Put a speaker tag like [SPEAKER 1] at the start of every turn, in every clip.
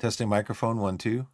[SPEAKER 1] Testing microphone 1 2.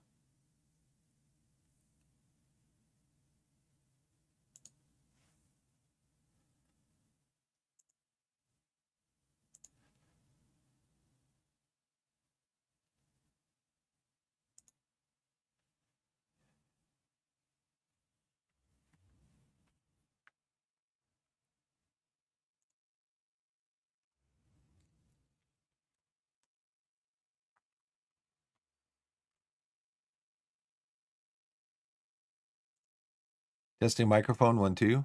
[SPEAKER 1] Testing microphone 1 2.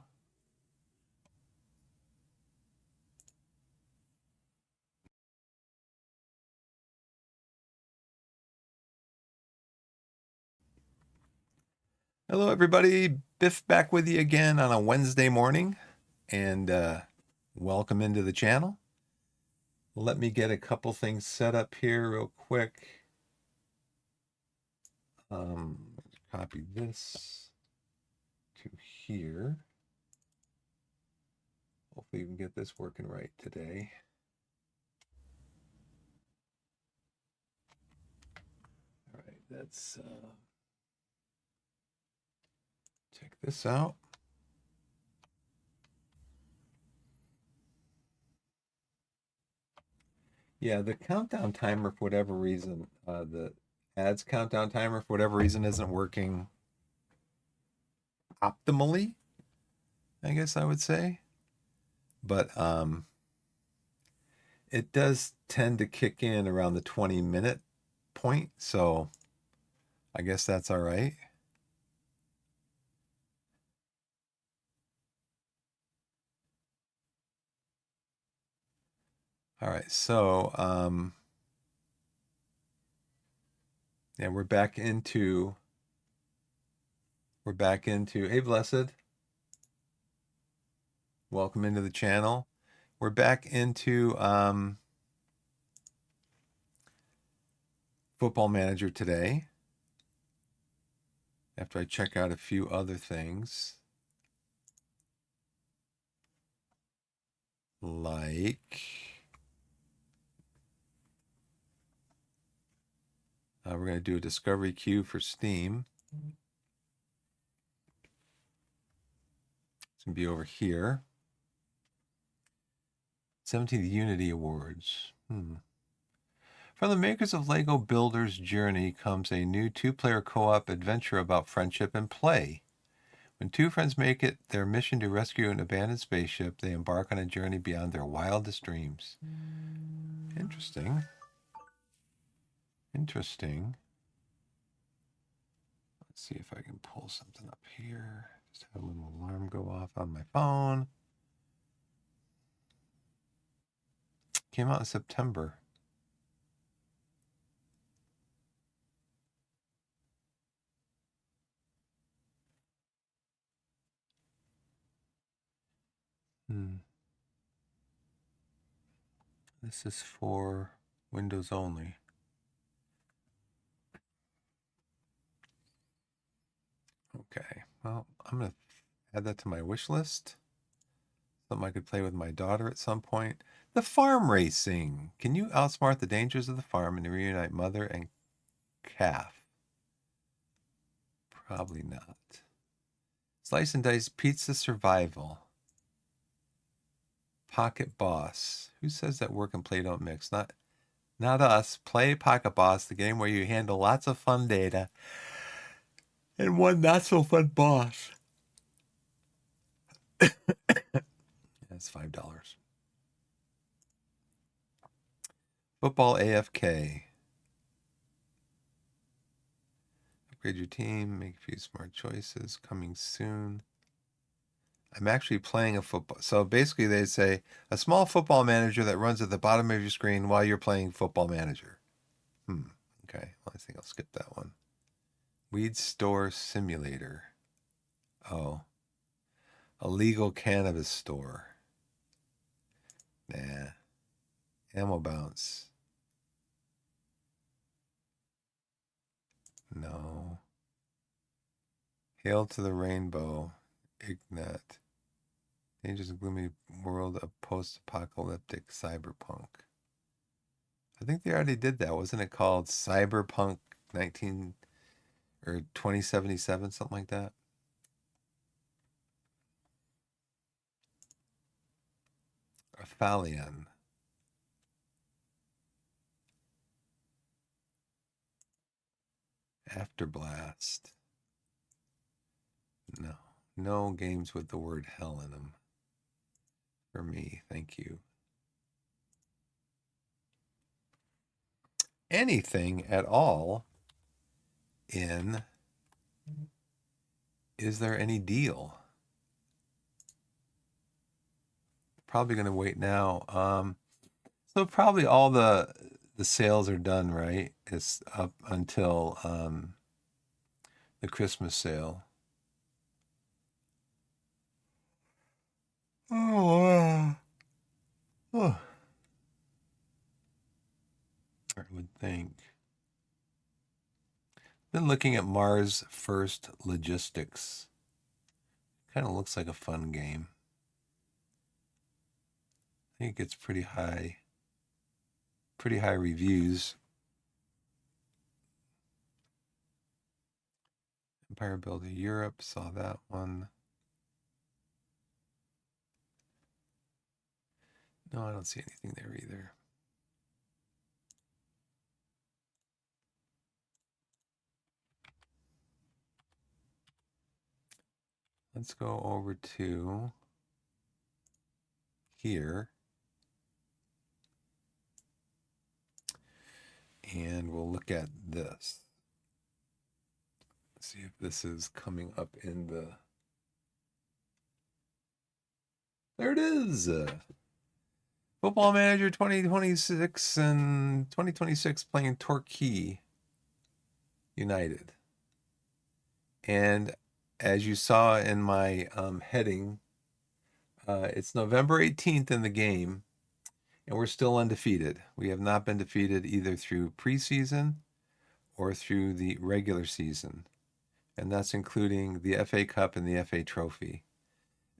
[SPEAKER 1] Hello, everybody. Biff back with you again on a Wednesday morning, and welcome into the channel. Let me get a couple things set up here real quick. Copy this to here. Hopefully we can get this working right today. All right, let's check this out. Yeah, the countdown timer, for whatever reason, the ads countdown timer, for whatever reason, isn't working optimally, I guess I would say. But it does tend to kick in around the 20-minute point, so I guess that's all right. All right, so yeah, we're back into hey, Blessed, welcome into the channel. We're back into Football Manager today, after I check out a few other things, like we're going to do a discovery queue for Steam. It's going to be over here. 17th Unity Awards. From the makers of Lego Builder's Journey comes a new two-player co-op adventure about friendship and play. When two friends make it their mission to rescue an abandoned spaceship, they embark on a journey beyond their wildest dreams. Interesting. Interesting. Let's see if I can pull something up here. Just have a little alarm go off on my phone. Came out in September. This is for Windows only. Okay, well, I'm going to add that to my wish list. Something I could play with my daughter at some point. The farm racing. Can you outsmart the dangers of the farm and reunite mother and calf? Probably not. Slice and dice pizza survival. Pocket Boss. Who says that work and play don't mix? Not us. Play Pocket Boss, the game where you handle lots of fun data and one not so fun boss. That's $5. Football AFK. Upgrade your team, make a few smart choices, coming soon. I'm actually playing a football. So basically they say a small football manager that runs at the bottom of your screen while you're playing Football Manager. Okay, well, I think I'll skip that one. Weed Store Simulator. Oh. A legal cannabis store. Nah. Ammo Bounce. No. Hail to the Rainbow. Ignat. Dangerous and gloomy world of post-apocalyptic cyberpunk. I think they already did that. Wasn't it called Cyberpunk 19 or 2077, something like that? Aphelion. Afterblast. No. No games with the word hell in them. For me, thank you. Anything at all in Is There Any Deal? Probably going to wait now. So probably all the sales are done, right? It's up until the Christmas sale. Oh, I would think. Been looking at Mars First Logistics. Kind of looks like a fun game. I think it's pretty high reviews. Empire Builder Europe, saw that one. No, I don't see anything there either. Let's go over to here. And we'll look at this. See if this is coming up in the... There it is. Football Manager 2026 and 2026 playing Torquay United. And as you saw in my heading, it's November 18th in the game, and we're still undefeated. We have not been defeated either through preseason or through the regular season, and that's including the FA Cup and the FA Trophy.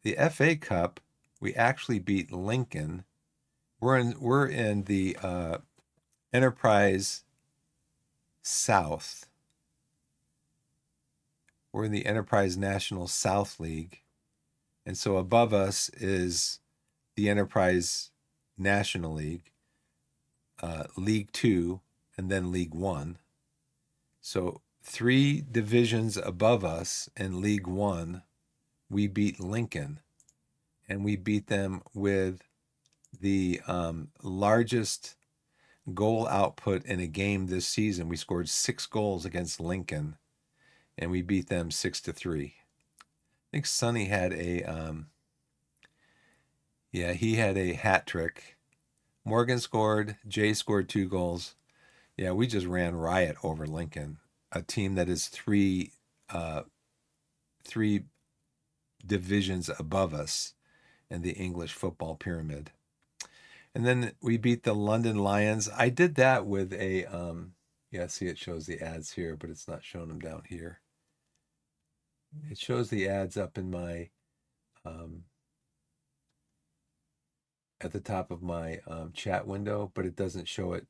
[SPEAKER 1] The FA Cup, we actually beat Lincoln. We're in the Enterprise South. We're in the Enterprise National South League. And so above us is the Enterprise National League, League 2, and then League 1. So 3 divisions above us in League 1, we beat Lincoln. And we beat them with the largest goal output in a game this season. We scored 6 goals against Lincoln, and we beat them 6-3. I think Sonny had a he had a hat trick. Morgan scored, Jay scored 2 goals. Yeah, we just ran riot over Lincoln, a team that is 3 divisions above us in the English football pyramid. And then we beat the London Lions. I did that with a see, it shows the ads here, but it's not showing them down here. It shows the ads up in my at the top of my chat window, but it doesn't show it.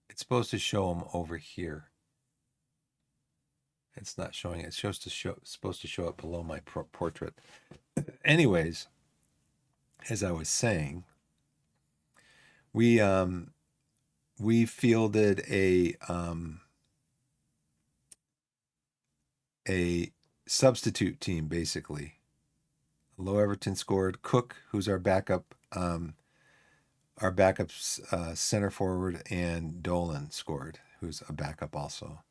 [SPEAKER 1] It's supposed to show them over here. It's not showing it. It's supposed to show it below my portrait. Anyways, as I was saying, we fielded a substitute team, basically. Low Everton scored. Cook, who's our backup center forward, and Dolan scored, who's a backup also.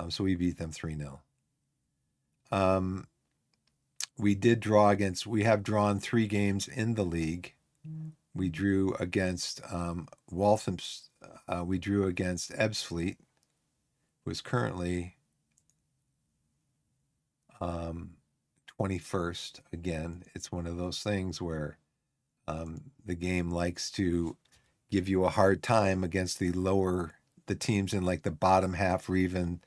[SPEAKER 1] So we beat them 3-0. We have drawn 3 games in the league. We drew against Waltham. We drew against Ebbsfleet, who is currently 21st. Again, it's one of those things where the game likes to give you a hard time against the teams in like the bottom half or even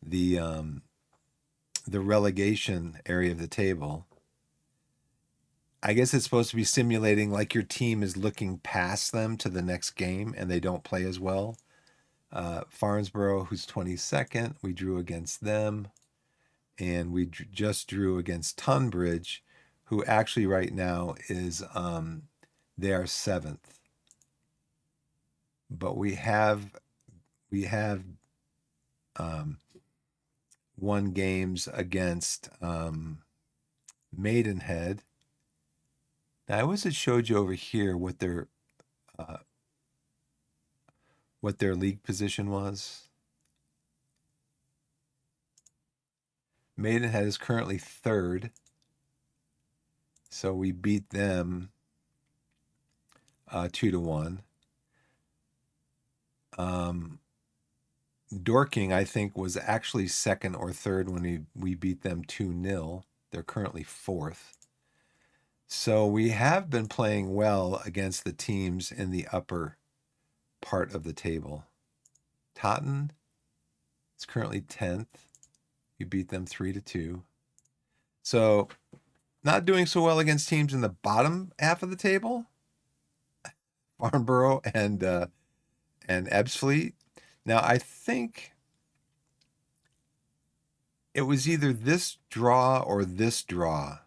[SPEAKER 1] the relegation area of the table. I guess it's supposed to be simulating like your team is looking past them to the next game and they don't play as well. Farnsborough, who's 22nd, we drew against them. And we just drew against Tunbridge, who actually right now is they are 7th. But we have won games against Maidenhead. Now I wish it showed you over here what their league position was. Maidenhead is currently 3rd. So we beat them 2-1. Dorking, I think, was actually 2nd or 3rd when we beat them 2-0. They're currently 4th. So we have been playing well against the teams in the upper part of the table. Totten is currently 10th. We beat them 3-2. So not doing so well against teams in the bottom half of the table. Farnborough and Ebbsfleet. Now I think it was either this draw or this draw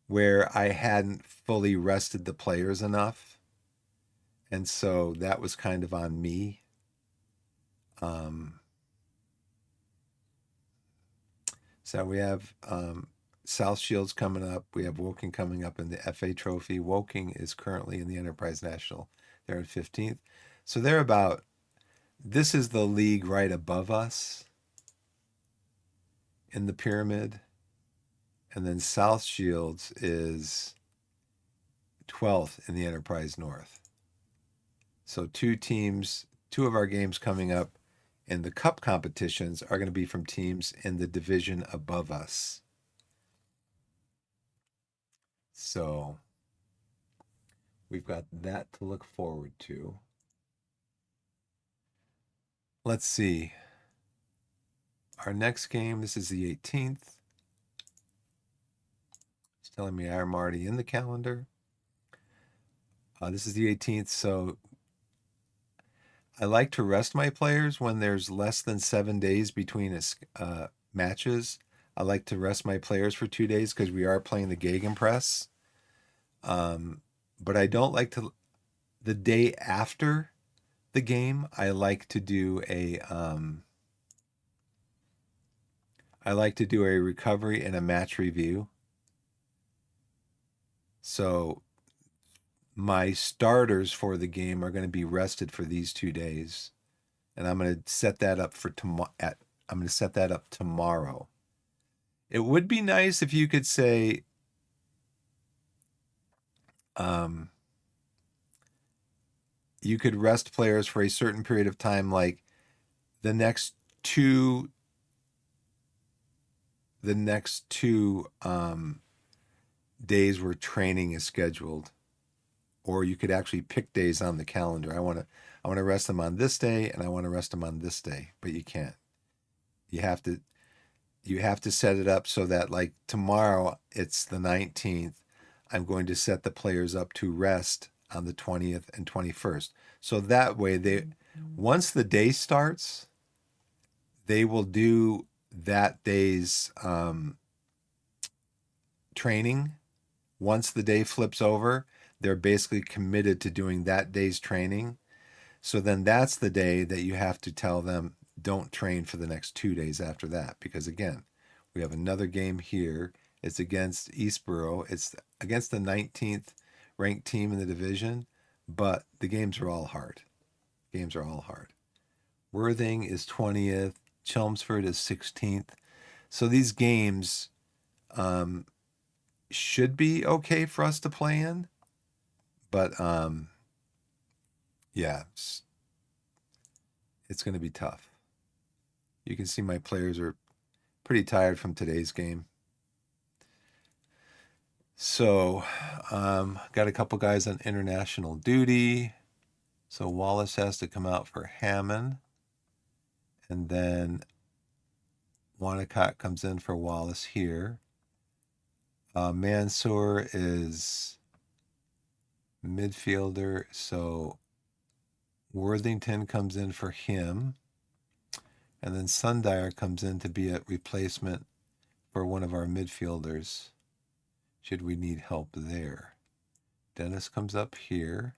[SPEAKER 1] where I hadn't fully rested the players enough. And so that was kind of on me. So we have South Shields coming up. We have Woking coming up in the FA Trophy. Woking is currently in the Enterprise National. They're at 15th. So they're about, this is the league right above us in the pyramid. And then South Shields is 12th in the Enterprise North. So two of our games coming up in the cup competitions are going to be from teams in the division above us. So we've got that to look forward to. Let's see. Our next game, this is the 18th. It's telling me I'm already in the calendar. This is the 18th, so I like to rest my players when there's less than 7 days between matches. I like to rest my players for 2 days because we are playing the Gegenpress. But I don't like to, the day after the game, I like to do a recovery and a match review. So my starters for the game are going to be rested for these 2 days, and I'm going to set that up for tomorrow. I'm going to set that up tomorrow. It would be nice if you could say, you could rest players for a certain period of time, like the next two days where training is scheduled, or you could actually pick days on the calendar. I want to rest them on this day, and I want to rest them on this day, but you can't. You have to set it up so that, like, tomorrow it's the 19th. I'm going to set the players up to rest on the 20th and 21st. So that way once the day starts, they will do that day's training. Once the day flips over, they're basically committed to doing that day's training. So then that's the day that you have to tell them, don't train for the next 2 days after that. Because again, we have another game here. It's against Eastborough. It's against the 19th ranked team in the division, but the games are all hard. Worthing is 20th. Chelmsford is 16th. So these games should be okay for us to play in. But yeah, it's going to be tough. You can see my players are pretty tired from today's game. So got a couple guys on international duty. So Wallace has to come out for Hammond. And then Wanacott comes in for Wallace here. Mansour is midfielder, so Worthington comes in for him. And then Sundyer comes in to be a replacement for one of our midfielders, should we need help there. Dennis comes up here.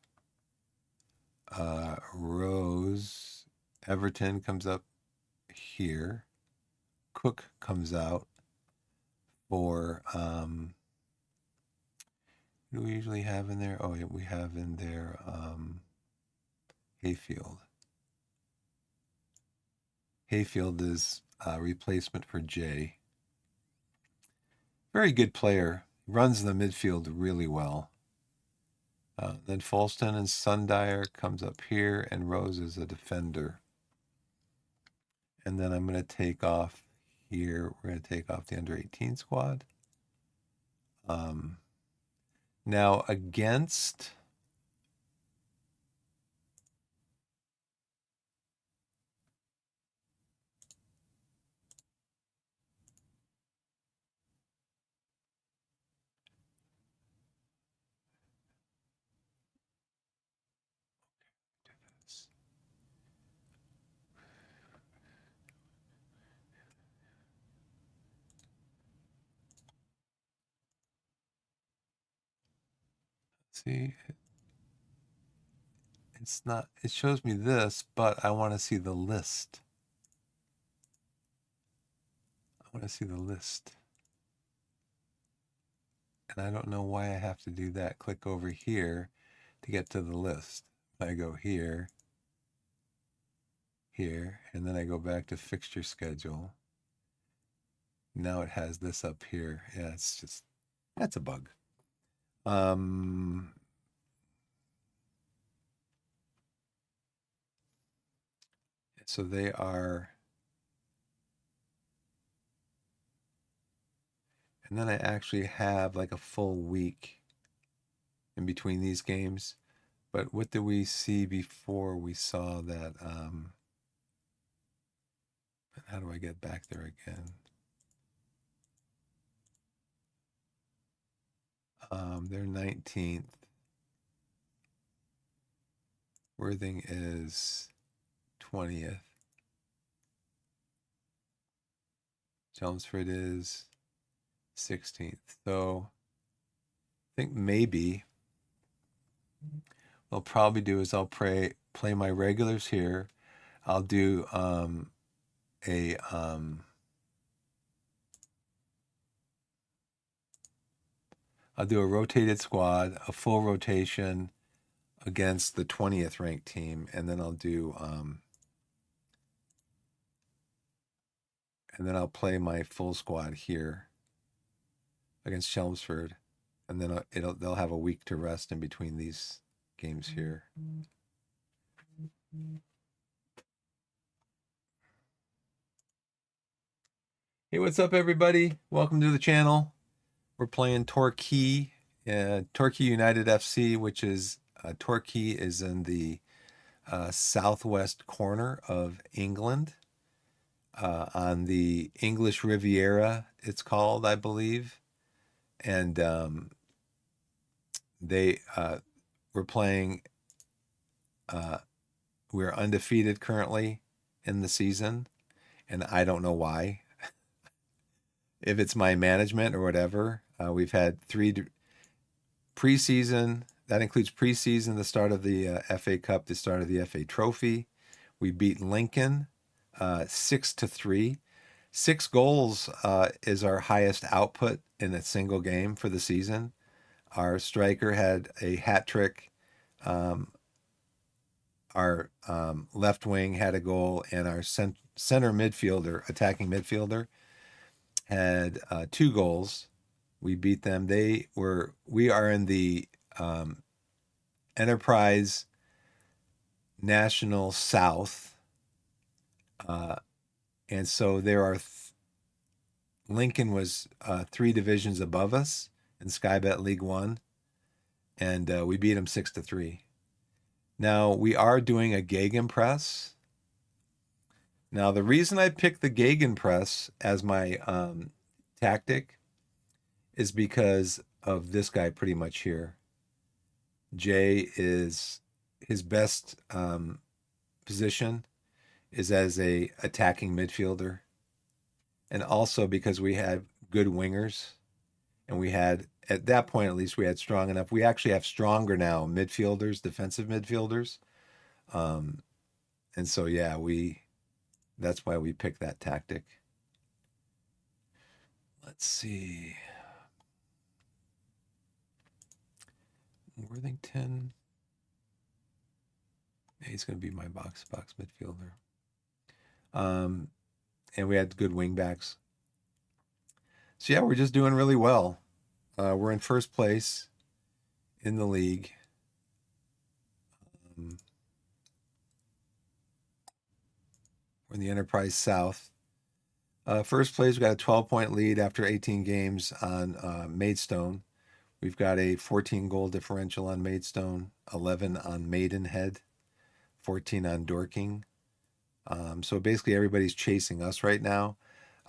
[SPEAKER 1] Rose, Everton comes up here. Cook comes out for, who do we usually have in there? Oh, yeah, we have in there Hayfield. Hayfield is a replacement for Jay. Very good player. Runs the midfield really well. Then Folston and Sundyer comes up here, and Rose is a defender. And then I'm going to take off here. We're going to take off the under 18 squad. Now against see, it's not, it shows me this, but I want to see the list. I want to see the list. And I don't know why I have to do that. Click over here to get to the list. I go here, here, and then I go back to fixture schedule. Now it has this up here. Yeah, it's just, that's a bug. So they are, and then I actually have like a full week in between these games. But what did we see before we saw that? How do I get back there again? They're 19th. Worthing is 20th. Chelmsford is 16th. So I think maybe what I'll probably do is I'll play my regulars here. I'll do I'll do a rotated squad, a full rotation against the 20th ranked team, and then I'll do and then I'll play my full squad here against Chelmsford, and then they'll have a week to rest in between these games here. Hey, what's up, everybody? Welcome to the channel. We're playing Torquay, Torquay United FC, which is Torquay is in the southwest corner of England, on the English Riviera, it's called, I believe. And we're playing, we're undefeated currently in the season, and I don't know why. If it's my management or whatever. We've had 3 preseason. That includes preseason, the start of the FA Cup, the start of the FA Trophy. We beat Lincoln 6-3. 6 goals is our highest output in a single game for the season. Our striker had a hat trick. Our left wing had a goal, and our center midfielder, attacking midfielder, had 2 goals. We beat them. We are in the Enterprise National South. And so there are, Lincoln was 3 divisions above us in Skybet League One, and we beat them 6-3. Now we are doing a Gegenpress. Now the reason I picked the Gegenpress as my tactic is because of this guy pretty much here. Jay is his best position is as a attacking midfielder, and also because we had good wingers, and we had at that point at least we had strong enough. We actually have stronger now midfielders, defensive midfielders, um, and so yeah, we that's why we picked that tactic. Let's see, Worthington. He's going to be my box midfielder. And we had good wing backs. So yeah, we're just doing really well. We're in first place in the league. We're in the Enterprise South. First place, we got a 12-point lead after 18 games on Maidstone. We've got a 14 goal differential on Maidstone, 11 on Maidenhead, 14 on Dorking. So basically, everybody's chasing us right now.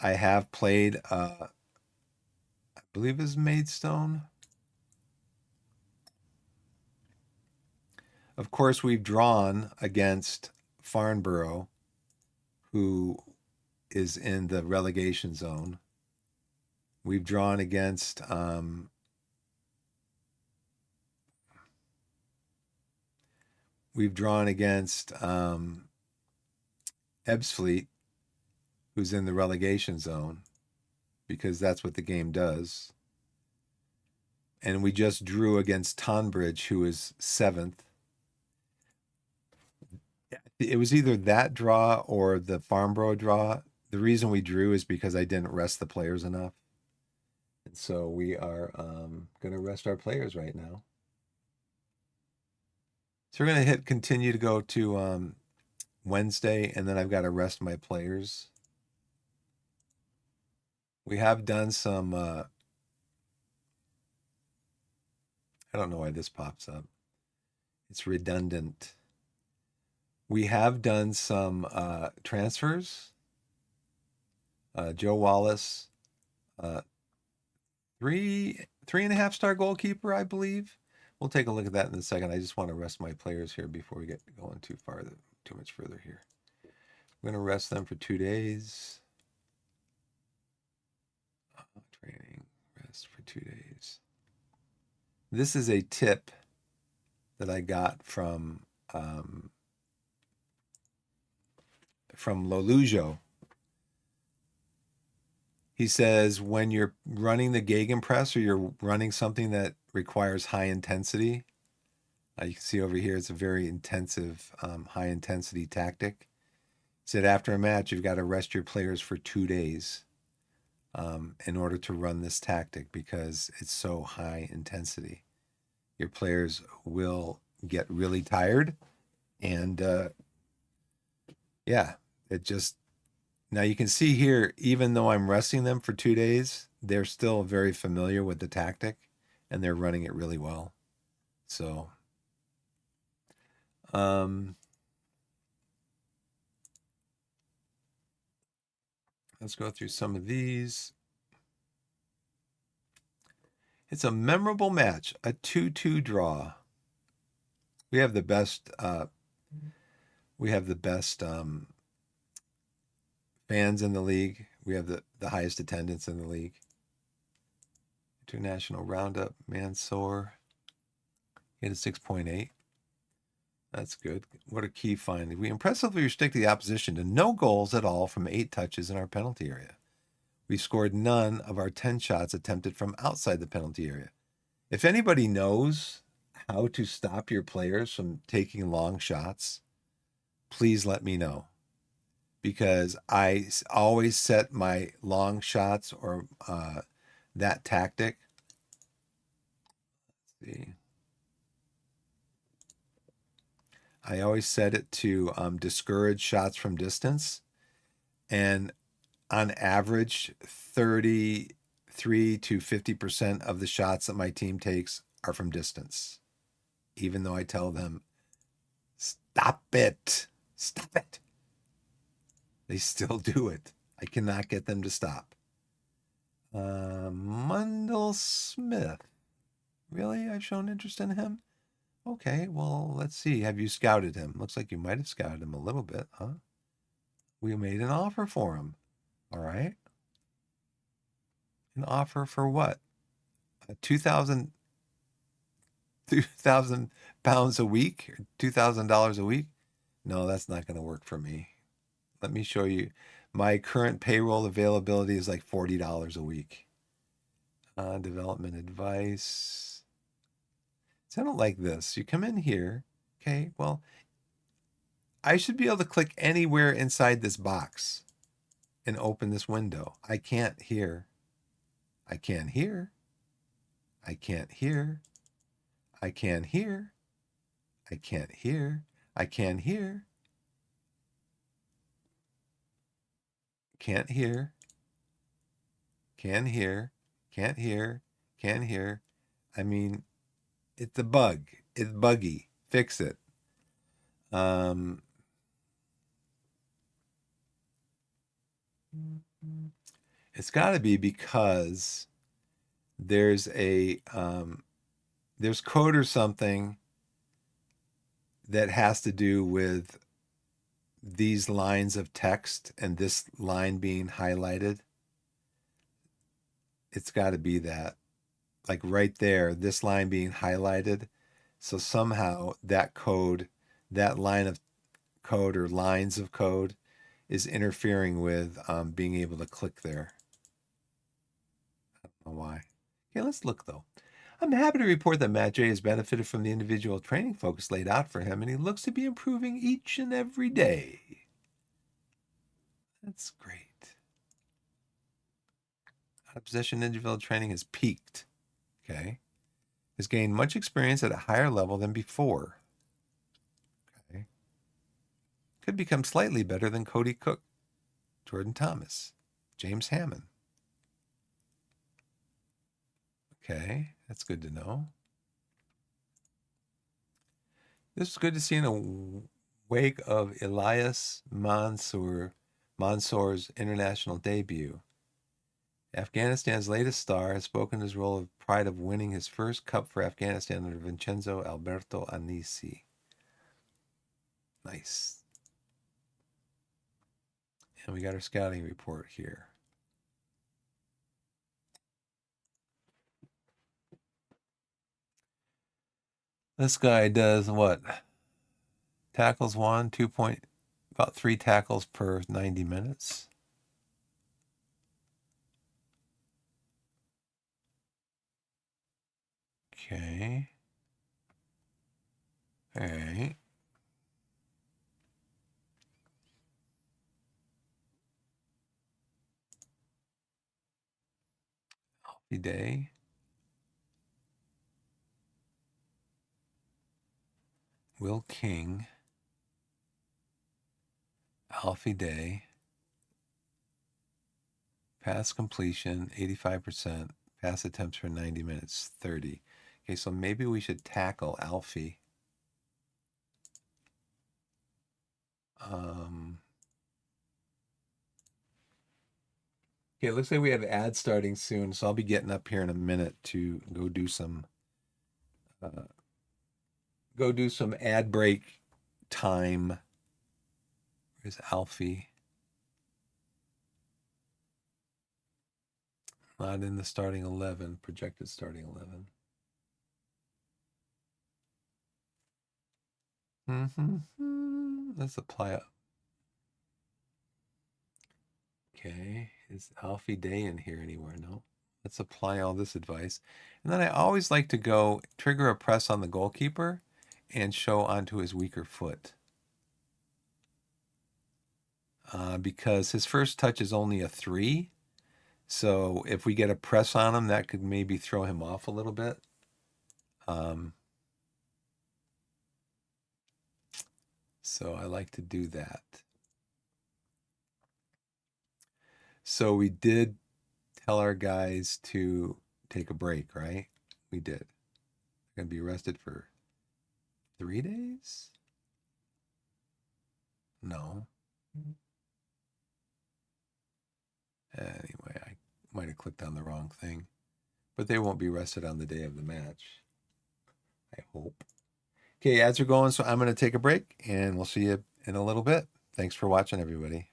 [SPEAKER 1] I have played, I believe it's Maidstone. Of course, we've drawn against Farnborough, who is in the relegation zone. We've drawn against Ebbsfleet, who's in the relegation zone, because that's what the game does. And we just drew against Tonbridge, who is 7th. It was either that draw or the Farnborough draw. The reason we drew is because I didn't rest the players enough. And so we are going to rest our players right now. So we're going to hit continue to go to Wednesday, and then I've got to rest my players. We have done some, I don't know why this pops up. It's redundant. We have done some transfers. Joe Wallace, 3.5 star goalkeeper, I believe. We'll take a look at that in a second. I just want to rest my players here before we get going too much further here. I'm going to rest them for 2 days. Training, rest for 2 days. This is a tip that I got from Lolujo. He says when you're running the gegenpress or you're running something that requires high intensity, you can see over here it's a very intensive, high intensity tactic. He said after a match you've got to rest your players for 2 days in order to run this tactic because it's so high intensity. Your players will get really tired, and yeah, it just now you can see here, even though I'm resting them for 2 days, they're still very familiar with the tactic and they're running it really well. So, let's go through some of these. It's a memorable match, a 2-2 draw. We have the best fans in the league. We have the highest attendance in the league. International Roundup, Mansour. He had a 6.8. That's good. What a key finding. We impressively restricted the opposition to no goals at all from 8 touches in our penalty area. We scored none of our 10 shots attempted from outside the penalty area. If anybody knows how to stop your players from taking long shots, please let me know. Because I always set my long shots or that tactic. Let's see. I always set it to discourage shots from distance. And on average, 33 to 50% of the shots that my team takes are from distance. Even though I tell them, stop it. Stop it. They still do it. I cannot get them to stop. Mundell Smith. Really? I've shown interest in him? Okay, well, let's see. Have you scouted him? Looks like you might have scouted him a little bit, huh? We made an offer for him. All right. An offer for what? 2,000 pounds a week or $2,000 a week? No, that's not going to work for me. Let me show you. My current payroll availability is like $40 a week. Development advice. So I don't like this. You come in here. Okay, well, I should be able to click anywhere inside this box and open this window. I can't here. I can't here. I can't here. I can't here. I can't here. I can't here. Can't hear. Can hear. Can't hear. Can't hear. I mean, it's a bug. It's buggy. Fix it. It's got to be because there's there's code or something that has to do with these lines of text and this line being highlighted. It's got to be that, like right there, this line being highlighted. So somehow that code, that line of code or lines of code is interfering with being able to click there. I don't know why. Okay, let's look though. I'm happy to report that Matt J has benefited from the individual training focus laid out for him, and he looks to be improving each and every day. That's great. Out of possession individual training has peaked. Okay. Has gained much experience at a higher level than before. Okay. Could become slightly better than Cody Cook, Jordan Thomas, James Hammond. Okay, that's good to know. This is good to see in a wake of Elias Mansour's international debut. Afghanistan's latest star has spoken his role of pride of winning his first cup for Afghanistan under Vincenzo Alberto Anisi. Nice. And we got our scouting report here. This guy does what? Tackles one, about 3 tackles per 90 minutes. Okay. All right. Alfie Day. Will King. Alfie Day. Pass completion, 85%. Pass attempts for 90 minutes, 30. Okay, so maybe we should tackle Alfie. Okay, it looks like we have ads starting soon, so I'll be getting up here in a minute to go do some ad break time. Where's Alfie? Not in the starting 11, projected starting 11. Let's apply it. Okay, is Alfie Day in here anywhere? No. Let's apply all this advice. And then I always like to go trigger a press on the goalkeeper and show onto his weaker foot. Because his first touch is only a 3. So if we get a press on him, that could maybe throw him off a little bit. So I like to do that. So we did tell our guys to take a break, right? We did. They're going to be arrested for 3 days? No. Anyway, might have clicked on the wrong thing. But they won't be rested on the day of the match, I hope. Okay, ads are going, so I'm going to take a break, and we'll see you in a little bit. Thanks for watching, everybody.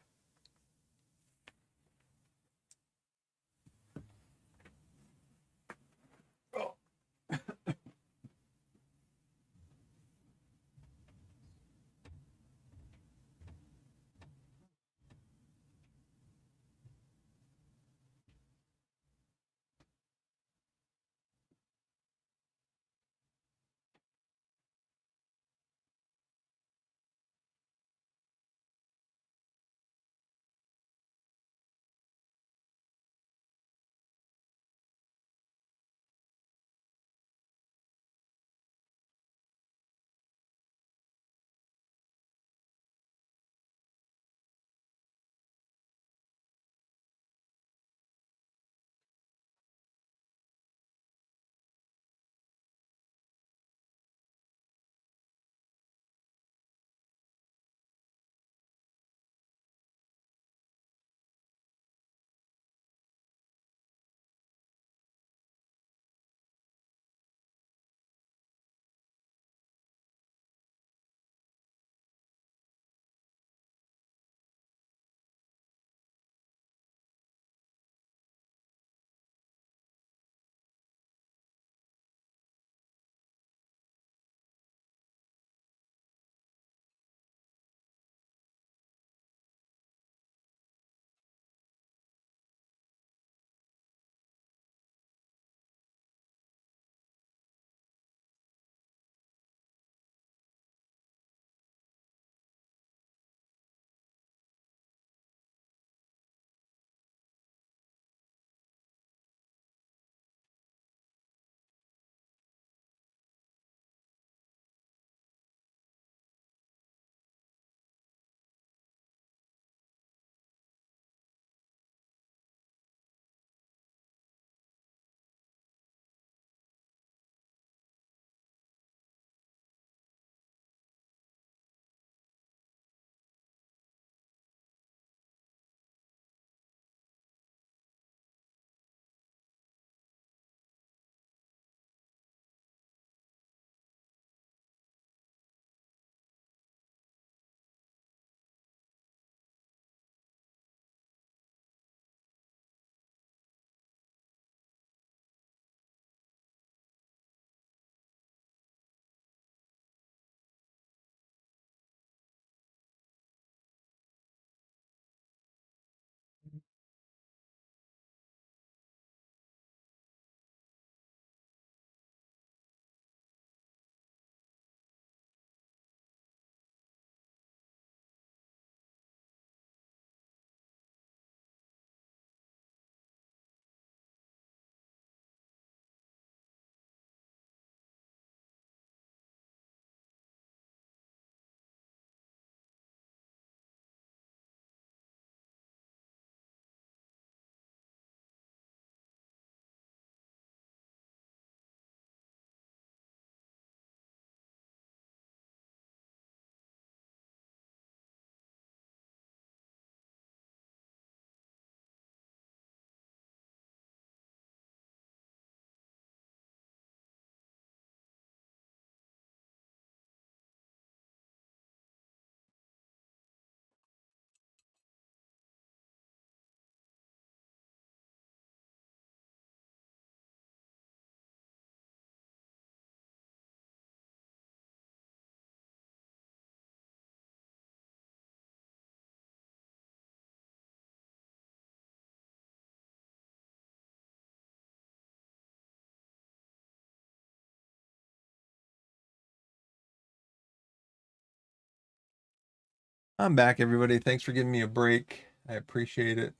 [SPEAKER 1] I'm back, everybody. Thanks for giving me a break. I appreciate it.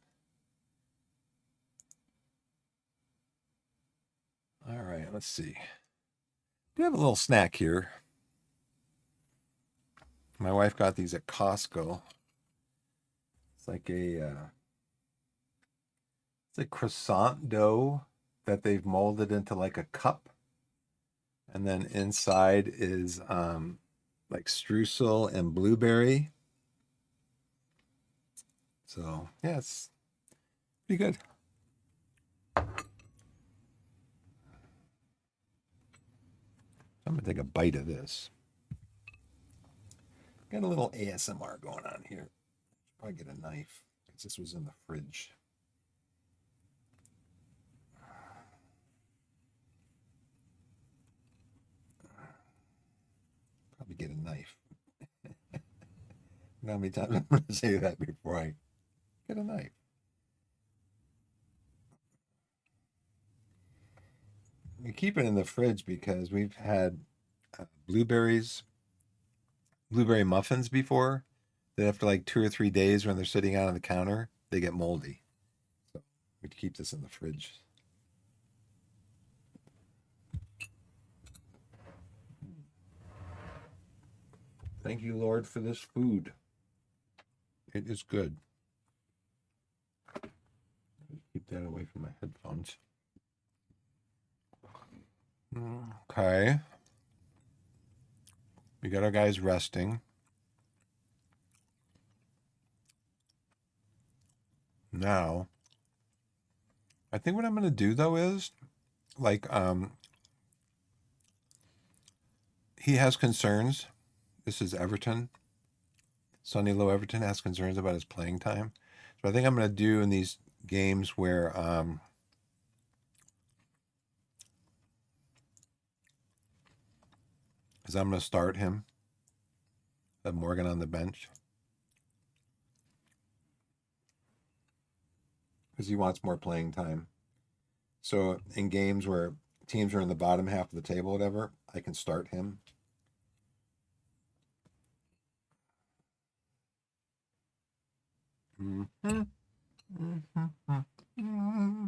[SPEAKER 1] All right, let's see. Do have a little snack here. My wife got these at Costco. It's like it's a croissant dough that they've molded into like a cup, and then inside is like streusel and blueberry. So yeah, it's pretty good. I'm going to take a bite of this. Got a little ASMR going on here. Probably get a knife because this was in the fridge. Probably get a knife. You know how many times I'm going to say that before I get a knife. We keep it in the fridge because we've had blueberry muffins before that after like 2 or 3 days when they're sitting out on the counter, they get moldy. So we keep this in the fridge. Thank you, Lord, for this food. It is good. Keep that away from my headphones. Okay. We got our guys resting. Now, I think what I'm going to do though is like he has concerns. This is Everton. Sonny Low Everton has concerns about his playing time. So I think I'm going to do in these games where is I'm going to start him. Have Morgan on the bench. Because he wants more playing time. So in games where teams are in the bottom half of the table, whatever, I can start him. Mm-hmm. Mm-hmm.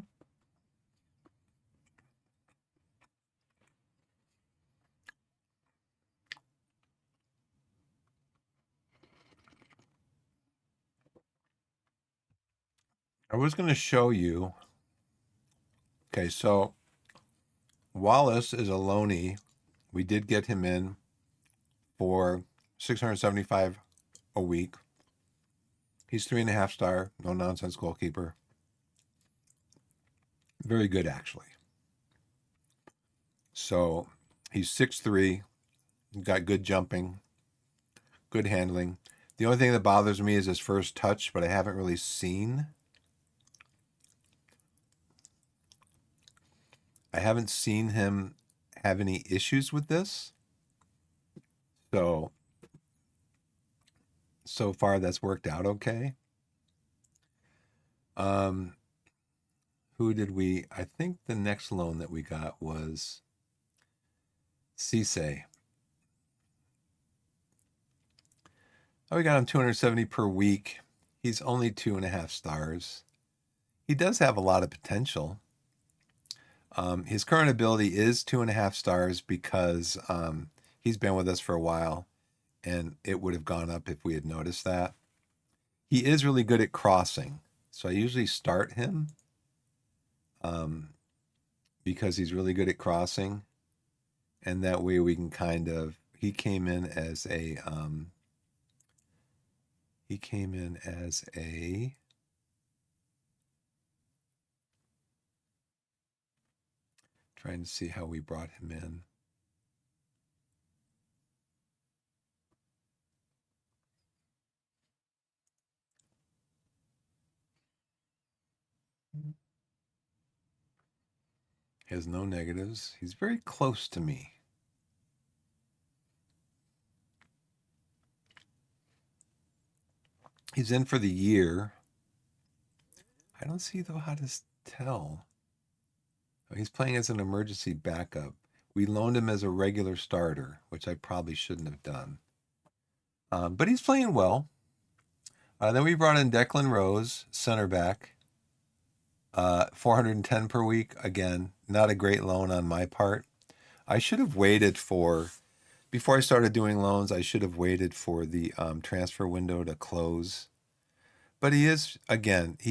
[SPEAKER 1] I was going to show you. Okay, so Wallace is a loanee. We did get him in for $675 a week. He's 3.5 star, no nonsense goalkeeper. Very good, actually. So he's 6'3", got good jumping, good handling. The only thing that bothers me is his first touch, but I haven't really seen. I haven't seen him have any issues with this. So far that's worked out okay. Who did we? I think the next loan that we got was Cisse. Oh, we got him 270 per week. He's only 2.5 stars. He does have a lot of potential. His current ability is 2.5 stars because he's been with us for a while, and it would have gone up if we had noticed that. He is really good at crossing, so I usually start him because he's really good at crossing, and that way we can kind of. He came in as a. Trying to see how we brought him in. He has no negatives. He's very close to me. He's in for the year. I don't see, though, how to tell. Oh, he's playing as an emergency backup. We loaned him as a regular starter, which I probably shouldn't have done. But he's playing well. Then we brought in Declan Rose, center back. 410 per week. Again, not a great loan on my part. I should have waited before I started doing loans, I should have waited for the transfer window to close. But he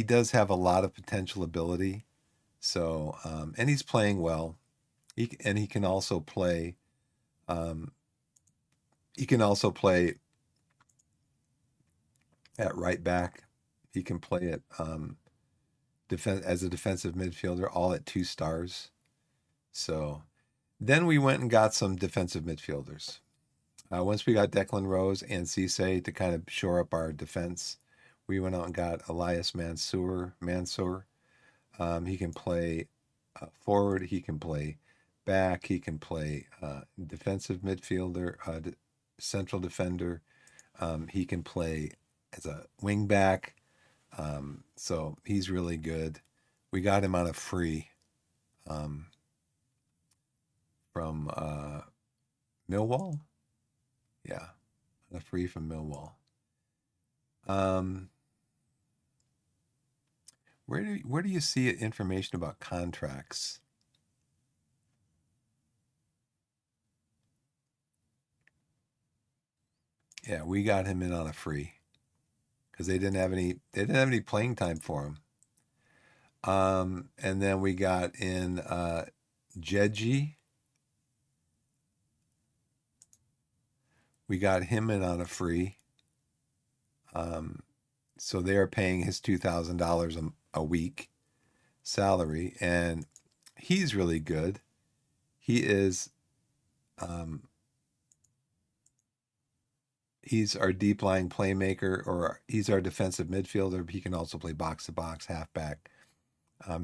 [SPEAKER 1] does have a lot of potential ability. So, and he's playing well. He can also play. He can also play at right back. He can play at as a defensive midfielder, all at 2 stars. So Then we went and got some defensive midfielders. Once we got Declan Rose and Cisse to kind of shore up our defense, we went out and got Elias Mansour. He can play forward. He can play back. He can play defensive midfielder, central defender. He can play as a wing back. So he's really good. We got him on a free from Millwall. Yeah, on a free from Millwall. Where do you see information about contracts? Yeah, we got him in on a free because they didn't have any playing time for him. And then we got in Jeji. We got him in on a free. So they are paying his $2,000 a week salary, and he's really good. He is he's our deep lying playmaker, or he's our defensive midfielder. He can also play box to box, halfback.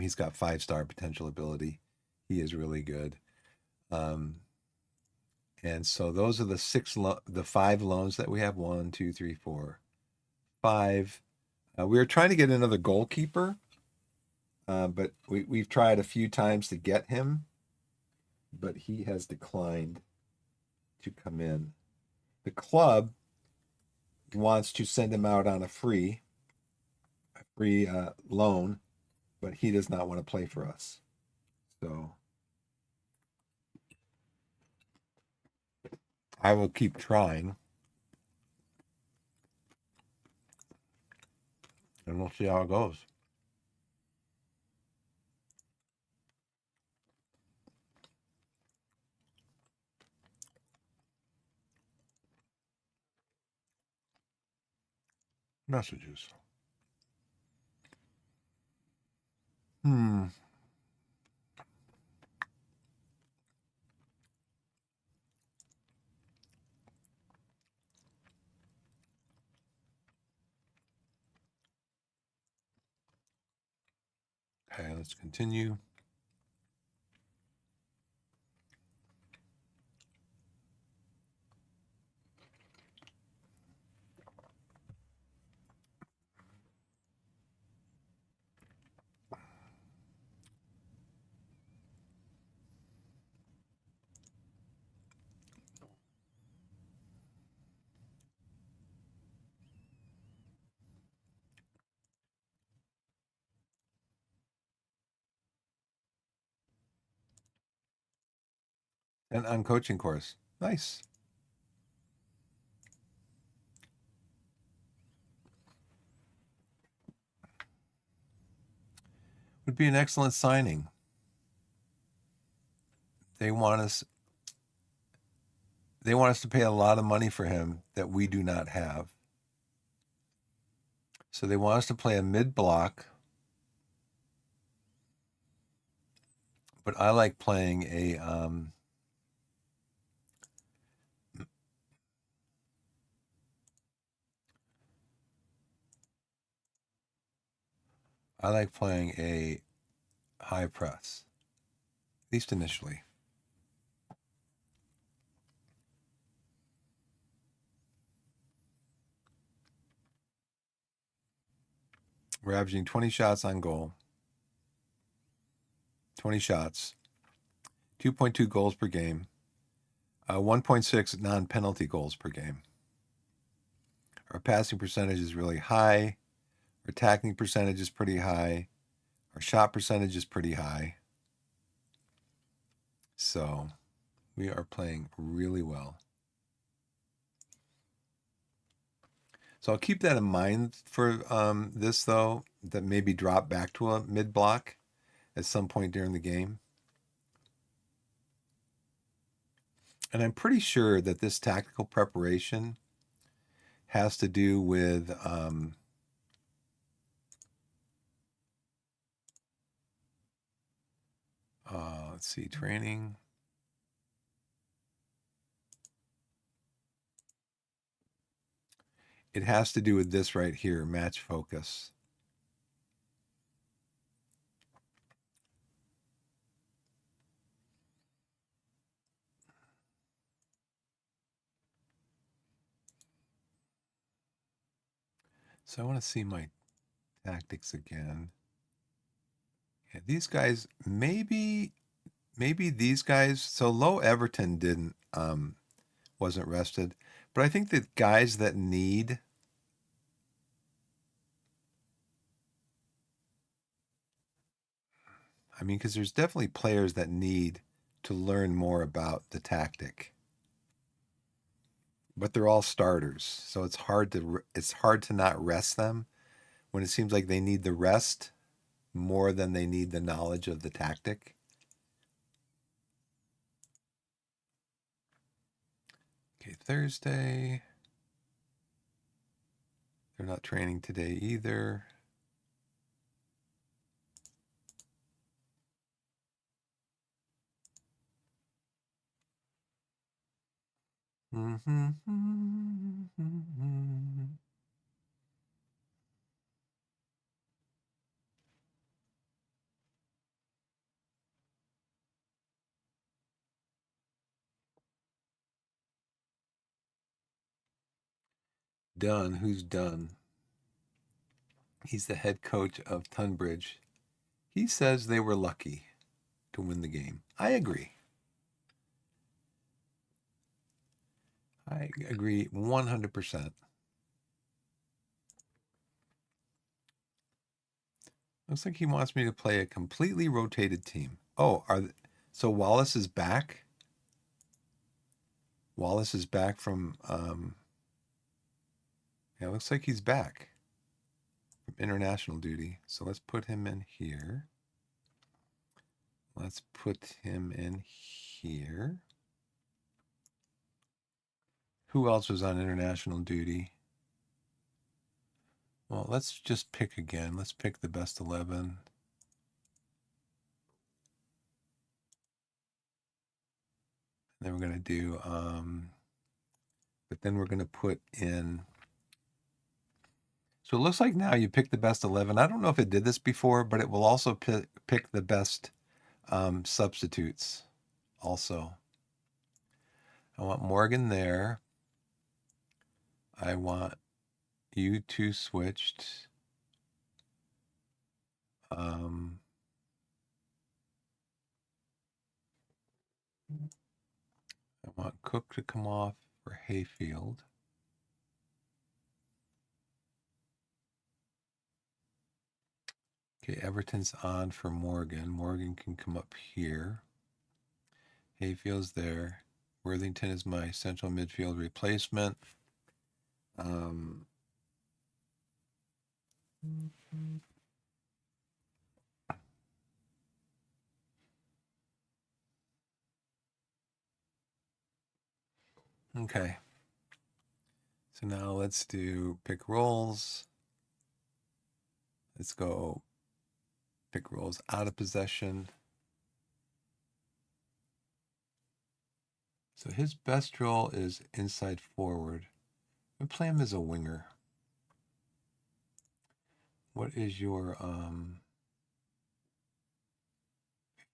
[SPEAKER 1] He's got 5-star potential ability. He is really good. And so those are the 5 loans that we have. 1, 2, 3, 4, 5. We were trying to get another goalkeeper, but we've tried a few times to get him, but he has declined to come in. The club wants to send him out on a free loan, but he does not want to play for us. So I will keep trying, and we'll see how it goes. Messages. Okay, let's continue. And on coaching course. Nice. Would be an excellent signing. They want us to pay a lot of money for him that we do not have. So they want us to play a mid block. But I like playing a high press, at least initially. We're averaging 20 shots on goal. 20 shots. 2.2 goals per game. 1.6 non-penalty goals per game. Our passing percentage is really high. Our attacking percentage is pretty high. Our shot percentage is pretty high. So we are playing really well. So I'll keep that in mind for this, though, that maybe drop back to a mid block at some point during the game. And I'm pretty sure that this tactical preparation has to do with let's see, training. It has to do with this right here, match focus. So I want to see my tactics again. Yeah, these guys, maybe these guys. So low Everton didn't wasn't rested, but I think that guys that need. I mean, because there's definitely players that need to learn more about the tactic, but they're all starters, so it's hard to not rest them when it seems like they need the rest more than they need the knowledge of the tactic. Okay, Thursday. They're not training today either. Dunn, who's Dunn? He's the head coach of Tunbridge. He says they were lucky to win the game. I agree. I agree 100%. Looks like he wants me to play a completely rotated team. Oh, so Wallace is back? Wallace is back from yeah, it looks like he's back from international duty. So let's put him in here. Let's put him in here. Who else was on international duty? Well, let's just pick again. Let's pick the best 11. Then we're going to do, but then we're going to put in. So it looks like now you pick the best 11. I don't know if it did this before, but it will also pick the best substitutes also. I want Morgan there. I want you two switched. I want Cook to come off for Hayfield. Okay, Everton's on for Morgan. Morgan can come up here. Hayfield's there. Worthington is my central midfield replacement. Okay. So now let's do pick roles. Let's go pick roles out of possession. So his best role is inside forward. We play him as a winger. What is your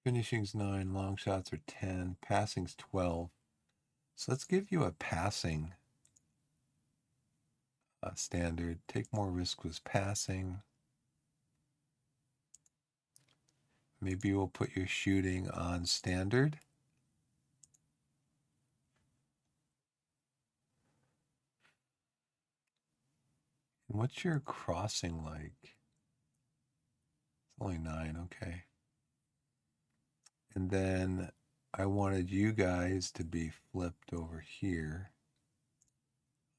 [SPEAKER 1] finishing's 9, long shots are 10, passing's 12. So let's give you a passing standard. Take more risk with passing. Maybe we'll put your shooting on standard. And what's your crossing like? It's only 9, okay. And then I wanted you guys to be flipped over here.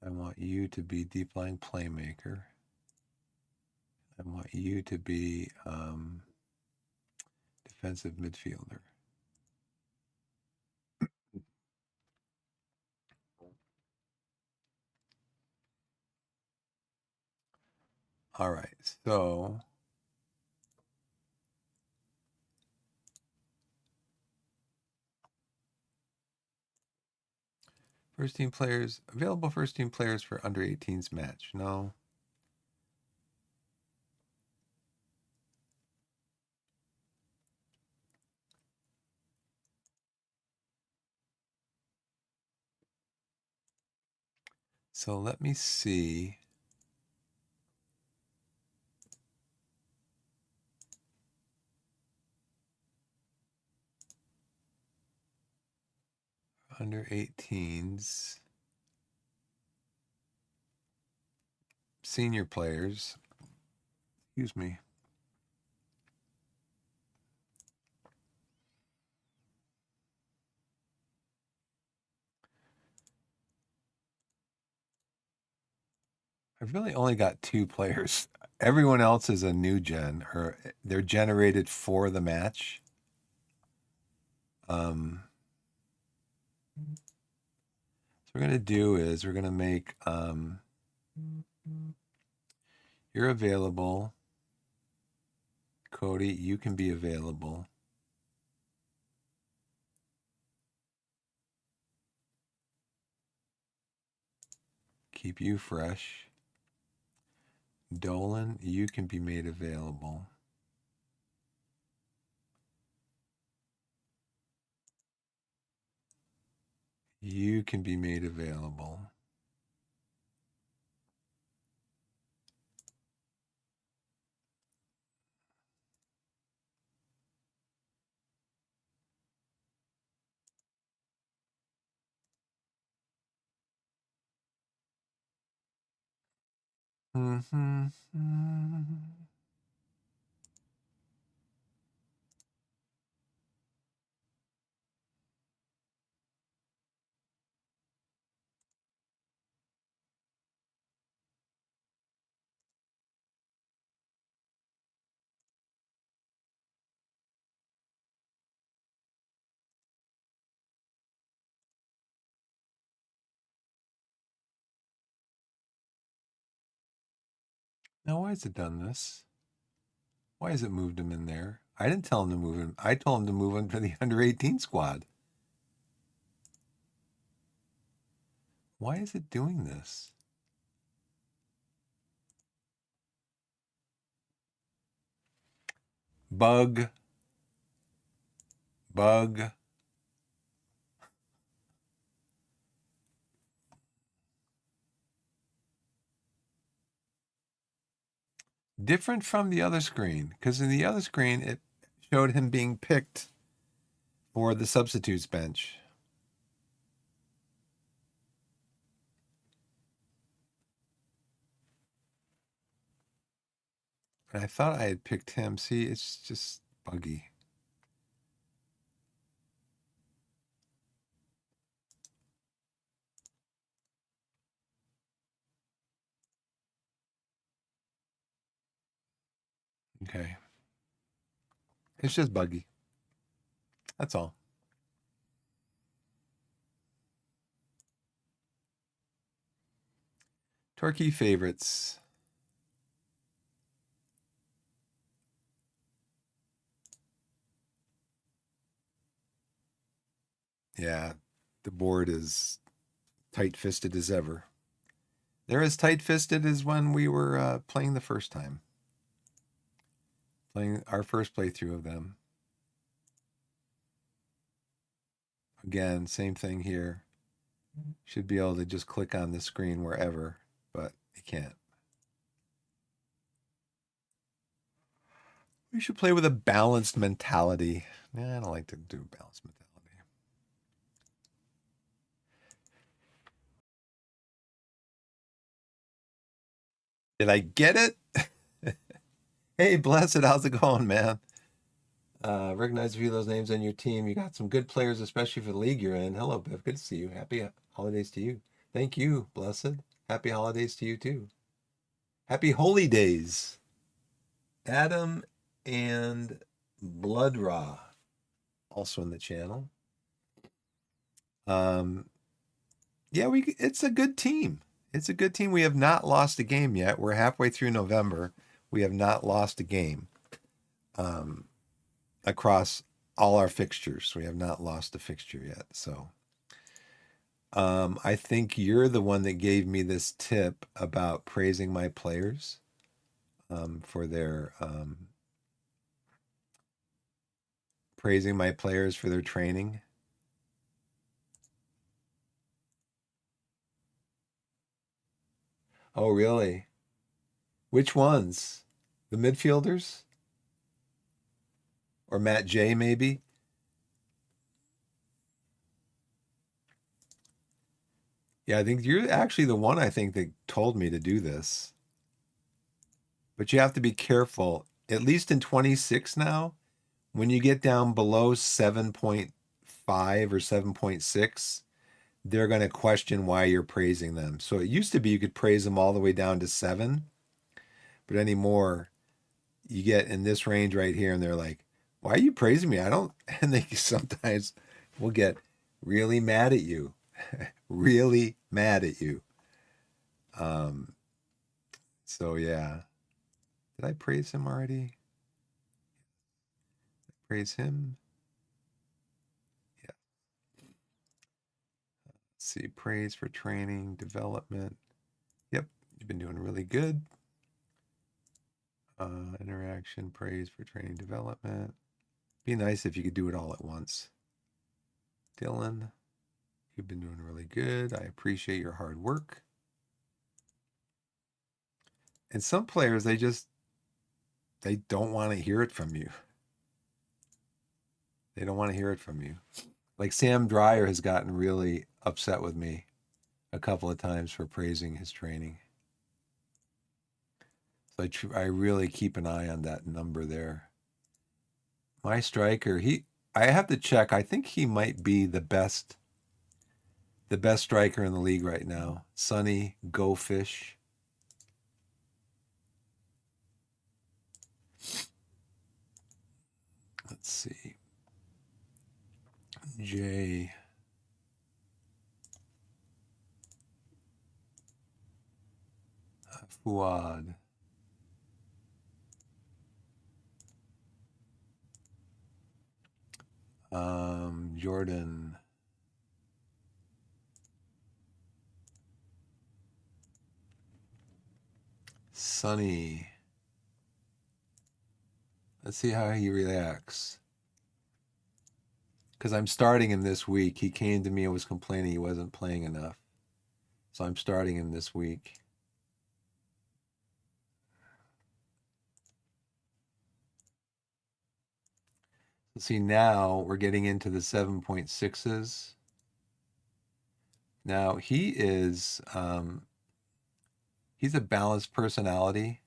[SPEAKER 1] I want you to be deep line playmaker. I want you to be defensive midfielder. All right, so First team players, available first team players for under 18s match. No. So let me see. Under 18s. Senior players. Excuse me. I've really only got 2 players. Everyone else is a new gen, or they're generated for the match. So what we're going to do is we're going to make you're available. Cody, you can be available. Keep you fresh. Dolan, you can be made available. You can be made available. Mm-hmm. Now, why has it done this? Why has it moved him in there? I didn't tell him to move him. I told him to move him to the under 18 squad. Why is it doing this? Bug. Different from the other screen, because in the other screen, it showed him being picked for the substitutes bench. And I thought I had picked him. See, it's just buggy. Okay. It's just buggy. That's all. Torquay favorites. Yeah, the board is tight-fisted as ever. They're as tight-fisted as when we were playing the first time. Playing our first playthrough of them. Again, same thing here. Should be able to just click on the screen wherever, but you can't. We should play with a balanced mentality. Nah, I don't like to do balanced mentality. Did I get it? Hey, Blessed, how's it going, man? Recognize a few of those names on your team. You got some good players, especially for the league you're in. Hello, Biff. Good to see you. Happy holidays to you. Thank you, Blessed. Happy holidays to you, too. Happy holy days. Adam and Blood Raw, also in the channel. Yeah, it's a good team. It's a good team. We have not lost a game yet. We're halfway through November. We have not lost a game across all our fixtures. We have not lost a fixture yet. So I think you're the one that gave me this tip about praising my players for their training. Oh, really? Which ones? The midfielders? Or Matt J, maybe? Yeah, I think you're actually the one I think that told me to do this. But you have to be careful. At least in 26 now, when you get down below 7.5 or 7.6, they're going to question why you're praising them. So it used to be you could praise them all the way down to 7, but anymore, you get in this range right here, and they're like, why are you praising me? I don't, and they sometimes will get really mad at you, really mad at you. So yeah. Did I praise him already? Praise him? Yeah. Let's see. Praise for training, development. Yep. You've been doing really good. Interaction, praise for training, development. Be nice if you could do it all at once. Dylan, you've been doing really good. I appreciate your hard work. And some players, they don't want to hear it from you. They don't want to hear it from you. Like Sam Dreyer has gotten really upset with me a couple of times for praising his training. So I really keep an eye on that number there. My striker, I have to check. I think he might be the best striker in the league right now. Sonny Go Fish. Let's see. J. Fuad. Jordan. Sonny. Let's see how he reacts. Because I'm starting him this week. He came to me and was complaining he wasn't playing enough. So I'm starting him this week. See, now we're getting into the 7.6s. Now he's a balanced personality,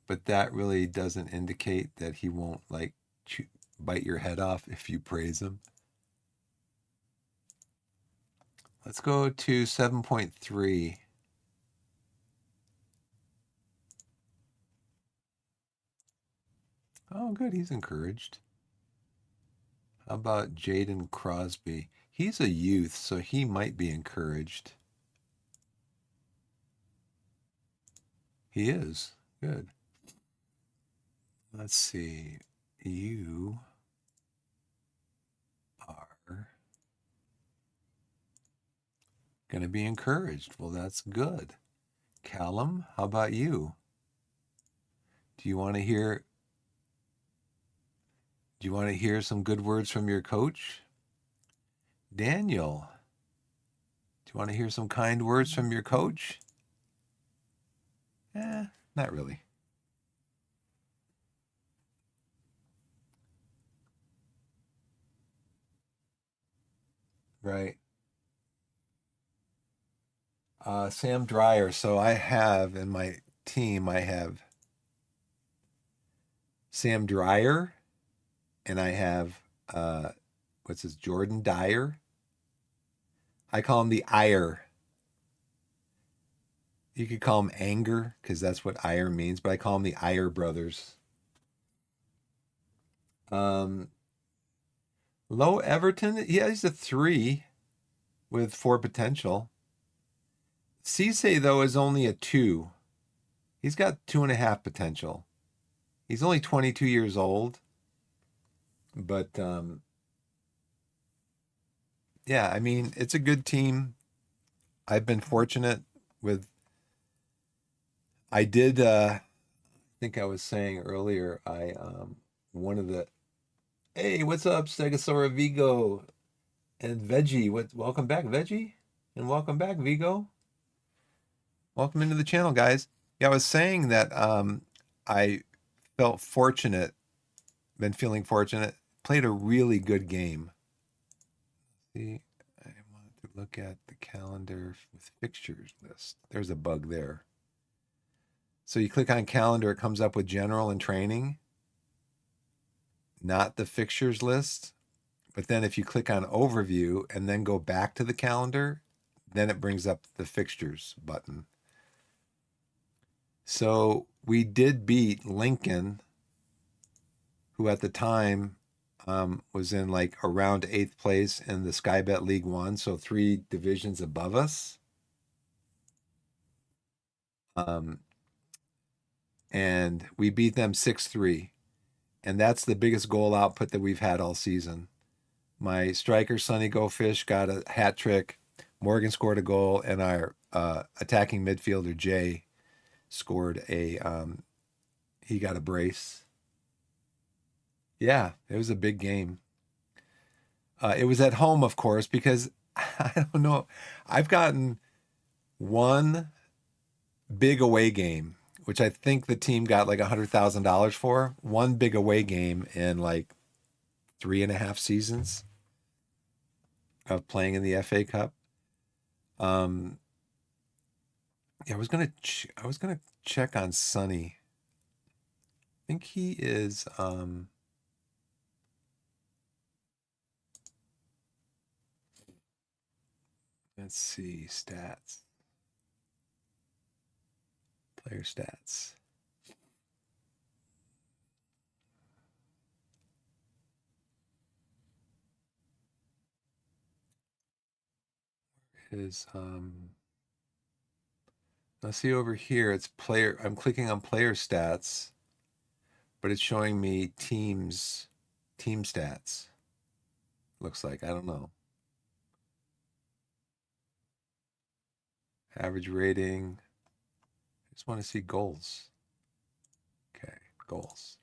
[SPEAKER 1] but that really doesn't indicate that he won't like bite your head off if you praise him. Let's go to 7.3. Oh, good. He's encouraged. How about Jaden Crosby? He's a youth, so he might be encouraged. He is. Good. Let's see. You are going to be encouraged. Well, that's good. Callum, how about you? Do you want to hear some good words from your coach? Daniel, do you want to hear some kind words from your coach? Not really. Right. Sam Dreyer. So I have in my team, I have Sam Dreyer, and I have what's his Jordan Dyer. I call him the Ire. You could call him Anger because that's what ire means, but I call him the Ire brothers. Low Everton, yeah, he's a 3 with 4 potential. Cisse, though, is only a 2. He's got 2.5 potential. He's only 22 years old, but Yeah, I mean, it's a good team. I've been fortunate with, I did, I think I was saying earlier, one of the, hey, what's up, Stegosaura Vigo and Veggie? Welcome back, Veggie, and welcome back, Vigo. Welcome into the channel, guys. Yeah, I was saying that I felt fortunate, been feeling fortunate, played a really good game. See, I wanted to look at the calendar with fixtures list. There's a bug there. So you click on calendar, it comes up with general and training, not the fixtures list. But then if you click on overview and then go back to the calendar, then it brings up the fixtures button. So we did beat Lincoln, who at the time was in like around 8th place in the Sky Bet League One, so 3 divisions above us. And we beat them 6-3. And that's the biggest goal output that we've had all season. My striker, Sonny Go Fish, got a hat trick. Morgan scored a goal, and our attacking midfielder, Jay, scored he got a brace. Yeah, it was a big game. It was at home, of course, because I don't know. I've gotten one big away game, which I think the team got like $100,000 for. One big away game in like 3.5 seasons of playing in the FA Cup. Yeah, I was gonna check on Sonny. I think he is let's see, stats. Player stats. Is let's see over here, it's player, I'm clicking on player stats, but it's showing me team stats. Looks like, I don't know. Average rating. I just want to see goals. Okay, goals.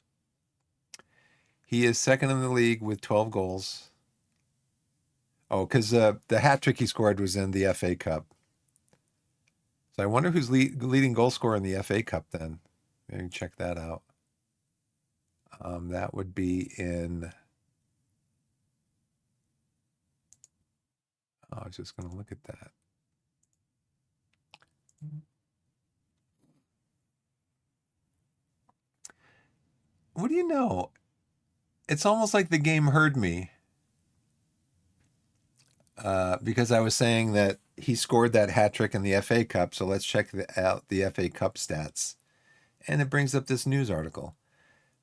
[SPEAKER 1] He is second in the league with 12 goals. Oh, because the hat trick he scored was in the FA Cup. So I wonder who's leading goal scorer in the FA Cup then. Maybe check that out. That would be in. Oh, I was just going to look at that. What do you know? It's almost like the game heard me because I was saying that he scored that hat trick in the FA Cup. So let's check out the FA Cup stats. And it brings up this news article.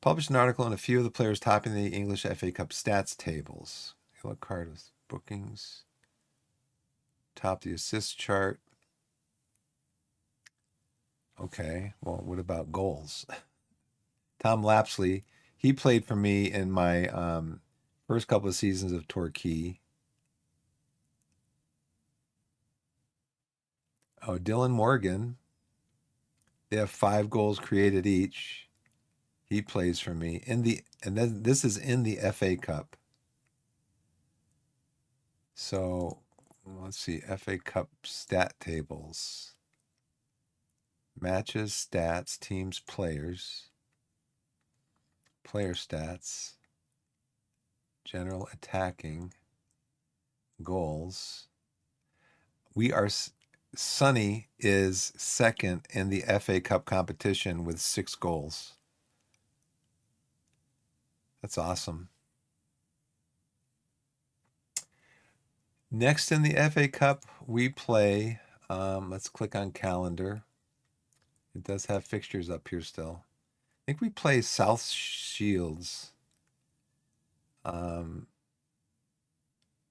[SPEAKER 1] Published an article on a few of the players topping the English FA Cup stats tables. Yellow card with bookings. Top the assist chart. Okay, well, what about goals? Tom Lapsley, he played for me in my first couple of seasons of Torquay. Oh, Dylan Morgan, they have 5 goals created each. He plays for me and then this is in the FA Cup. So let's see, FA Cup stat tables. Matches, stats, teams, players. Player stats. General attacking. Goals. Sonny is second in the FA Cup competition with 6 goals. That's awesome. Next in the FA Cup, we play, let's click on calendar. It does have fixtures up here still. I think we play South Shields.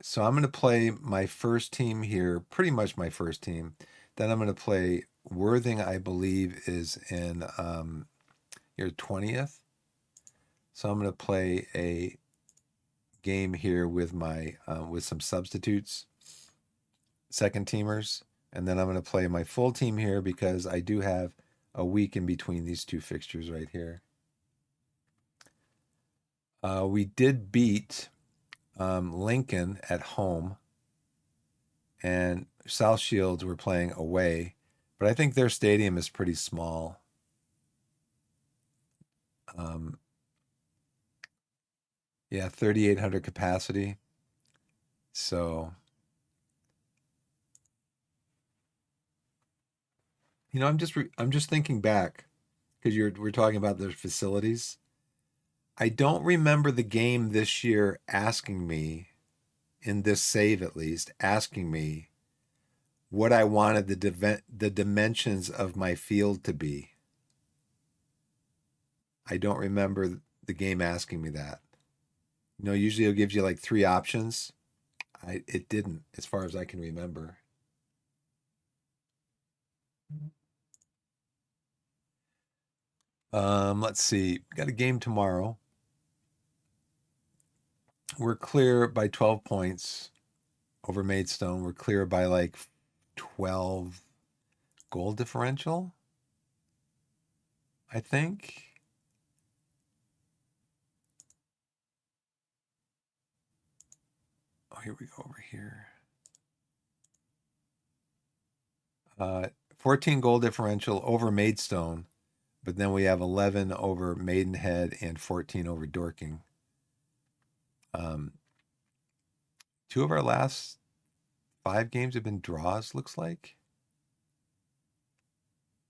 [SPEAKER 1] So I'm going to play my first team here, pretty much my first team. Then I'm going to play Worthing, I believe, is in your 20th. So I'm going to play a game here with my with some substitutes, second teamers, and then I'm going to play my full team here because I do have a week in between these two fixtures right here. We did beat Lincoln at home, and South Shields were playing away, but I think their stadium is pretty small. Yeah, 3,800 capacity. So, you know, I'm just thinking back because we're talking about their facilities. I don't remember the game this year asking me, in this save at least, asking me what I wanted the dimensions of my field to be. I don't remember the game asking me that. You know, usually it gives you like 3 options. It didn't, as far as I can remember. Let's see. Got a game tomorrow. We're clear by 12 points over Maidstone. We're clear by like 12 goal differential, I think. Oh, here we go over here. 14 goal differential over Maidstone, but then we have 11 over Maidenhead and 14 over Dorking. 2 of our last 5 games have been draws, looks like.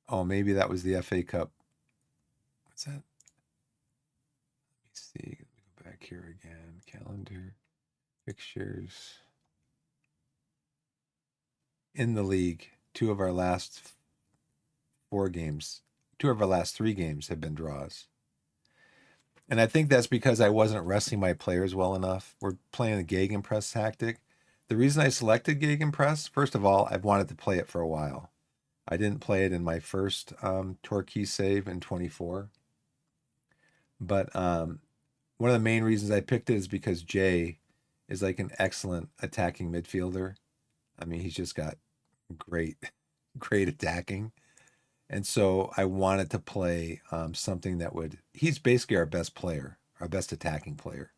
[SPEAKER 1] Oh, maybe that was the FA Cup. What's that? Let me see. Let me go back here again. Calendar, fixtures. In the league, 2 of our last 4 games, 2 of our last 3 games have been draws. And I think that's because I wasn't resting my players well enough. We're playing the Gegenpress tactic. The reason I selected Gegenpress, first of all, I've wanted to play it for a while. I didn't play it in my first Torquay save in 24. But one of the main reasons I picked it is because Jay is like an excellent attacking midfielder. I mean, he's just got great, great attacking. And so I wanted to play something that would, he's basically our best player, our best attacking player.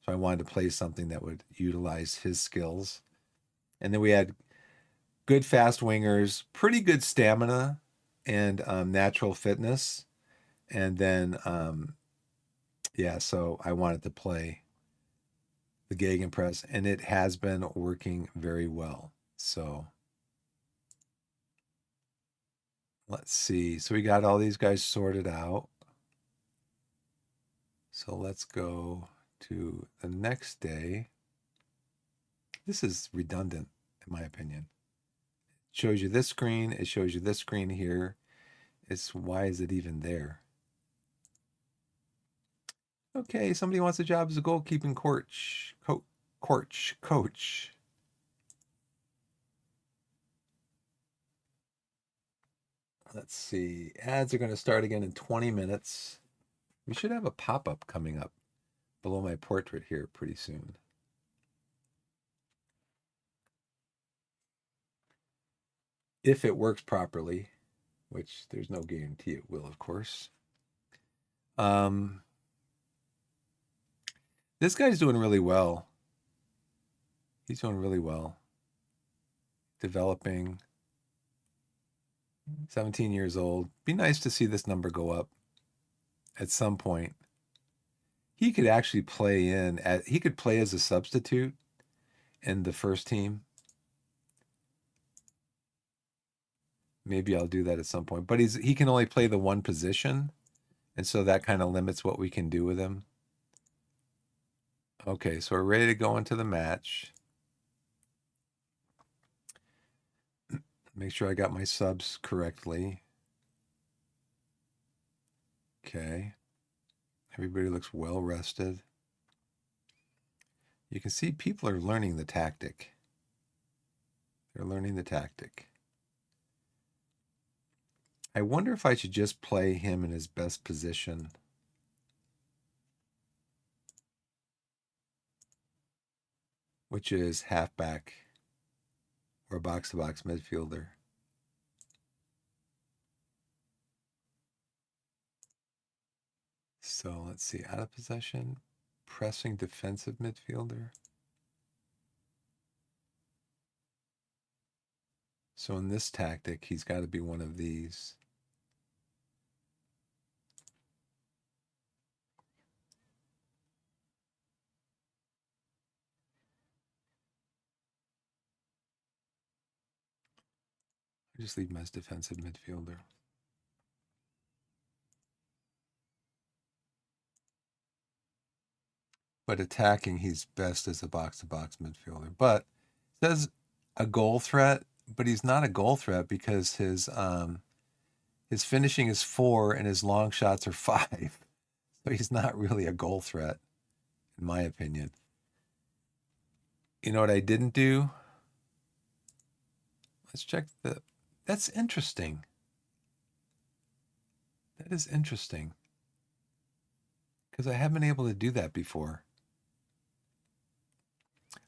[SPEAKER 1] So I wanted to play something that would utilize his skills. And then we had good fast wingers, pretty good stamina and natural fitness. And then, yeah, so I wanted to play the Gegenpress, and it has been working very well. So let's see. So we got all these guys sorted out. So let's go to the next day. This is redundant, in my opinion. It shows you this screen. It shows you this screen here. Why is it even there? Okay, somebody wants a job as a goalkeeping coach. Coach. Let's see. Ads are going to start again in 20 minutes. We should have a pop-up coming up below my portrait here pretty soon. If it works properly, which there's no guarantee it will, of course. This guy's doing really well. He's doing really well. Developing. 17 years old. Be nice to see this number go up at some point. He could actually play he could play as a substitute in the first team. Maybe I'll do that at some point. But he can only play the one position, and so that kind of limits what we can do with him. Okay, so we're ready to go into the match. Make sure I got my subs correctly. Okay. Everybody looks well rested. You can see people are learning the tactic. They're learning the tactic. I wonder if I should just play him in his best position. which is halfback or box-to-box midfielder. So let's see, out of possession, pressing defensive midfielder. So in this tactic, he's got to be one of these. I just leave him as defensive midfielder. But attacking, he's best as a box-to-box midfielder. But it says a goal threat, but he's not a goal threat because his finishing is 4 and his long shots are 5. So he's not really a goal threat, in my opinion. You know what I didn't do? Let's check that's interesting. That is interesting. Because I haven't been able to do that before.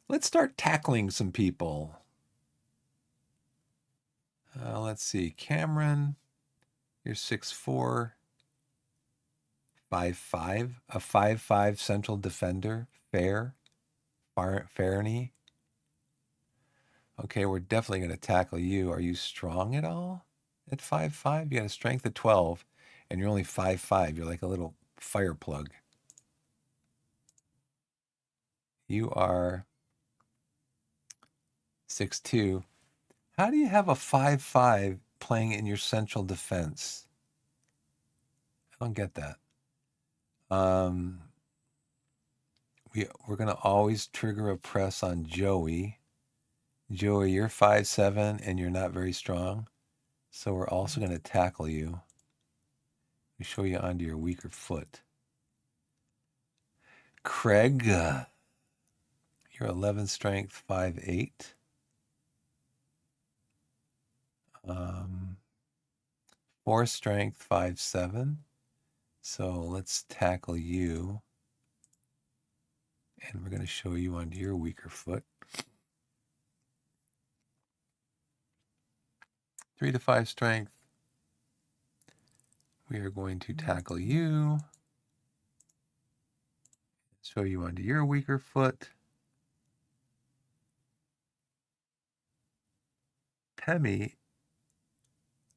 [SPEAKER 1] Let's start tackling some people. Let's see. Cameron, you're 6'4", 5'5", a 5'5" central defender. Fairney. Okay, we're definitely going to tackle you. Are you strong at all at 5'5"? You got a strength of 12, and you're only 5'5". You're like a little fire plug. You are 6'2". How do you have a 5'5" playing in your central defense? I don't get that. We're going to always trigger a press on Joey. Joey, you're 5'7", and you're not very strong. So we're also going to tackle you. We show you onto your weaker foot. Craig, you're 11 strength, 5'8". 4 strength, 5'7". So let's tackle you. And we're going to show you onto your weaker foot. 3 to 5 strength. We are going to tackle you. Show you onto your weaker foot. Pemi,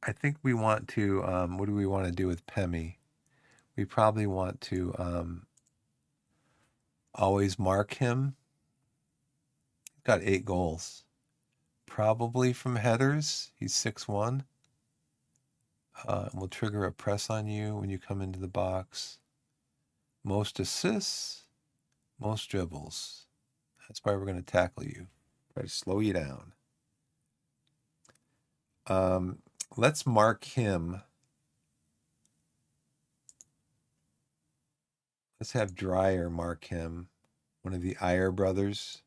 [SPEAKER 1] I think we want to, what do we want to do with Pemi? We probably want to always mark him. He's got 8 goals. Probably from headers. He's 6'1". We'll trigger a press on you when you come into the box. Most assists, most dribbles. That's why we're going to tackle you. Try to slow you down. Let's mark him. Let's have Dreyer mark him. One of the Iyer brothers.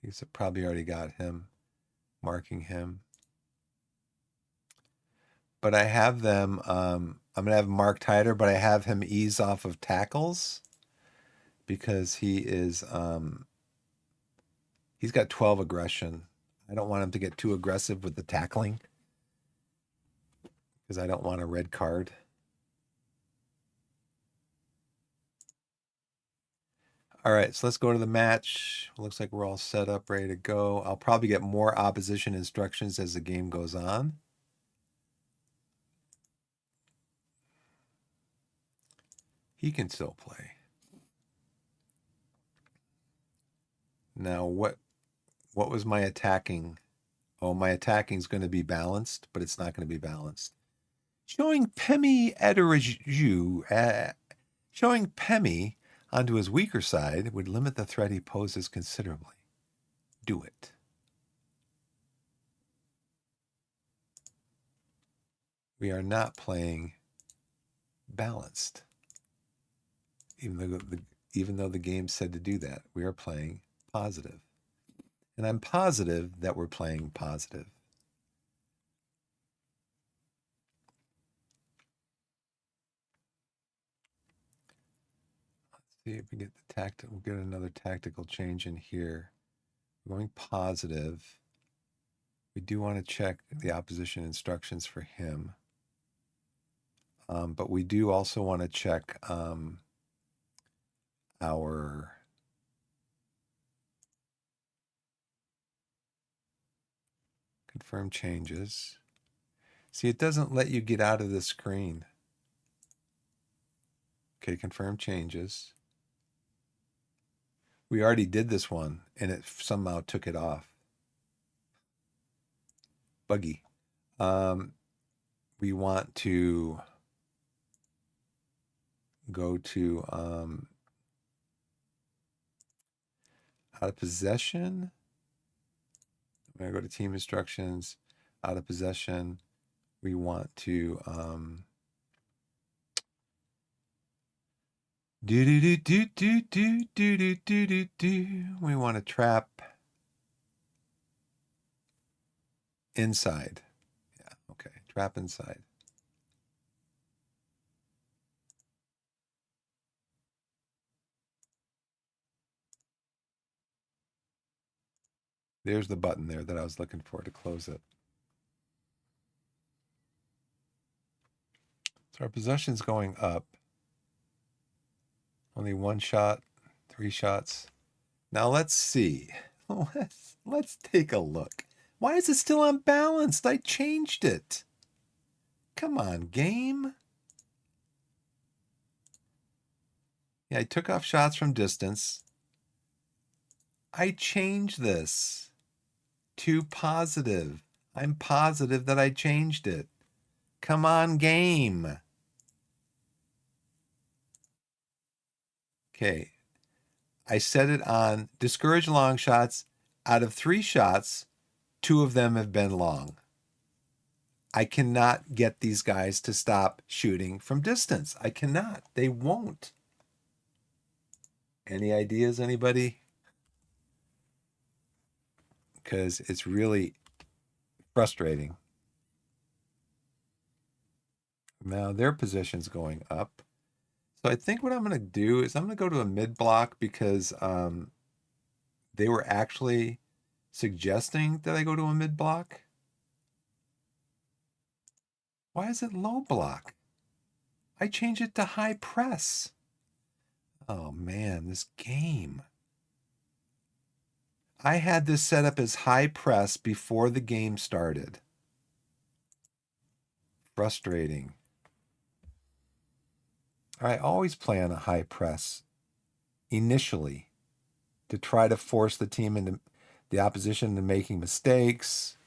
[SPEAKER 1] He's probably already got him. Marking him. But I have them, I'm going to have Mark tighter, but I have him ease off of tackles because he is, he's got 12 aggression. I don't want him to get too aggressive with the tackling because I don't want a red card. All right, so let's go to the match. Looks like we're all set up, ready to go. I'll probably get more opposition instructions as the game goes on. He can still play. Now, what was my attacking? Oh, my attacking is going to be balanced, but it's not going to be balanced. Showing Pemi showing Pemi onto his weaker side would limit the threat he poses considerably. Do it. We are not playing balanced. Even though the game said to do that, we are playing positive. And I'm positive that we're playing positive. Let's See if we get the tactical. We'll get another tactical change in here. We're going positive. We do want to check the opposition instructions for him. But we do also want to check our confirm changes. See, it doesn't let you get out of the screen. Okay, confirm changes. We already did this one, and it somehow took it off. Buggy. We want to go to out of possession. I'm going to go to team instructions, out of possession. We want to we want to trap inside. Yeah, okay. Trap inside. There's the button there that I was looking for to close it. So our possession's going up. Only one shot, 3 shots. Now let's see. Let's take a look. Why is it still unbalanced? I changed it. Come on, game. Yeah, I took off shots from distance. I changed this to positive. I'm positive that I changed it. Come on, game. Okay. I set it on discourage long shots. Out of 3 shots, 2 of them have been long. I cannot get these guys to stop shooting from distance. I cannot. They won't. Any ideas, anybody? Because it's really frustrating. Now their position's going up. So I think what I'm going to do is I'm going to go to a mid block because they were actually suggesting that I go to a mid block. Why is it low block? I changed it to high press. Oh man, this game. I had this set up as high press before the game started. Frustrating. I always play on a high press initially to try to force the team into the opposition into making mistakes.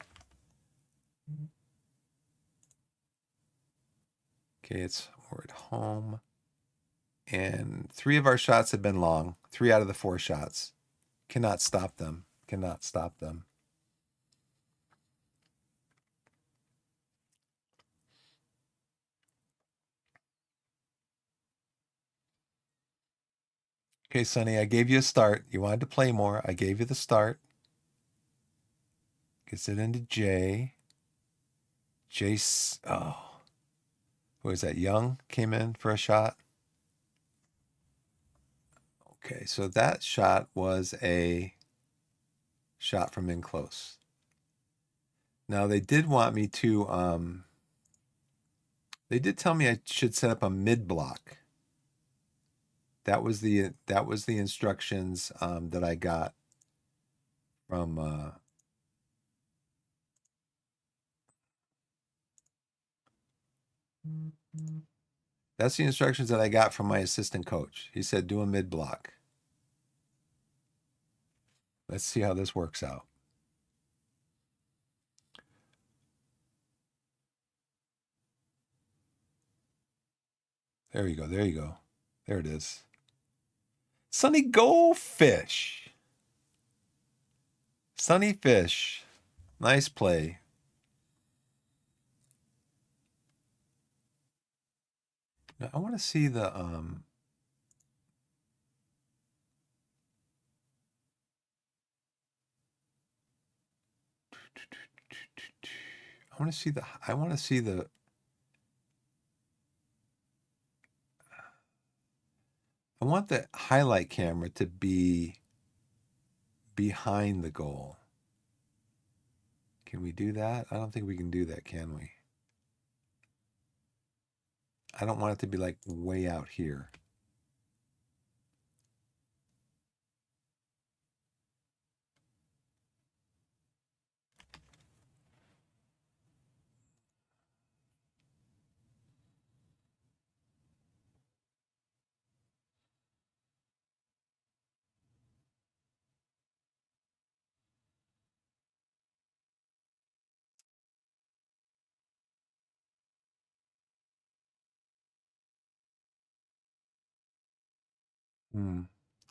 [SPEAKER 1] Okay, we're at home. And 3 of our shots have been long. 3 out of the 4 shots. Cannot stop them. Cannot stop them. Okay, Sonny, I gave you a start. You wanted to play more. I gave you the start. Gets it into J. Jace, oh. Who is that? Young came in for a shot. Okay, so that shot was a shot from in close. Now they did want me to they did tell me I should set up a mid block. That was the instructions that I got from that's the instructions that I got from my assistant coach. He said do a mid block. Let's see how this works out. There you go. There you go. There it is. Sunny Goldfish. Sunny Fish. Nice play. Now, I want to see the I want to see I want the highlight camera to be behind the goal. Can we do that? I don't think we can do that, can we? I don't want it to be like way out here.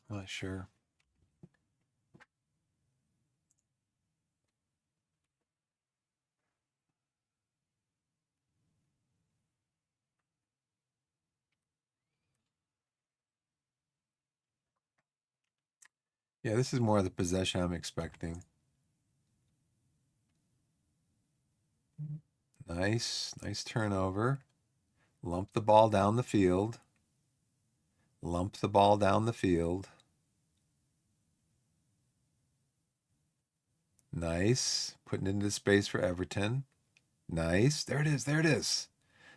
[SPEAKER 1] Not sure. Yeah, this is more of the possession I'm expecting. Nice turnover. Lump the ball down the field. Lump the ball down the field. Nice. Putting it into space for Everton. Nice. There it is. There it is.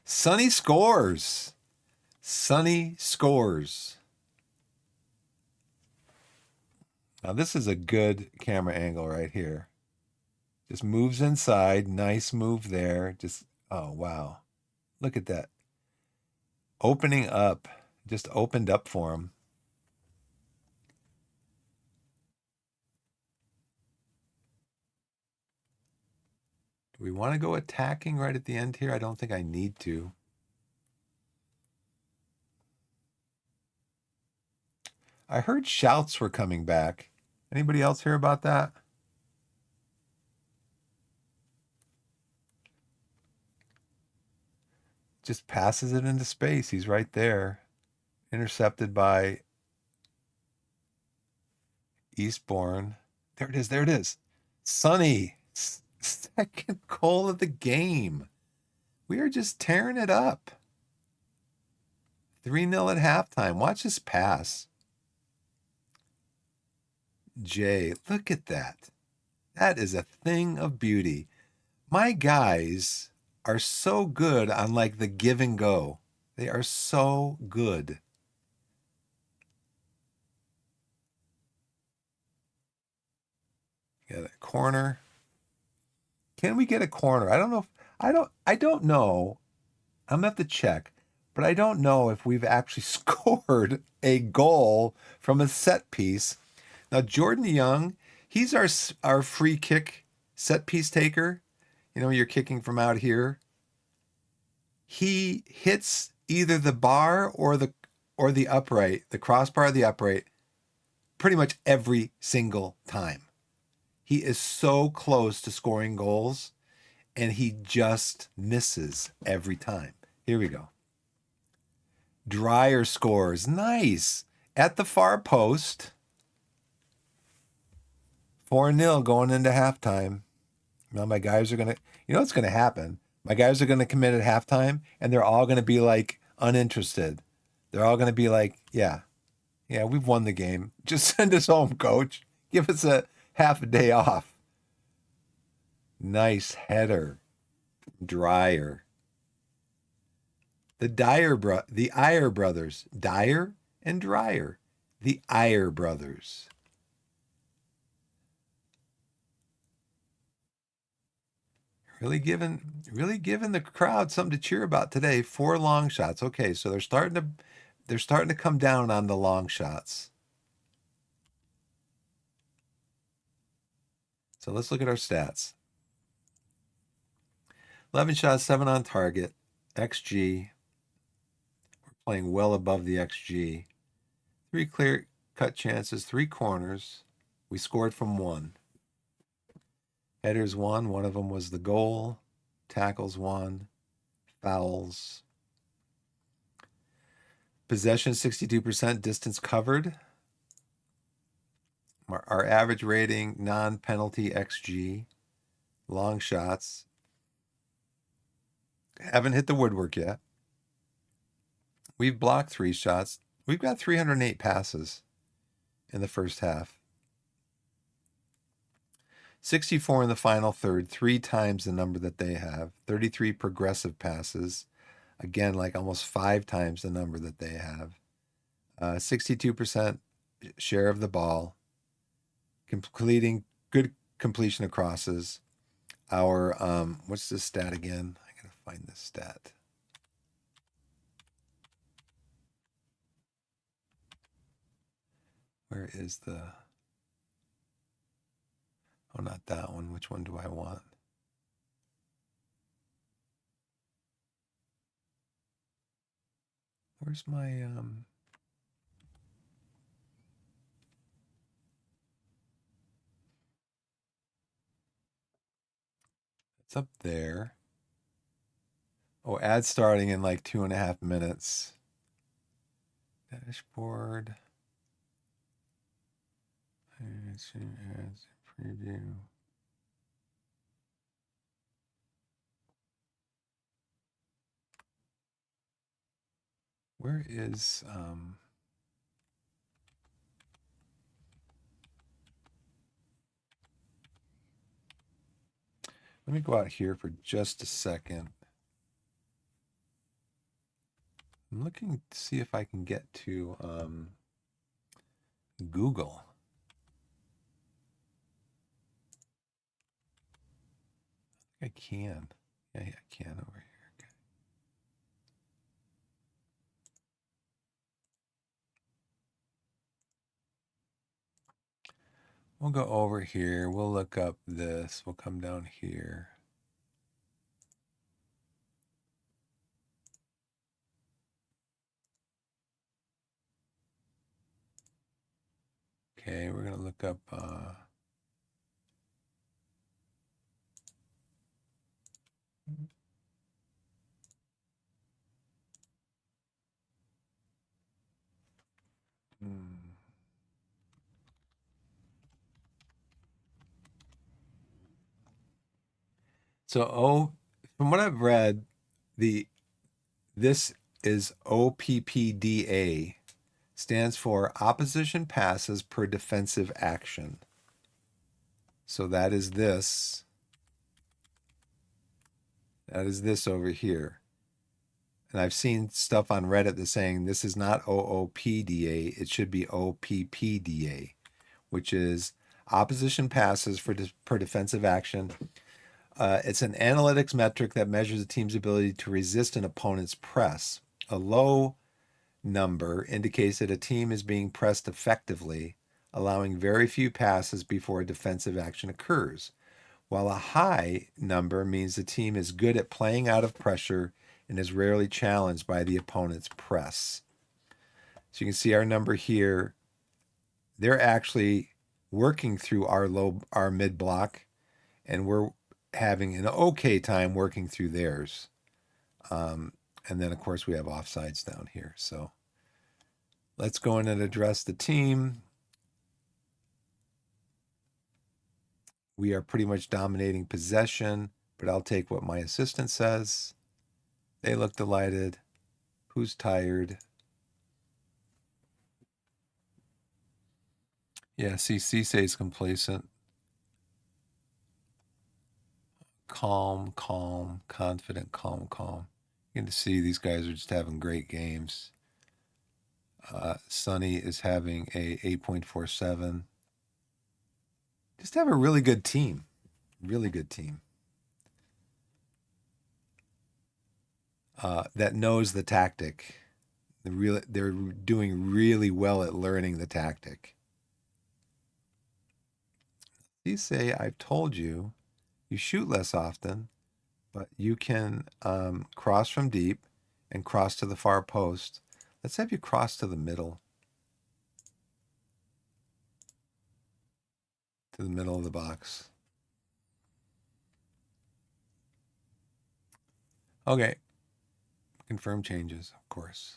[SPEAKER 1] Sonny scores. Sonny scores. Now this is a good camera angle right here. Just moves inside. Nice move there. Just, oh, wow. Look at that. Opening up. Just opened up for him. Do we want to go attacking right at the end here? I don't think I need to. I heard shouts were coming back. Anybody else hear about that? Just passes it into space. He's right there. Intercepted by Eastbourne. There it is. There it is. Sonny. Second goal of the game. We are just tearing it up. 3-0 at halftime. Watch this pass. Jay, look at that. That is a thing of beauty. My guys are so good on like the give and go. They are so good. Got a corner. Can we get a corner? I don't know. I don't know. I'm gonna have to check, but I don't know if we've actually scored a goal from a set piece. Now Jordan Young, he's our free kick set piece taker. You know, you're kicking from out here. He hits either the bar or the upright, the crossbar or the upright, pretty much every single time. He is so close to scoring goals, and he just misses every time. Here we go. Dreyer scores. Nice. At the far post. 4-0 going into halftime. Now my guys are going to, you know what's going to happen? My guys are going to commit at halftime, and they're all going to be like uninterested. They're all going to be like, yeah, we've won the game. Just send us home, coach. Give us a half a day off. Nice header. Dreyer. The Iyer brothers. Dyer and Dreyer. The Iyer brothers. Really giving the crowd something to cheer about today. 4 long shots. Okay, so they're starting to come down on the long shots. So let's look at our stats. 11 shots, 7 on target. XG. We're playing well above the XG. 3 clear cut chances, 3 corners. We scored from 1. Headers 1. One of them was the goal. Tackles 1. Fouls. Possession 62%. Distance covered. Our average rating, non-penalty XG. Long shots. Haven't hit the woodwork yet. We've blocked 3 shots. We've got 308 passes in the first half. 64 in the final third, 3 times the number that they have. 33 progressive passes, again, like almost 5 times the number that they have. 62% share of the ball, completing good completion of crosses. Our what's this stat again? I gotta find this stat. Where is the? Oh, not that one. Which one do I want? Where's my It's up there. Oh, ad starting in like 2.5 minutes. Dashboard. Ads, preview. Where is let me go out here for just a second. I'm looking to see if I can get to Google. I can. Yeah, I can over here. Okay. We'll go over here. We'll look up this. We'll come down here. Okay, we're going to look up So from what I've read, this is OPPDA, stands for opposition passes per defensive action. So that is this. That is this over here. And I've seen stuff on Reddit that's saying this is not OOPDA, it should be OPPDA, which is opposition passes per defensive action. It's an analytics metric that measures a team's ability to resist an opponent's press. A low number indicates that a team is being pressed effectively, allowing very few passes before a defensive action occurs, while a high number means the team is good at playing out of pressure and is rarely challenged by the opponent's press. So you can see our number here. They're actually working through our mid block, and we're having an okay time working through theirs. And then, of course, we have offsides down here. So let's go in and address the team. We are pretty much dominating possession, but I'll take what my assistant says. They look delighted. Who's tired? Yeah, see, Cisse's complacent. Calm, confident, calm. You can see these guys are just having great games. Sonny is having a 8.47. Just have a really good team. Really good team. That knows the tactic. They're doing really well at learning the tactic. You say, I've told you, you shoot less often, but you can cross from deep and cross to the far post. Let's have you cross to the middle. To the middle of the box. Okay. Confirm changes, of course.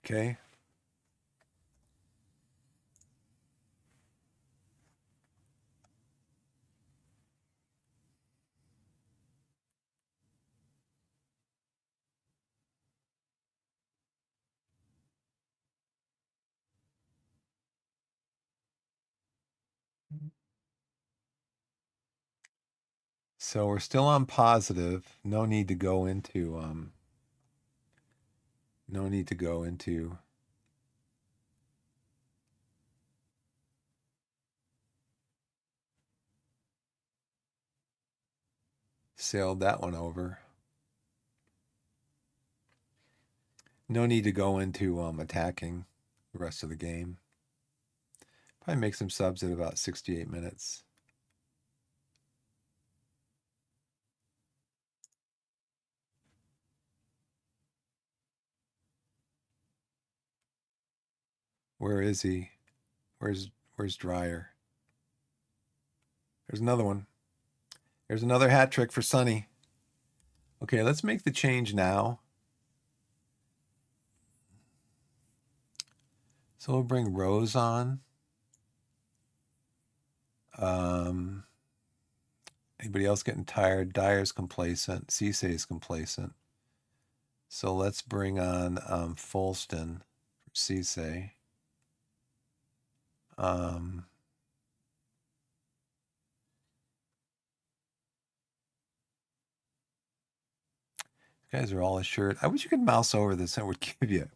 [SPEAKER 1] Okay. So we're still on positive. No need to go into sailed that one over. No need to go into attacking the rest of the game. Probably make some subs at about 68 minutes. Where is he? Where's Dryer? There's another one. There's another hat trick for Sonny. Okay, let's make the change now. So we'll bring Rose on. Anybody else getting tired? Dyer's complacent. Cissé's complacent. So let's bring on Folston for Cissé. Guys are all assured. I wish you could mouse over this. I would give you.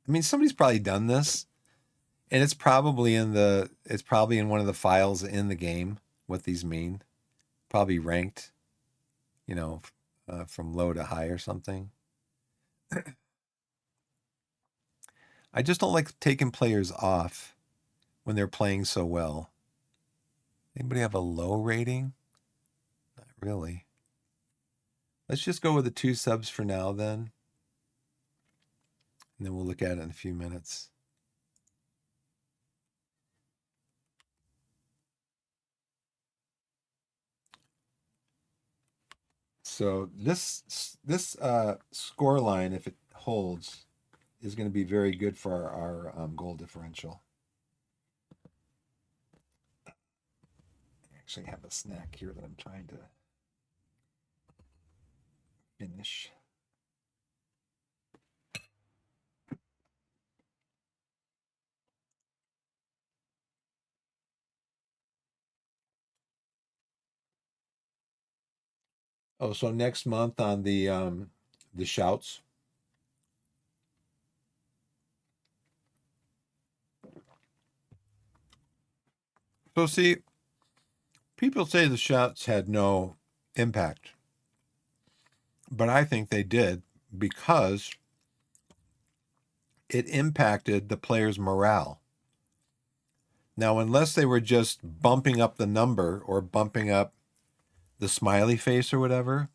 [SPEAKER 1] I mean, somebody's probably done this, and it's probably in one of the files in the game. What these mean, probably ranked, from low to high or something. I just don't like taking players off when they're playing so well. Anybody have a low rating? Not really. Let's just go with the 2 subs for now then. And then we'll look at it in a few minutes. So this score line, if it holds, is going to be very good for our goal differential. I actually have a snack here that I'm trying to finish. Oh, so next month on the shouts. So see, people say the shouts had no impact, but I think they did because it impacted the players' morale. Now, unless they were just bumping up the number or bumping up the smiley face or whatever,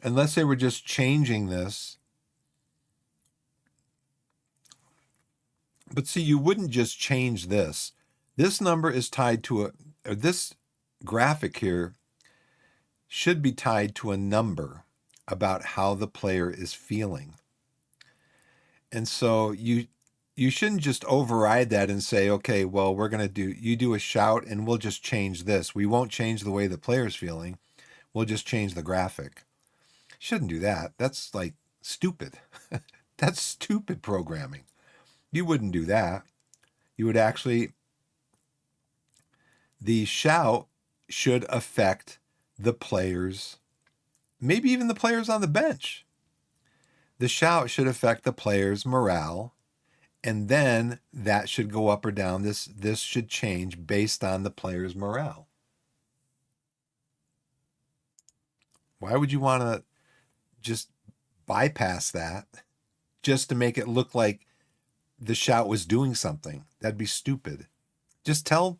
[SPEAKER 1] unless they were just changing this. But see, you wouldn't just change this. This number is tied to this graphic here should be tied to a number about how the player is feeling. And so you shouldn't just override that and say, okay, well, you do a shout and we'll just change this. We won't change the way the player's feeling. We'll just change the graphic. Shouldn't do that. That's like stupid. That's stupid programming. You wouldn't do that. You would actually, the shout should affect the players, maybe even the players on the bench. The shout should affect the players' morale, and then that should go up or down. This should change based on the players' morale. Why would you want to just bypass that just to make it look like the shout was doing something? That'd be stupid. Just tell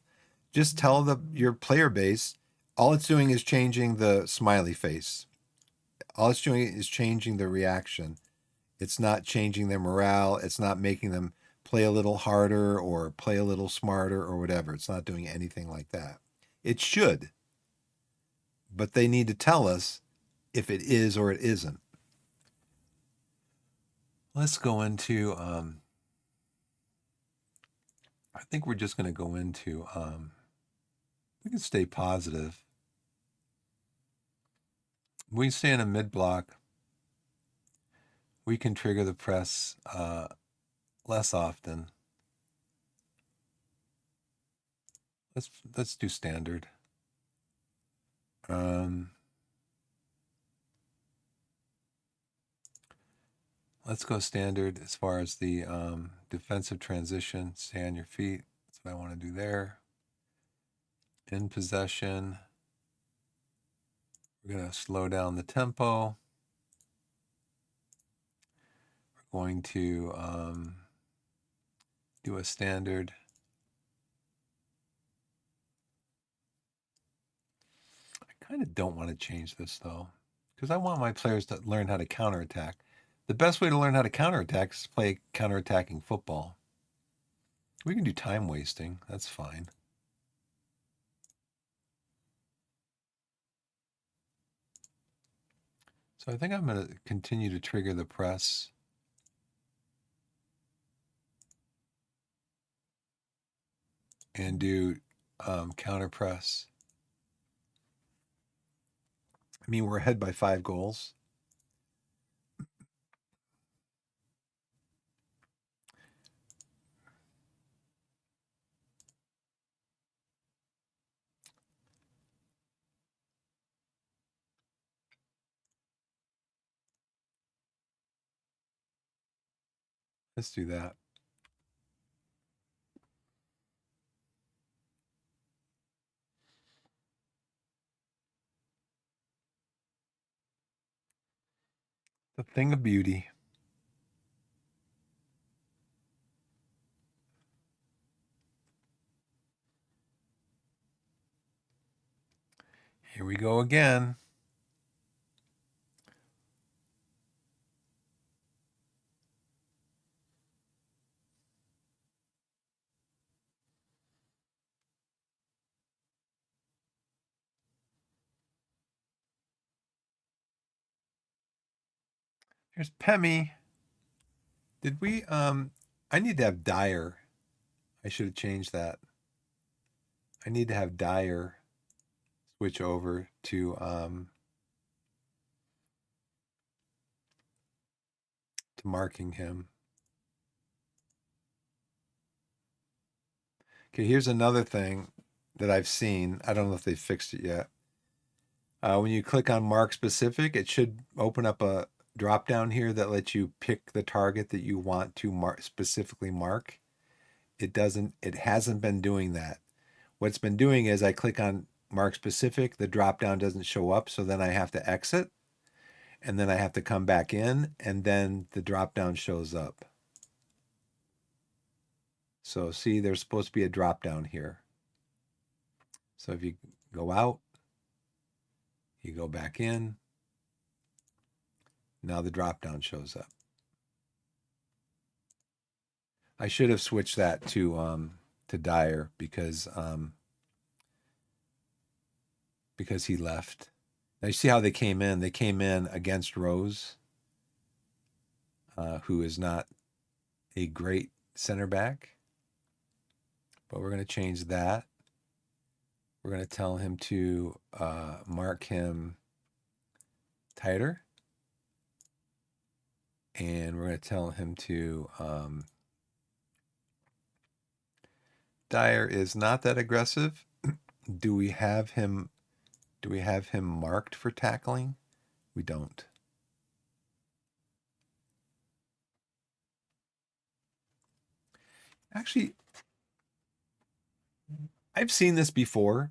[SPEAKER 1] your player base, all it's doing is changing the smiley face. All it's doing is changing the reaction. It's not changing their morale. It's not making them play a little harder or play a little smarter or whatever. It's not doing anything like that. It should, but they need to tell us if it is or it isn't. Let's go into, I think we're just going to go into, we can stay positive. We stay in a mid block. We can trigger the press less often. Let's do standard. Let's go standard as far as the defensive transition. Stay on your feet. That's what I want to do there. In possession. We're going to slow down the tempo. We're going to do a standard. I kind of don't want to change this though, because I want my players to learn how to counterattack. The best way to learn how to counterattack is to play counterattacking football. We can do time wasting. That's fine. So I think I'm going to continue to trigger the press. And do counter press. I mean, we're ahead by 5 goals. Let's do that. The thing of beauty. Here we go again. Here's Pemmy. Did we I need to have Dyer. I should have changed that. I need to have Dyer switch over to marking him. Okay, here's another thing that I've seen. I don't know if they fixed it yet. When you click on mark specific, it should open up a drop down here that lets you pick the target that you want to specifically mark. It hasn't been doing that. What it's been doing is I click on mark specific, the drop down doesn't show up, so then I have to exit, and then I have to come back in, and then the drop down shows up. So see, there's supposed to be a drop down here. So if you go out, you go back in, now the drop down shows up. I should have switched that to Dyer because he left. Now you see how they came in. They came in against Rose, who is not a great center back. But we're going to change that. We're going to tell him to mark him tighter. And we're going to tell him to Dyer is not that aggressive. Do we have him marked for tackling? We don't. Actually, I've seen this before,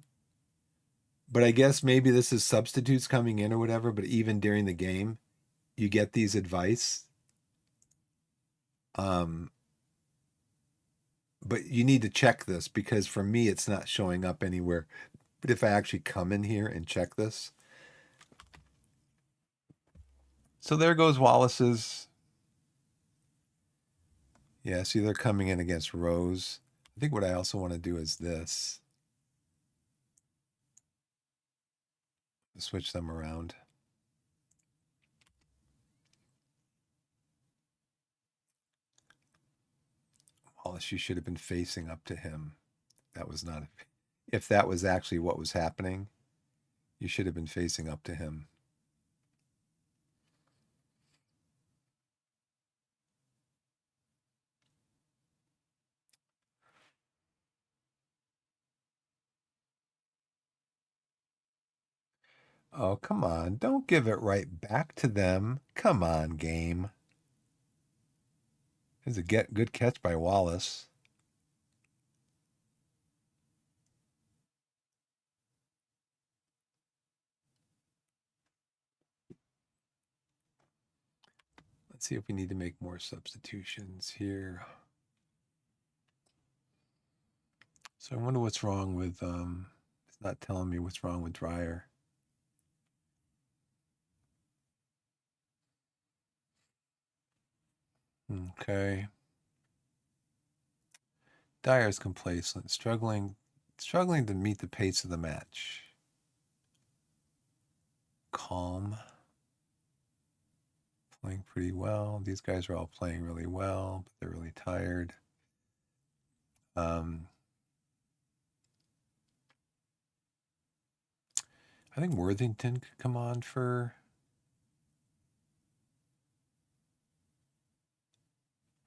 [SPEAKER 1] but I guess maybe this is substitutes coming in or whatever, but even during the game, you get these advice. But you need to check this because for me, it's not showing up anywhere. But if I actually come in here and check this. So there goes Wallace's. Yeah, see, they're coming in against Rose. I think what I also want to do is this. Switch them around. Wallace, you should have been facing up to him. That was not, if that was actually what was happening, you should have been facing up to him. Oh, come on. Don't give it right back to them. Come on, game. There's a good catch by Wallace. Let's see if we need to make more substitutions here. So I wonder what's wrong with, it's not telling me what's wrong with Dryer. Okay. Dyer's complacent, struggling to meet the pace of the match. Calm. Playing pretty well. These guys are all playing really well, but they're really tired. I think Worthington could come on for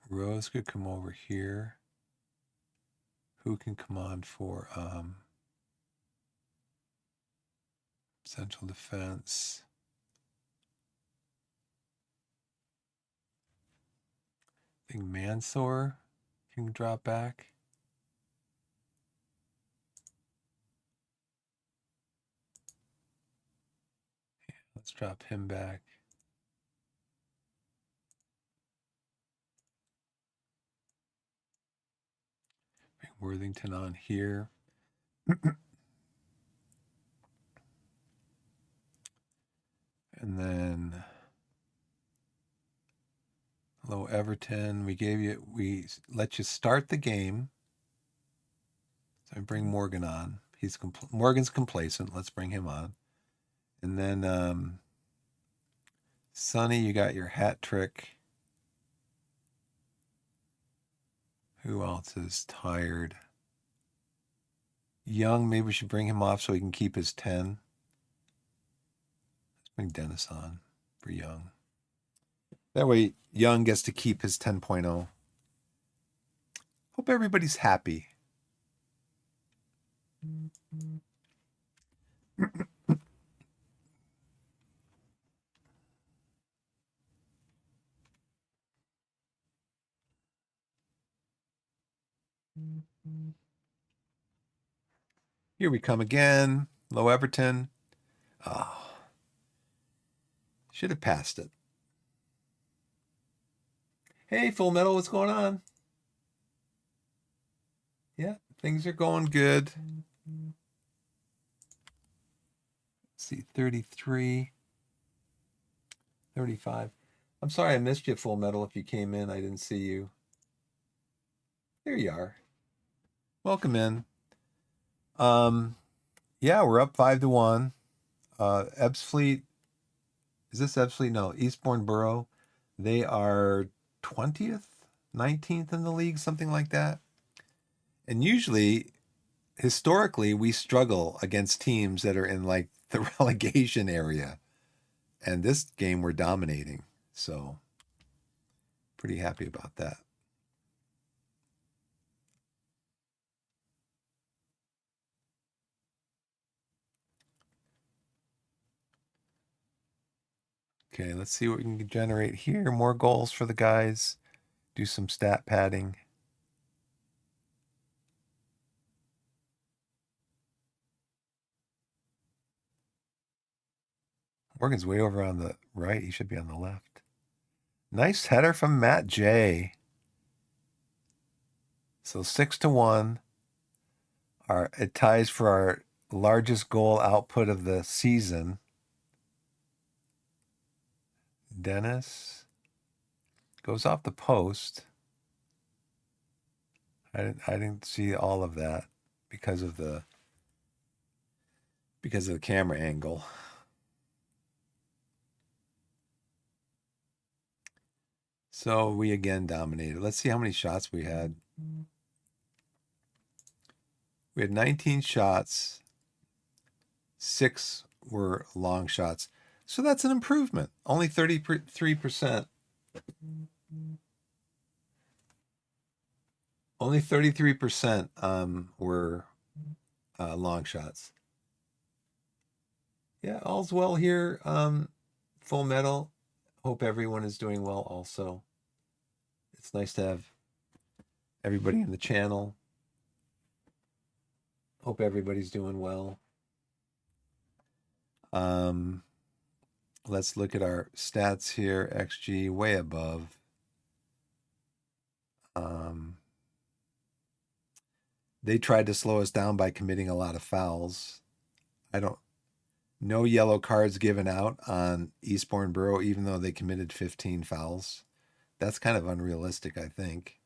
[SPEAKER 1] Rose could come over here. Who can come on for central defense? I think Mansour can drop back. Yeah, let's drop him back. Bring Worthington on here. And then hello Everton. We let you start the game. So I bring Morgan on. Morgan's complacent. Let's bring him on. And then Sonny, you got your hat trick. Who else is tired? Young, maybe we should bring him off so he can keep his 10. Let's bring Dennis on for Young. That way, Young gets to keep his 10.0. Hope everybody's happy. Here we come again. Low Everton. Oh, should have passed it. Hey, Full Metal, what's going on? Yeah, things are going good. Let's see, 33, 35. I'm sorry I missed you, Full Metal. If you came in, I didn't see you. There you are. Welcome in. Yeah, we're up 5-1. Ebbsfleet. Is this Ebbsfleet? No, Eastbourne Borough. They are 20th, 19th in the league, something like that. And usually, historically, we struggle against teams that are in like the relegation area. And this game we're dominating. So pretty happy about that. Okay, let's see what we can generate here. More goals for the guys. Do some stat padding. Morgan's way over on the right. He should be on the left. Nice header from Matt J. So 6-1. It ties for our largest goal output of the season. Dennis goes off the post. I didn't see all of that because of the camera angle. So we again dominated. Let's see how many shots we had. We had 19 shots. 6 were long shots. So that's an improvement. Only 33%. Only 33% were long shots. Yeah, all's well here. Full Metal. Hope everyone is doing well also. It's nice to have everybody in the channel. Hope everybody's doing well. Um, let's look at our stats here. XG way above. They tried to slow us down by committing a lot of fouls. No yellow cards given out on Eastbourne Borough, even though they committed 15 fouls. That's kind of unrealistic, I think.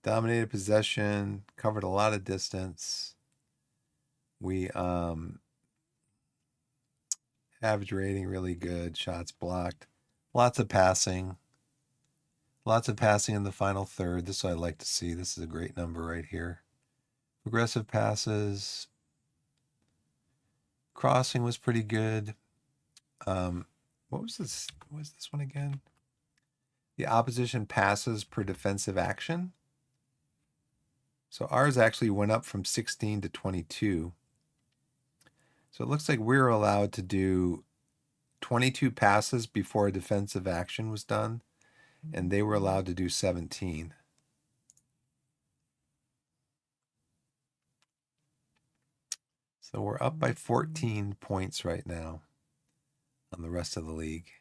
[SPEAKER 1] Dominated possession, covered a lot of distance. We average rating really good, shots blocked, lots of passing. Lots of passing in the final third. This is what I like to see. This is a great number right here. Progressive passes. Crossing was pretty good. What was this? What was this one again? The opposition passes per defensive action. So ours actually went up from 16 to 22. So it looks like we were allowed to do 22 passes before a defensive action was done, and they were allowed to do 17. So we're up by 14 points right now on the rest of the league.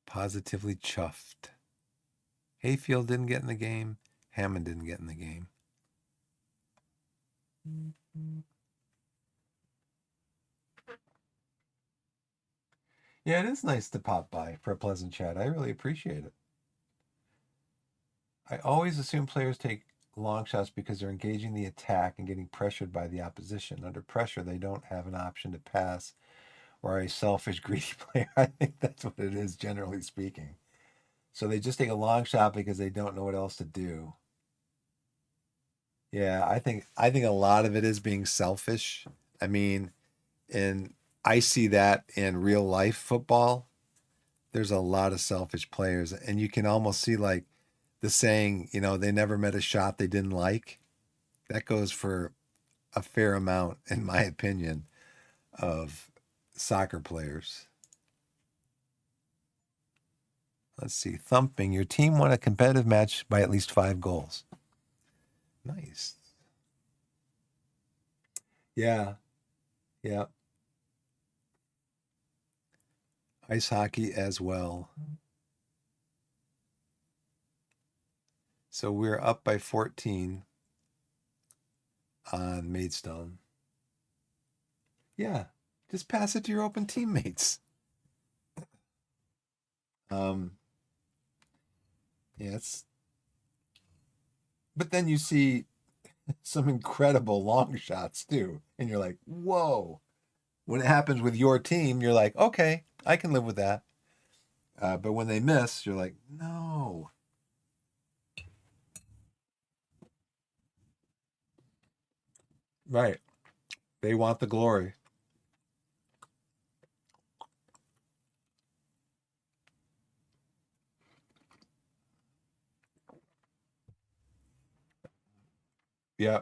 [SPEAKER 1] Positively chuffed. Hayfield didn't get in the game. Hammond didn't get in the game. Yeah, it is nice to pop by for a pleasant chat. I really appreciate it. I always assume players take long shots because they're engaging the attack and getting pressured by the opposition. Under pressure, they don't have an option to pass or are a selfish, greedy player. I think that's what it is, generally speaking. So they just take a long shot because they don't know what else to do. Yeah, I think a lot of it is being selfish. I mean, and I see that in real life football. There's a lot of selfish players, and you can almost see like the saying, they never met a shot they didn't like. That goes for a fair amount, in my opinion, of soccer players. Let's see. Thumping. Your team won a competitive match by at least 5 goals. Nice. Yeah. Yeah. Ice hockey as well. So we're up by 14 on Maidstone. Yeah. Just pass it to your open teammates. Yeah, but then you see some incredible long shots too. And you're like, whoa. When it happens with your team, you're like, okay, I can live with that. But when they miss, you're like, no. Right. They want the glory. Yeah,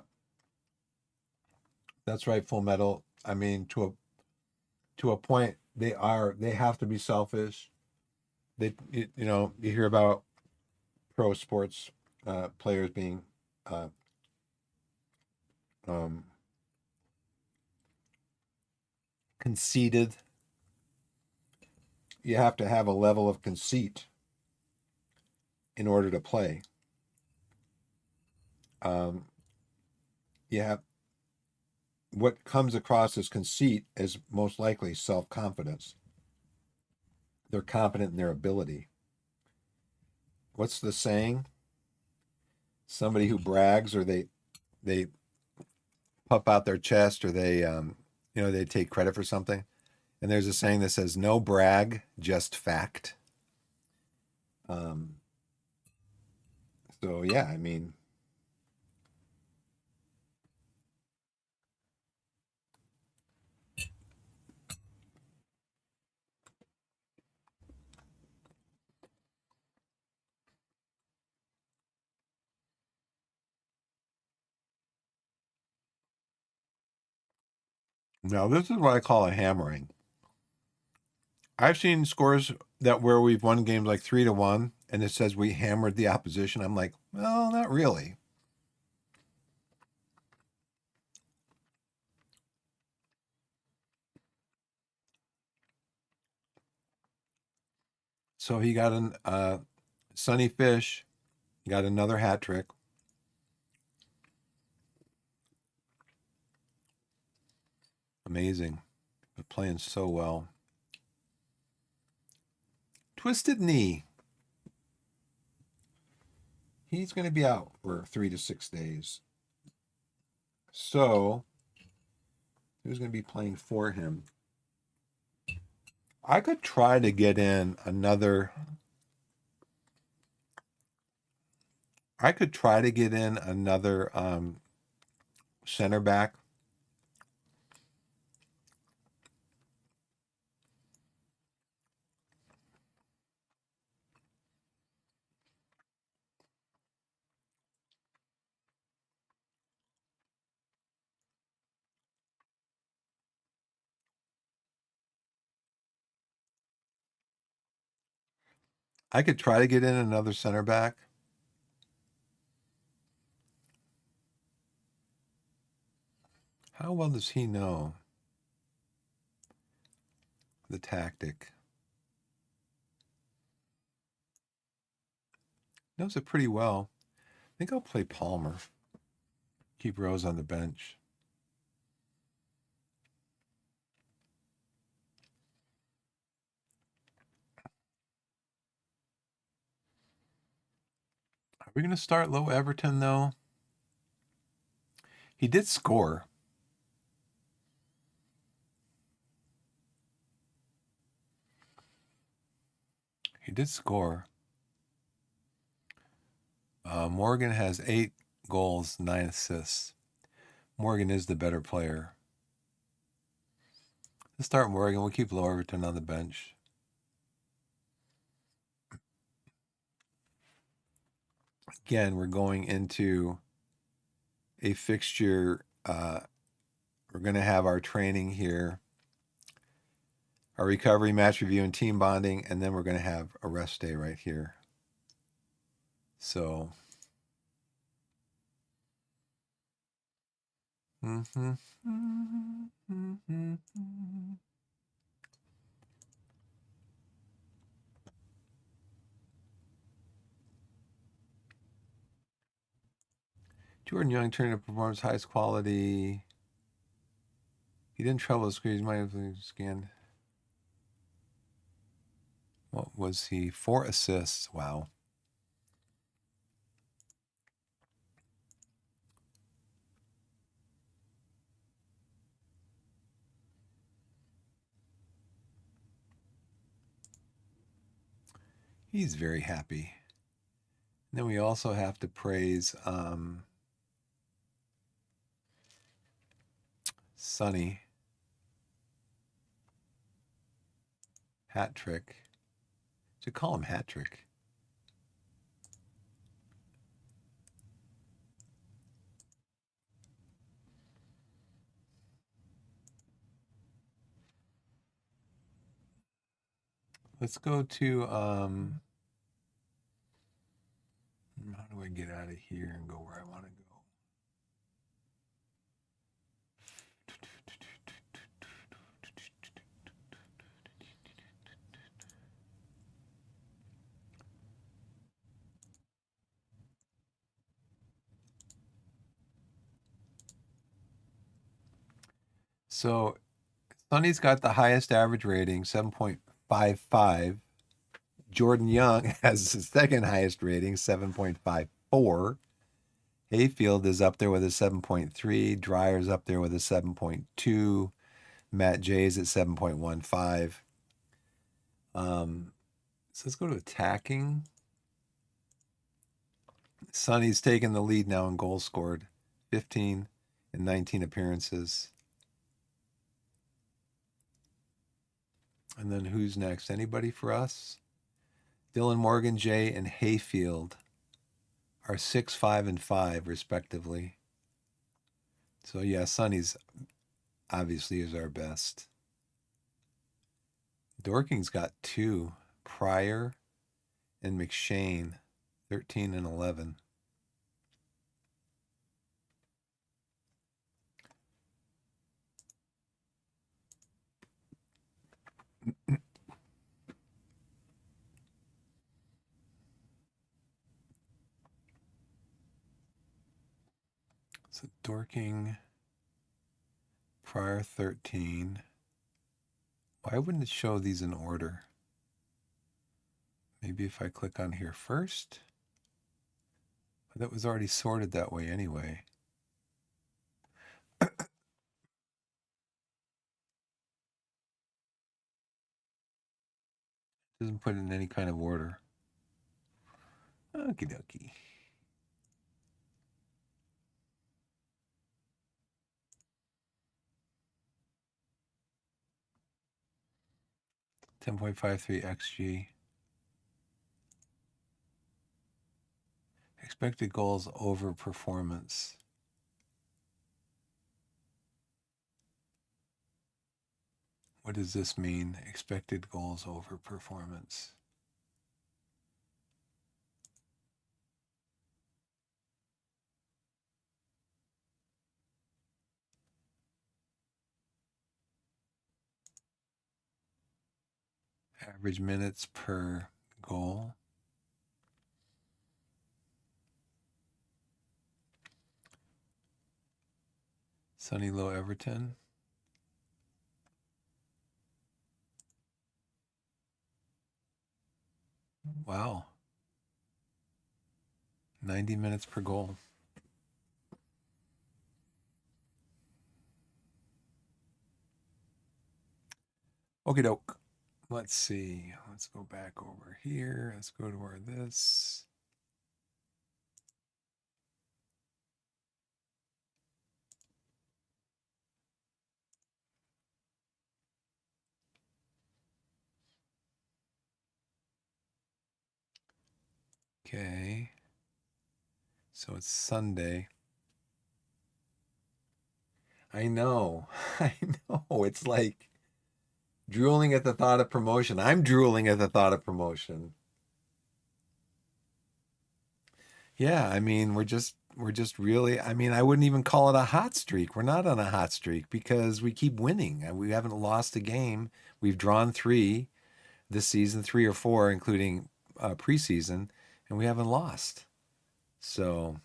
[SPEAKER 1] that's right. Full Metal. I mean, to a point, they have to be selfish. You hear about pro sports players being uh, um, conceited. You have to have a level of conceit in order to play. You have what comes across as conceit is most likely self-confidence. They're confident in their ability. What's the saying? Somebody who brags or they puff out their chest or they take credit for something. And there's a saying that says no brag, just fact. Um, so yeah, I mean, Now, this is what I call a hammering. I've seen scores that where we've won games like 3-1, and it says we hammered the opposition. I'm like, well, not really. So he got an Sonny Fish got another hat trick. Amazing. They're playing so well. Twisted knee. He's going to be out for 3 to 6 days. So, who's going to be playing for him? I could try to get in another. Center back. I could try to get in another center back. How well does he know the tactic? Knows it pretty well. I think I'll play Palmer. Keep Rose on the bench. Are we going to start low Everton, though? He did score. Morgan has 8 goals, 9 assists. Morgan is the better player. Let's start Morgan. We'll keep low Everton on the bench. Again, we're going into a fixture. We're going to have our training here, our recovery, match review, and team bonding, and then we're going to have a rest day right here. So, Jordan Young turned to performance highest quality. He didn't trouble the screens. Might have scanned. What was he? 4 assists. Wow. He's very happy. And then we also have to praise Sonny. Hat trick. Should call him hat trick. Let's go to how do I get out of here and go where I want to go? So Sonny's got the highest average rating, 7.55. Jordan Young has the second highest rating, 7.54. Hayfield is up there with a 7.3. Dryer's up there with a 7.2. Matt Jay's at 7.15. So let's go to attacking. Sonny's taken the lead now in goals scored, 15 in 19 appearances. And then who's next? Anybody for us? Dylan Morgan, Jay, and Hayfield are 6, 5, and 5, respectively. So yeah, Sonny's obviously is our best. Dorking's got 2. Pryor and McShane, 13 and 11. So Dorking, Pryor 13. Why wouldn't it show these in order? Maybe if I click on here first. But that was already sorted that way anyway. Doesn't put it in any kind of order. Okie dokie. .53 xG. Expected goals over performance. What does this mean? Expected goals over performance. Average minutes per goal. Sunny Low Everton. Wow. 90 minutes per goal. Okie doke. Let's see. Let's go back over here. Let's go to our this. Okay. So it's Sunday. I know. I know. It's like drooling at the thought of promotion. I'm drooling at the thought of promotion. Yeah, I mean, we're just really, I mean, I wouldn't even call it a hot streak. We're not on a hot streak because we keep winning. We haven't lost a game. We've drawn 3 this season, 3 or 4, including preseason, and we haven't lost. So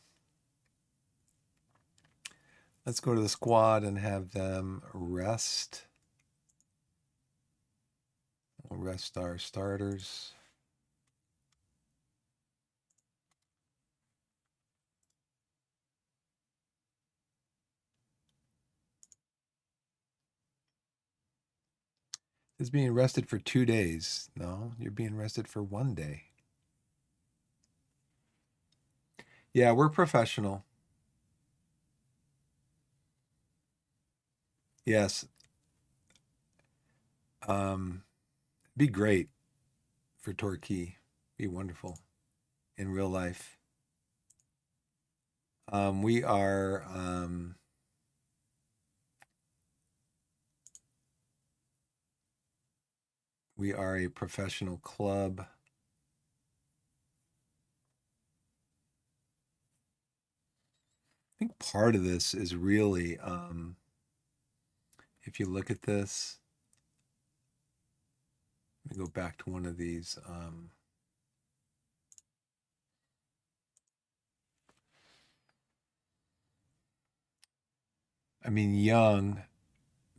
[SPEAKER 1] let's go to the squad and have them rest. We'll rest our starters. It's being rested for 2 days. No, you're being rested for 1 day. Yeah, we're professional. Yes. Be great for Torquay. Be wonderful in real life. We are a professional club. I think part of this is really, if you look at this, let me go back to one of these. I mean, Young,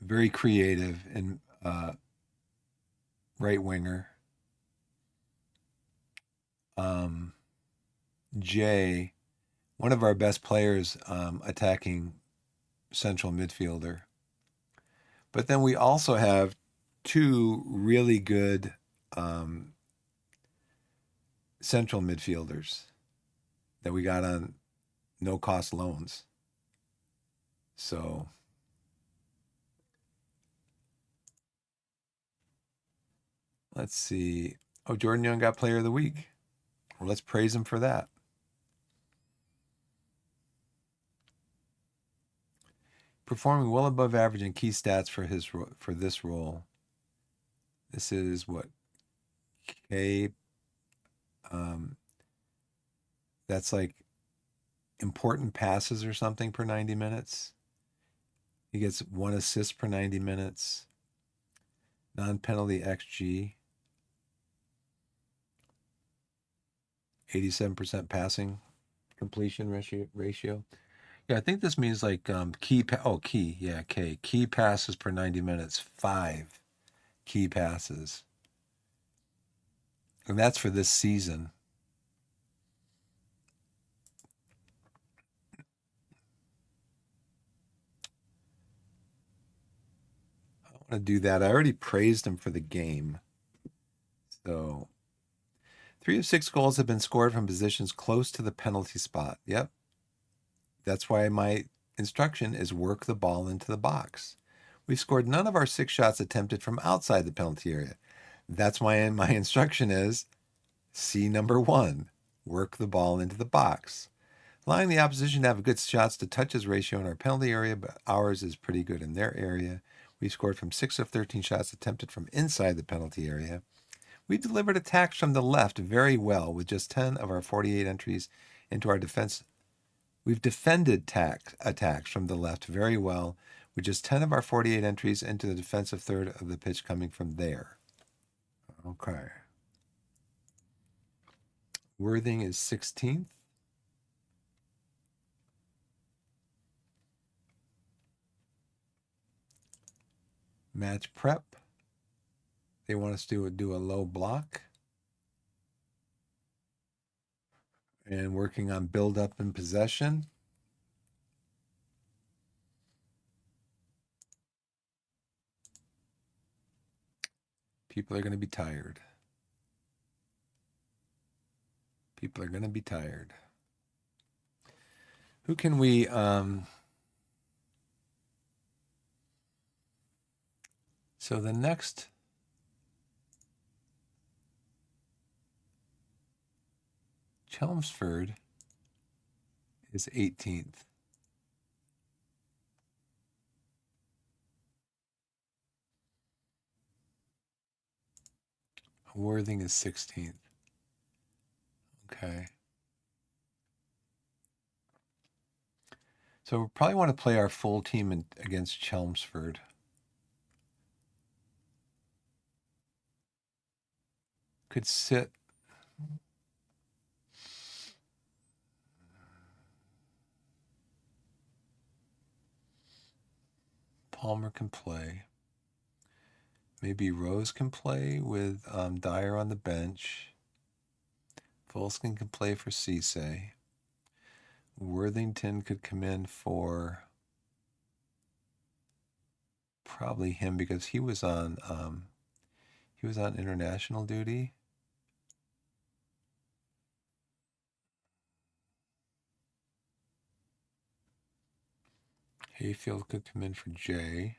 [SPEAKER 1] very creative and right winger. Jay, one of our best players, attacking central midfielder. But then we also have 2 really good central midfielders that we got on no-cost loans. So let's see. Oh, Jordan Young got Player of the Week. Well, let's praise him for that. performing well above average in key stats for this role. This is what K. That's like important passes or something per 90 minutes. He gets 1 assist per 90 minutes. Non-penalty XG. 87% passing completion ratio. Yeah, I think this means like key passes per 90 minutes, 5 key passes. And that's for this season. I want to do that. I already praised him for the game. So 3 of 6 goals have been scored from positions close to the penalty spot. Yep. That's why my instruction is work the ball into the box. We've scored none of our 6 shots attempted from outside the penalty area. That's why my instruction is C number 1, work the ball into the box. Allowing the opposition to have good shots to touches ratio in our penalty area, but ours is pretty good in their area. We scored from 6 of 13 shots attempted from inside the penalty area. We delivered attacks from the left very well with just 10 of our 48 entries into our defense. We've defended attacks from the left very well with just 10 of our 48 entries into the defensive third of the pitch coming from there. Okay. Worthing is 16th. Match prep. They want us to do a low block. And working on build up and possession. People are going to be tired. People are going to be tired. Who can we so the next Chelmsford is 18th. Worthing is 16th. Okay. So we probably want to play our full team against Chelmsford. Could sit. Palmer can play. Maybe Rose can play with Dyer on the bench. Volskin can play for Cisse. Worthington could come in for probably him because he was on international duty. Hayfield could come in for Jay.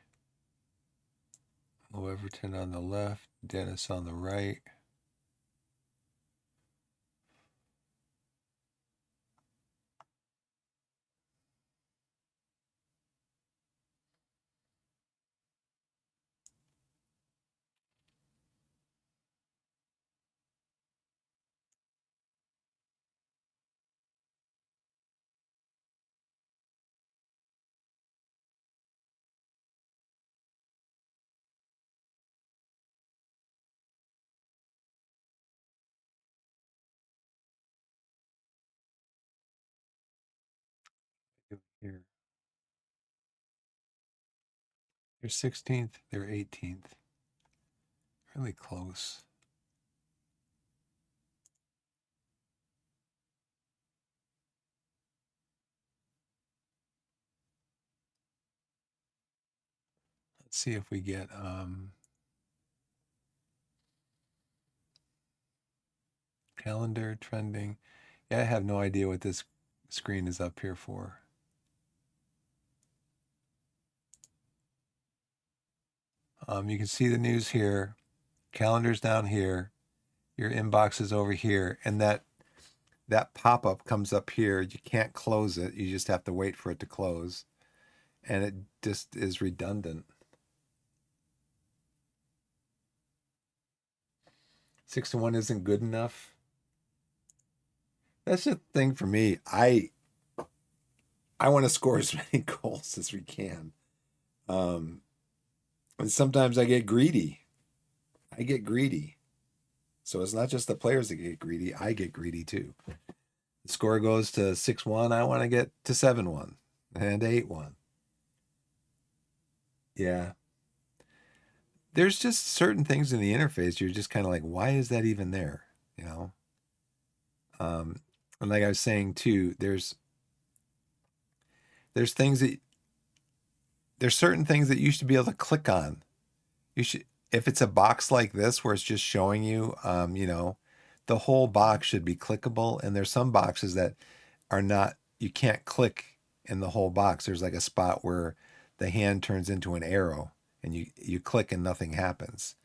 [SPEAKER 1] Everton on the left, Dennis on the right. Here. They're 16th, they're 18th. Really close. Let's see if we get calendar trending. Yeah, I have no idea what this screen is up here for. You can see the news here. Calendar's down here. Your inbox is over here. And that pop-up comes up here. You can't close it. You just have to wait for it to close. And just is redundant. 6-1 isn't good enough. That's the thing for me. I want to score as many goals as we can. And sometimes I get greedy. So it's not just the players that get greedy. I get greedy too. The score goes to 6-1. I want to get to 7-1 and 8-1. Yeah. There's just certain things in the interface you're just kind of like, why is that even there? You know? And like I was saying too, there's things that there's certain things that you should be able to click on. You should, if it's a box like this where it's just showing you, the whole box should be clickable. And there's some boxes that are not, you can't click in the whole box. There's like a spot where the hand turns into an arrow and you click and nothing happens.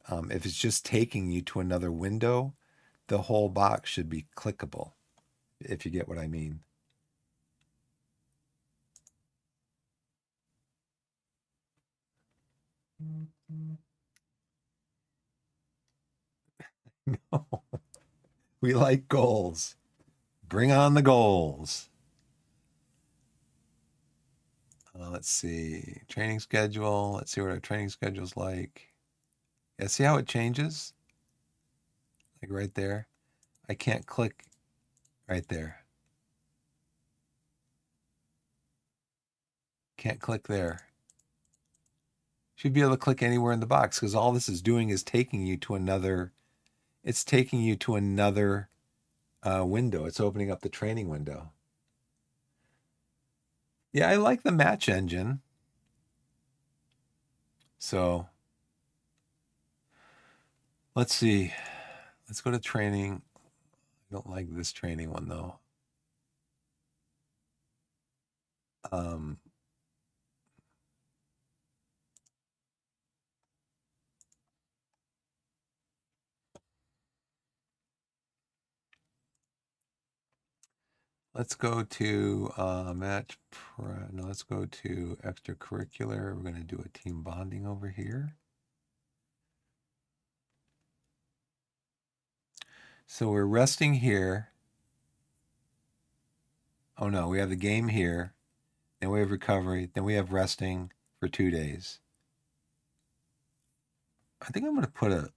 [SPEAKER 1] If it's just taking you to another window, the whole box should be clickable, if you get what I mean. No, we like goals. Bring on the goals. Let's see. Training schedule. Let's see what our training schedule's like. Yeah, see how it changes? Like right there. I can't click right there. Can't click there. Should be able to click anywhere in the box because all this is doing is taking you to another. It's taking you to another window. It's opening up the training window. Yeah, I like the match engine. So let's see. Let's go to training. I don't like this training one though. Let's go to let's go to extracurricular. We're going to do a team bonding over here. So we're resting here. Oh no, we have the game here. Then we have recovery. Then we have resting for 2 days. I think I'm going to put a...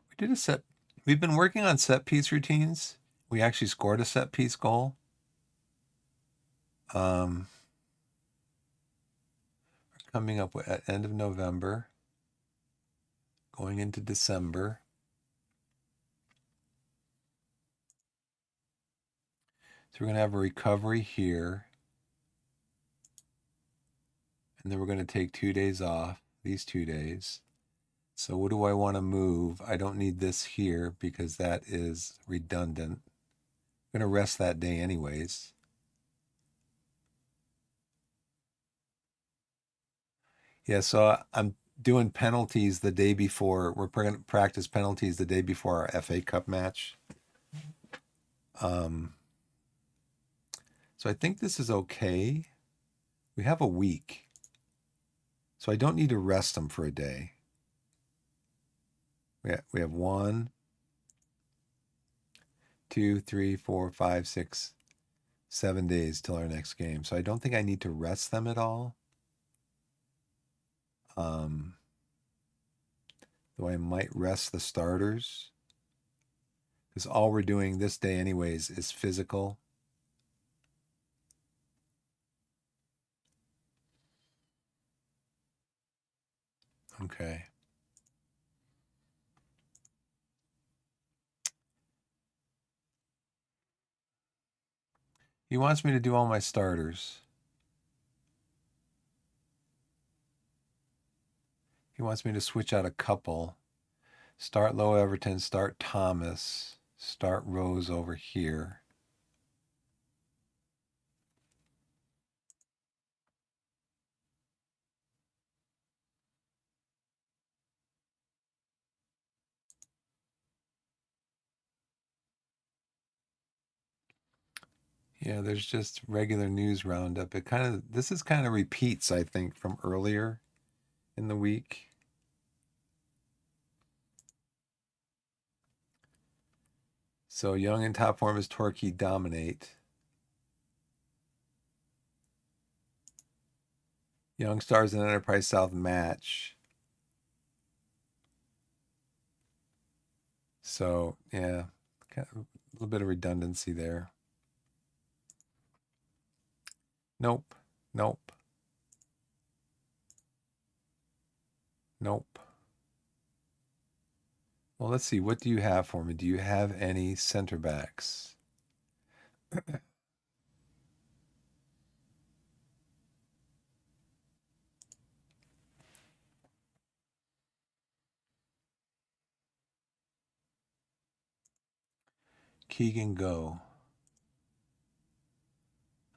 [SPEAKER 1] We did a set... We've been working on set piece routines. We actually scored a set piece goal. We're coming up at end of November, going into December. So we're going to have a recovery here. And then we're going to take 2 days off, these 2 days. So what do I want to move? I don't need this here because that is redundant. I'm going to rest that day anyways. Yeah, so I'm doing penalties the day before. We're going to practice penalties the day before our FA Cup match. So I think this is okay. We have a week. So I don't need to rest them for a day. We have 1, 2, 3, 4, 5, 6, 7 days till our next game. So I don't think I need to rest them at all. Though I might rest the starters. Because all we're doing this day anyways is physical. Okay. He wants me to do all my starters. He wants me to switch out a couple. Start Low Everton, start Thomas, start Rose over here. Yeah, there's just regular news roundup. This is kind of repeats, I think, from earlier in the week. So Young in top form as Torquay dominate. Young Stars and Enterprise South match. So yeah, kind of a little bit of redundancy there. Nope. Nope. Nope. Well, let's see. What do you have for me? Do you have any center backs? Keegan Go.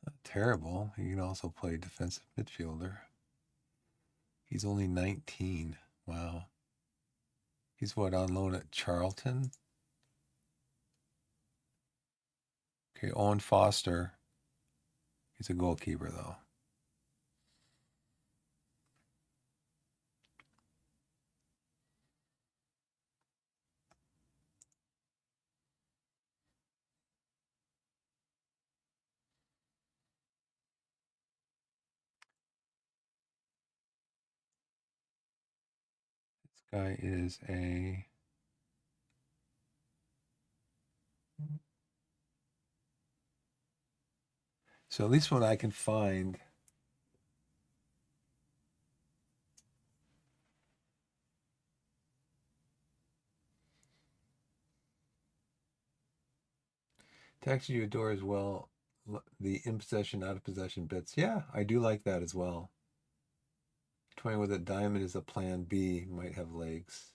[SPEAKER 1] Not terrible. He can also play defensive midfielder. He's only 19. Wow. He's what, on loan at Charlton? Okay, Owen Foster. He's a goalkeeper, though. This guy is a. So at least what I can find. Text you adore as well. The in possession, out of possession bits. Yeah, I do like that as well. Toying with a diamond is a plan B, might have legs.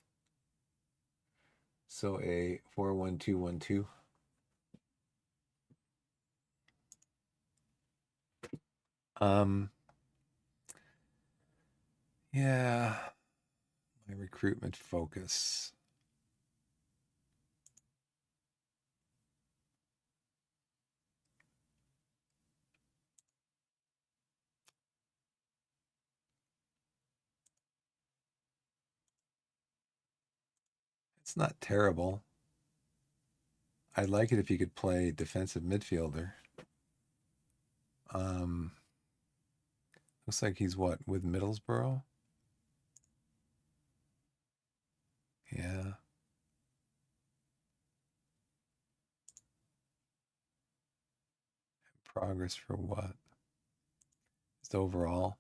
[SPEAKER 1] So a 4-1-2-1-2. Yeah, my recruitment focus. It's not terrible. I'd like it if you could play defensive midfielder. Looks like he's what, with Middlesbrough? Yeah. Progress for what? Just overall.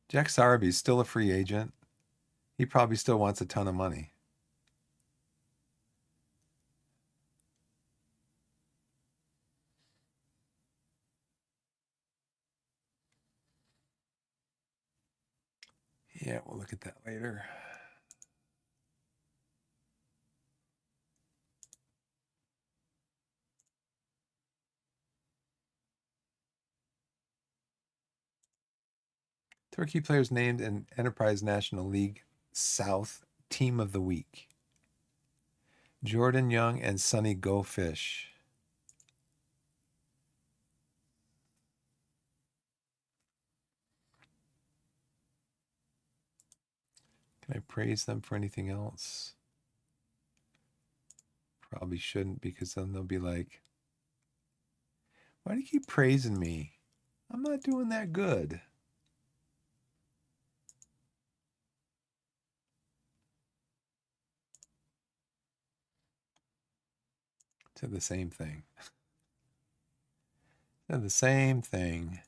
[SPEAKER 1] Jack Sowerby's still a free agent. He probably still wants a ton of money. Yeah, we'll look at that later. Turkey players named in Enterprise National League South Team of the Week. Jordan Young and Sonny Go Fish. Can I praise them for anything else? Probably shouldn't, because then they'll be like, why do you keep praising me? I'm not doing that good. Said the same thing. Said the same thing.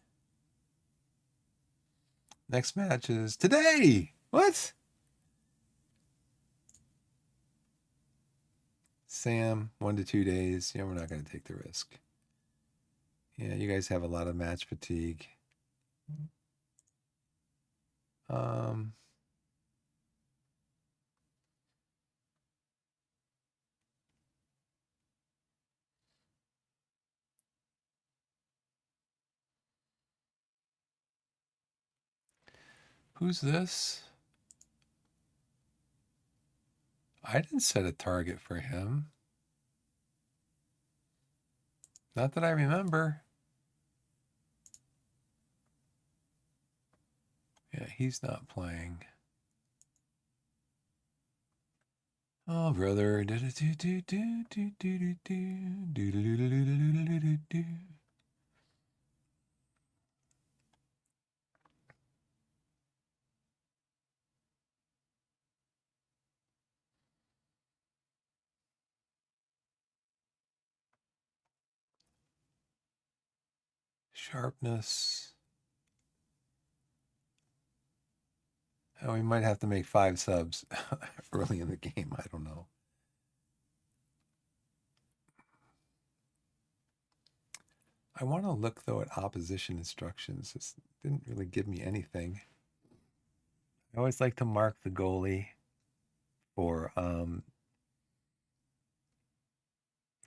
[SPEAKER 1] Next match is today. What? Sam, 1 to 2 days. Yeah, we're not going to take the risk. Yeah, you guys have a lot of match fatigue. Um, Who's this? I didn't set a target for him. Not that I remember. Yeah, he's not playing. Oh, brother. Sharpness. Oh, we might have to make 5 subs early in the game. I don't know. I want to look, though, at opposition instructions. This didn't really give me anything. I always like to mark the goalie for,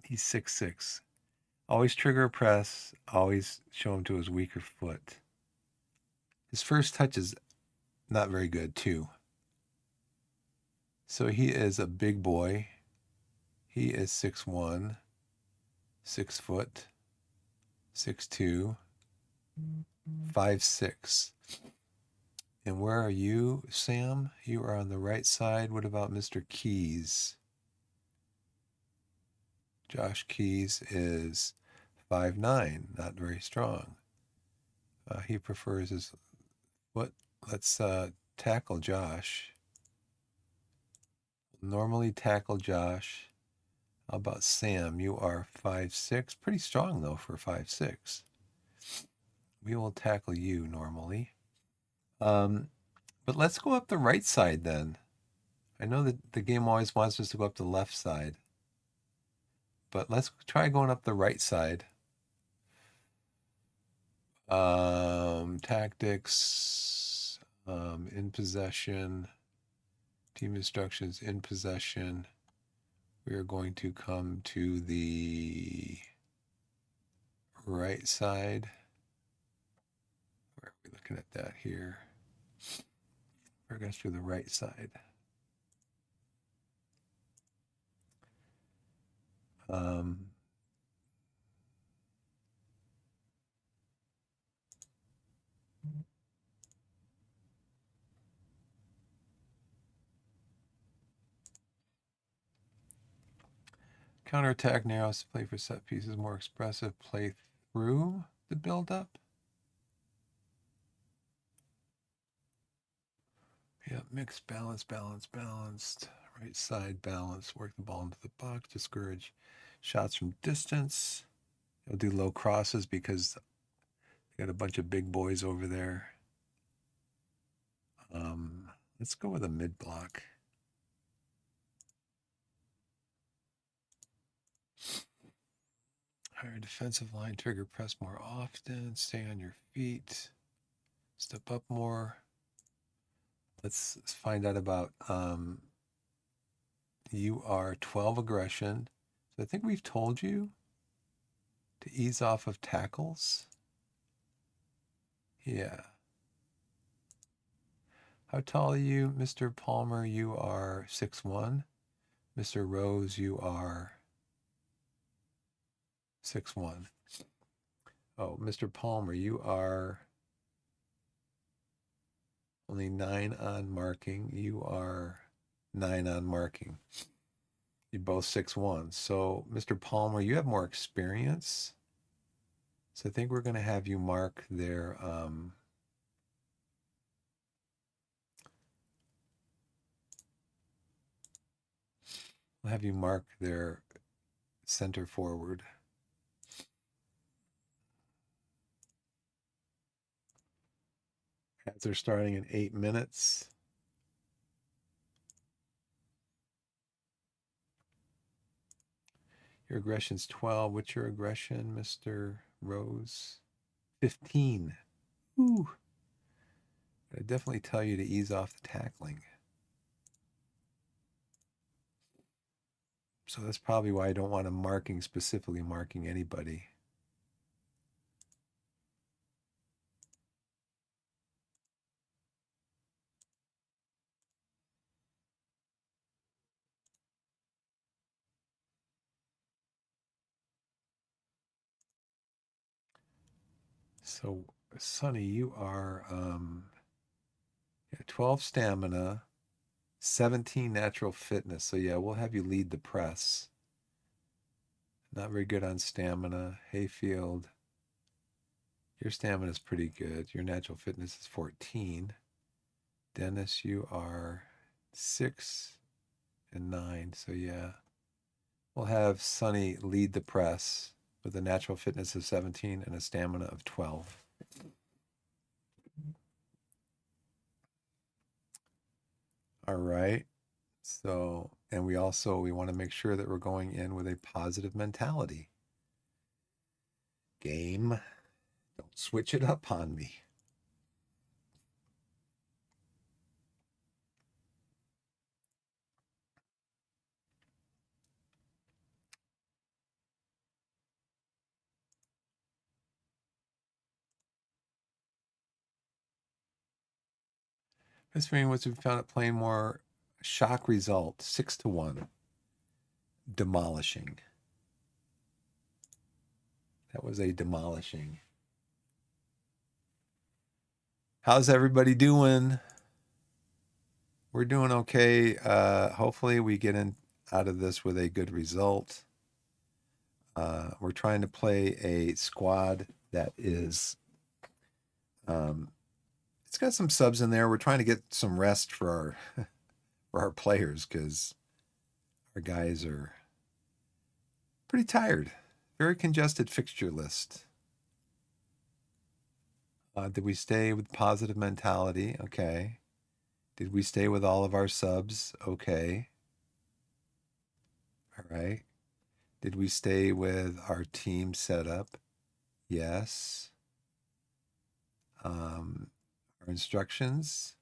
[SPEAKER 1] he's 6'6". Always trigger a press. Always show him to his weaker foot. His first touch is not very good, too. So he is a big boy. He is 6'1", 6 foot, 6'2", 5'6". And where are you, Sam? You are on the right side. What about Mr. Keys? Josh Keys is 5'9", not very strong. He prefers his foot. Let's tackle Josh. Normally tackle Josh. How about Sam? You are 5'6". Pretty strong, though, for 5'6". We will tackle you normally. But let's go up the right side then. I know that the game always wants us to go up the left side. But let's try going up the right side. Tactics, in possession, team instructions, in possession. We are going to come to the right side. Where are we looking at that here? We're going to do the right side. Counterattack narrows, play for set pieces, more expressive, play through the build-up. Yeah, mixed, balanced. Right side balance, work the ball into the box, discourage shots from distance. You'll do low crosses because they got a bunch of big boys over there. Let's go with a mid block. Higher defensive line, trigger press more often, stay on your feet, step up more. Let's find out about you are 12 aggression. So I think we've told you to ease off of tackles. Yeah. How tall are you, Mr. Palmer? You are 6'1". Mr. Rose, you are 6'1". Oh, Mr. Palmer, you are only 9 on marking. You are 9 on marking. You're both 6'1". So, Mr. Palmer, you have more experience. So I think we're going to have you mark their we'll have you mark their center forward. Ads are starting in 8 minutes. Your aggression's 12. What's your aggression, Mr. Rose? 15. Ooh. I definitely tell you to ease off the tackling. So that's probably why I don't want him specifically marking anybody. So, Sonny, you are 12 stamina, 17 natural fitness. So, yeah, we'll have you lead the press. Not very good on stamina. Hayfield, your stamina is pretty good. Your natural fitness is 14. Dennis, you are 6 and 9. So, yeah, we'll have Sonny lead the press with a natural fitness of 17 and a stamina of 12. All right. So, and we want to make sure that we're going in with a positive mentality. Game, don't switch it up on me. This means what we found it playing more shock result 6-1, demolishing. That was a demolishing. How's everybody doing? We're doing okay. Hopefully we get in out of this with a good result. We're trying to play a squad that is it's got some subs in there. We're trying to get some rest for our players because our guys are pretty tired. Very congested fixture list. Did we stay with positive mentality? Okay. Did we stay with all of our subs? Okay. All right. Did we stay with our team setup? Yes. Our instructions.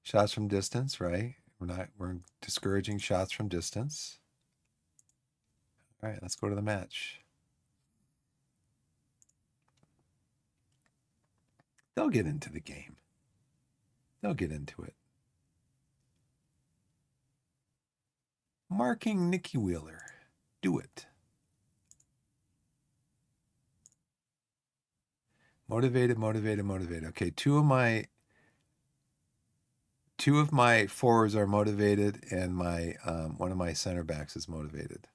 [SPEAKER 1] Shots from distance, right? We're discouraging shots from distance. All right, let's go to the match. They'll get into the game. They'll get into it. Marking Nikki Wheeler. Do it. Motivated. Okay, two of my forwards are motivated, and my one of my center backs is motivated.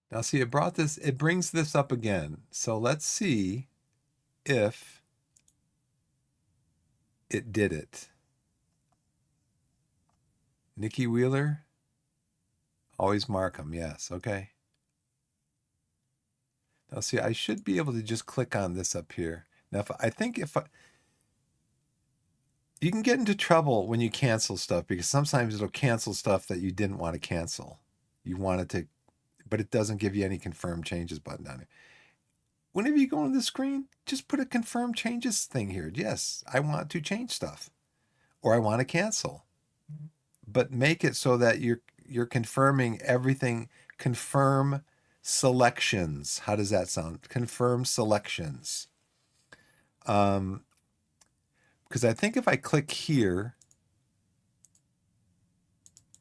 [SPEAKER 1] Now, see, it brings this up again. So let's see if it did it. Nikki Wheeler, always mark him. Yes, okay. Now, see, I should be able to just click on this up here. Now, you can get into trouble when you cancel stuff because sometimes it'll cancel stuff that you didn't want to cancel. You want it to, but it doesn't give you any confirm changes button on it. Whenever you go on the screen, just put a confirm changes thing here. Yes, I want to change stuff or I want to cancel. But make it so that you're confirming everything. Confirm selections. How does that sound? Confirm selections. Because I think if I click here,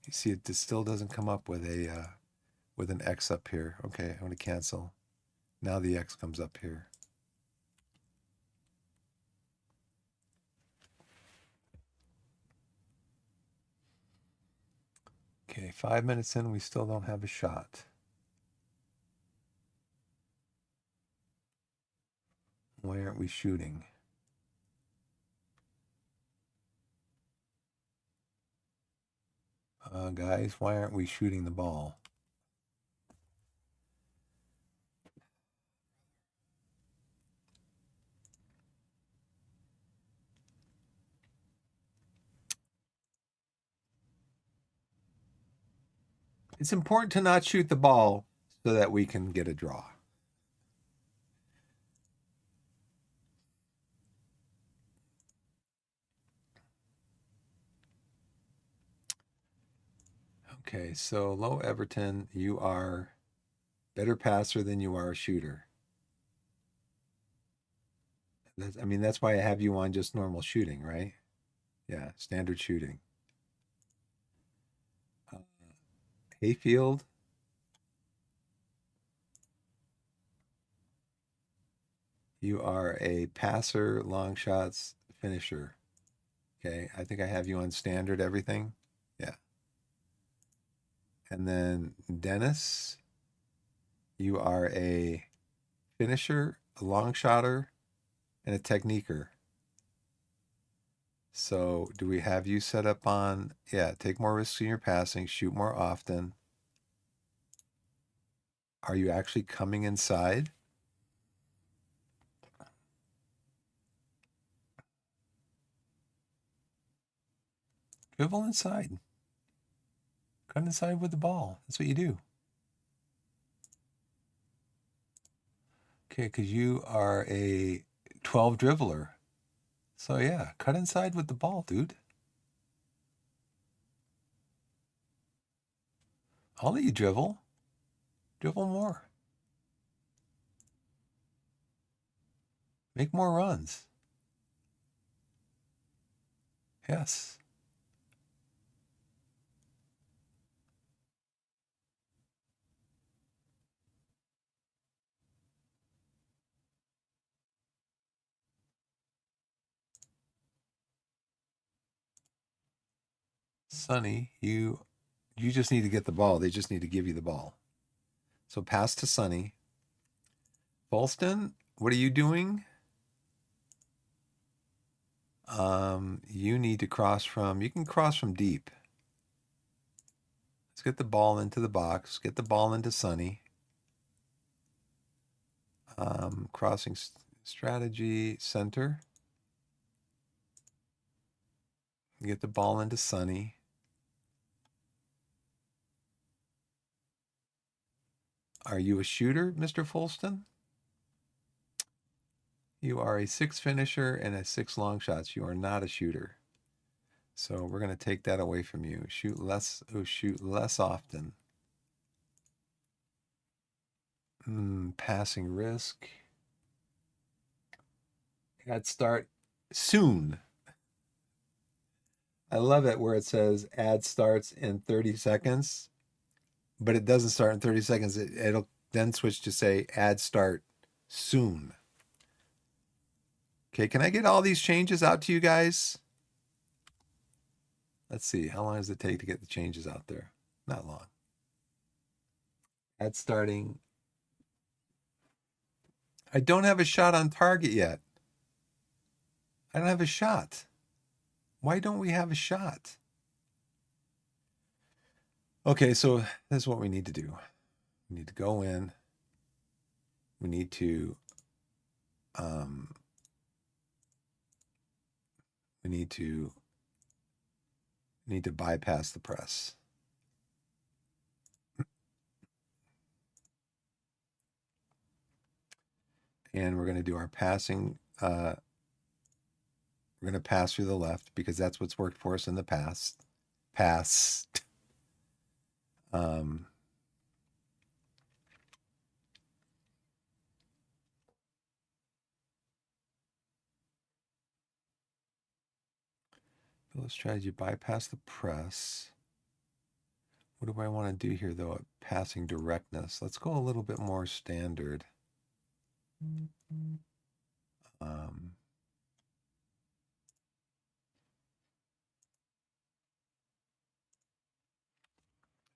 [SPEAKER 1] you see it still doesn't come up with an X up here. Okay, I'm going to cancel. Now the X comes up here. Okay, 5 minutes in, we still don't have a shot. Why aren't we shooting? Guys, why aren't we shooting the ball? It's important to not shoot the ball so that we can get a draw. Okay, so Low Everton, you are better passer than you are a shooter. That's why I have you on just normal shooting, right? Yeah, standard shooting. Hayfield. You are a passer, long shots, finisher. Okay, I think I have you on standard everything. Yeah. And then Dennis, you are a finisher, a long shotter, and a techniquer. So do we have you set up on, yeah, take more risks in your passing, shoot more often. Are you actually coming inside? Dribble inside. Cut inside with the ball. That's what you do. Okay, because you are a 12 dribbler. So yeah, cut inside with the ball, dude. I'll let you dribble. Dribble more. Make more runs. Yes. Sonny, you just need to get the ball. They just need to give you the ball. So pass to Sonny. Folston, what are you doing? You need to cross from, you can cross from deep. Let's get the ball into the box. Get the ball into Sonny. Crossing strategy center. Get the ball into Sonny. Are you a shooter, Mr. Folston? You are a 6 finisher and a 6 long shots. You are not a shooter. So we're going to take that away from you. Shoot less. Oh, shoot less often. Passing risk. Add start soon. I love it where it says ad starts in 30 seconds, but it doesn't start in 30 seconds. It'll then switch to say ad start soon. Okay, can I get all these changes out to you guys? Let's see. How long does it take to get the changes out there? Not long. Ad starting. I don't have a shot on target yet. I don't have a shot. Why don't we have a shot? Okay, so this is what we need to do. We need to go in. We need to we need to bypass the press. And we're going to do our passing. We're going to pass through the left because that's what's worked for us in the past. Pass. Let's strategy, bypass the press. What do I want to do here, though, at passing directness? Let's go a little bit more standard. Let's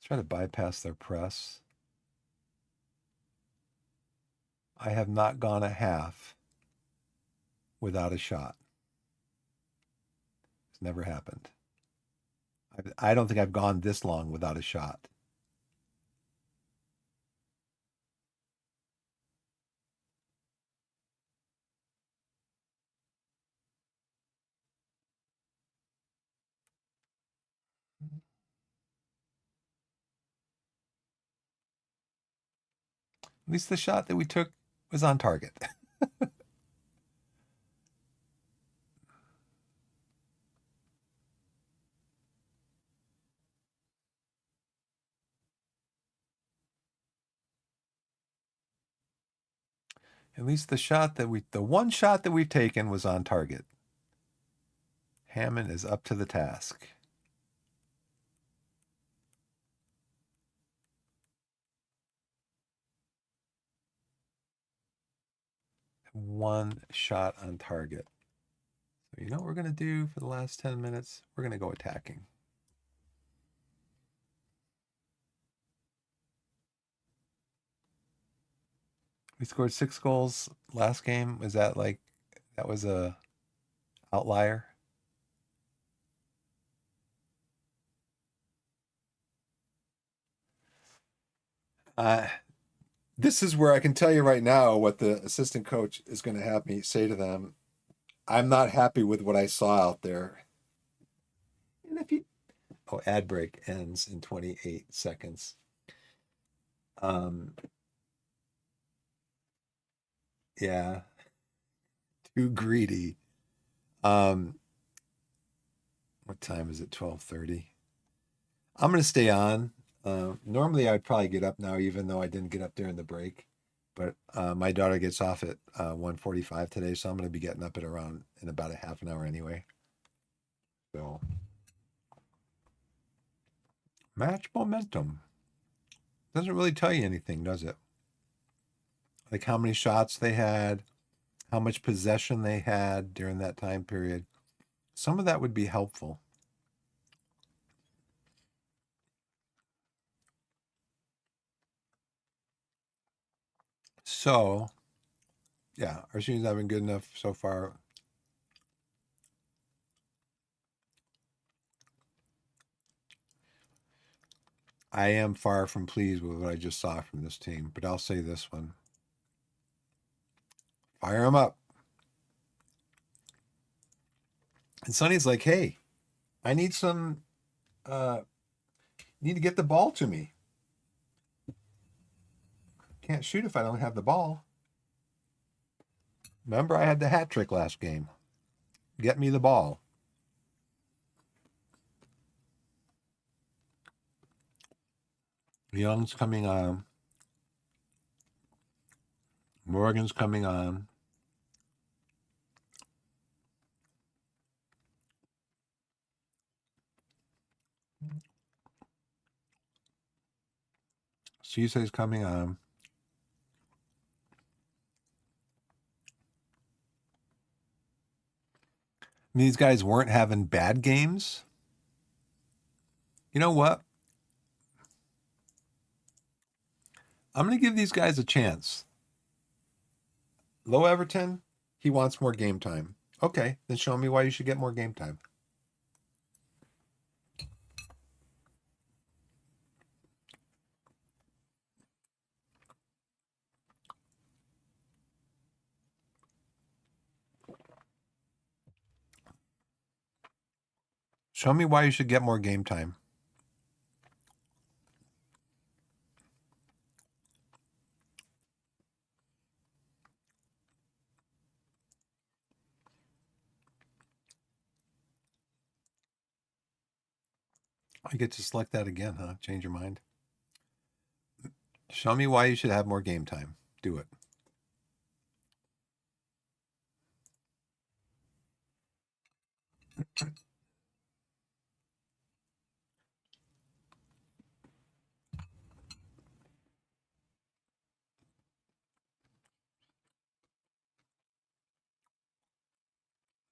[SPEAKER 1] try to bypass their press. I have not gone a half without a shot. It's never happened. I don't think I've gone this long without a shot. At least the shot that we took was on target. At least the one shot that we've taken was on target. Hammond is up to the task. One shot on target. So you know what we're going to do for the last 10 minutes? We're going to go attacking. We scored 6 goals last game. Was that like, that was a outlier? This is where I can tell you right now what the assistant coach is going to have me say to them. I'm not happy with what I saw out there. And if you, ad break ends in 28 seconds. Yeah, too greedy. What time is it? 12:30. I'm going to stay on. Normally I'd probably get up now, even though I didn't get up during the break. But my daughter gets off at 1:45 today, so I'm going to be getting up at around in about a half an hour anyway. So match momentum doesn't really tell you anything, does it? Like how many shots they had, how much possession they had during that time period. Some of that would be helpful. So, yeah, our team's not been good enough so far. I am far from pleased with what I just saw from this team, but I'll say this one. Fire them up. And Sonny's like, hey, I need some, need to get the ball to me. Can't shoot if I don't have the ball. Remember, I had the hat trick last game. Get me the ball. Young's coming on. Morgan's coming on. Cisse's coming on. These guys weren't having bad games. You know what? I'm going to give these guys a chance. Low Everton, he wants more game time. Okay, then show me why you should get more game time. Show me why you should get more game time. I get to select that again, huh? Change your mind. Show me why you should have more game time. Do it.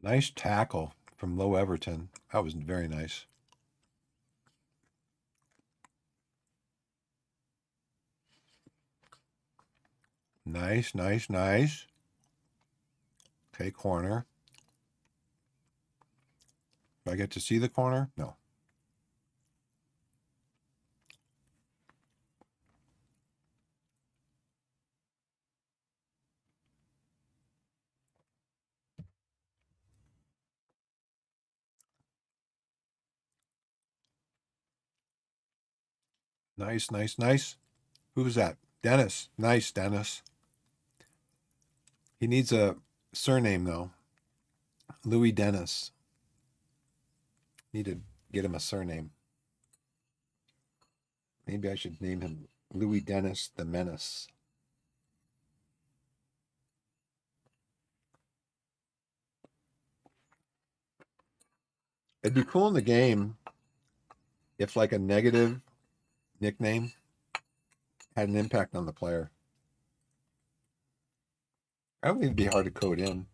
[SPEAKER 1] Nice tackle from Low Everton. That was very nice. Nice, nice, nice. Okay, corner. Do I get to see the corner? No. Nice, nice, nice. Who's that? Dennis. Nice, Dennis. He needs a surname, though. Louis Dennis. Need to get him a surname. Maybe I should name him Louis Dennis the Menace. It'd be cool in the game if like a negative nickname had an impact on the player. I don't think it'd be hard to code in.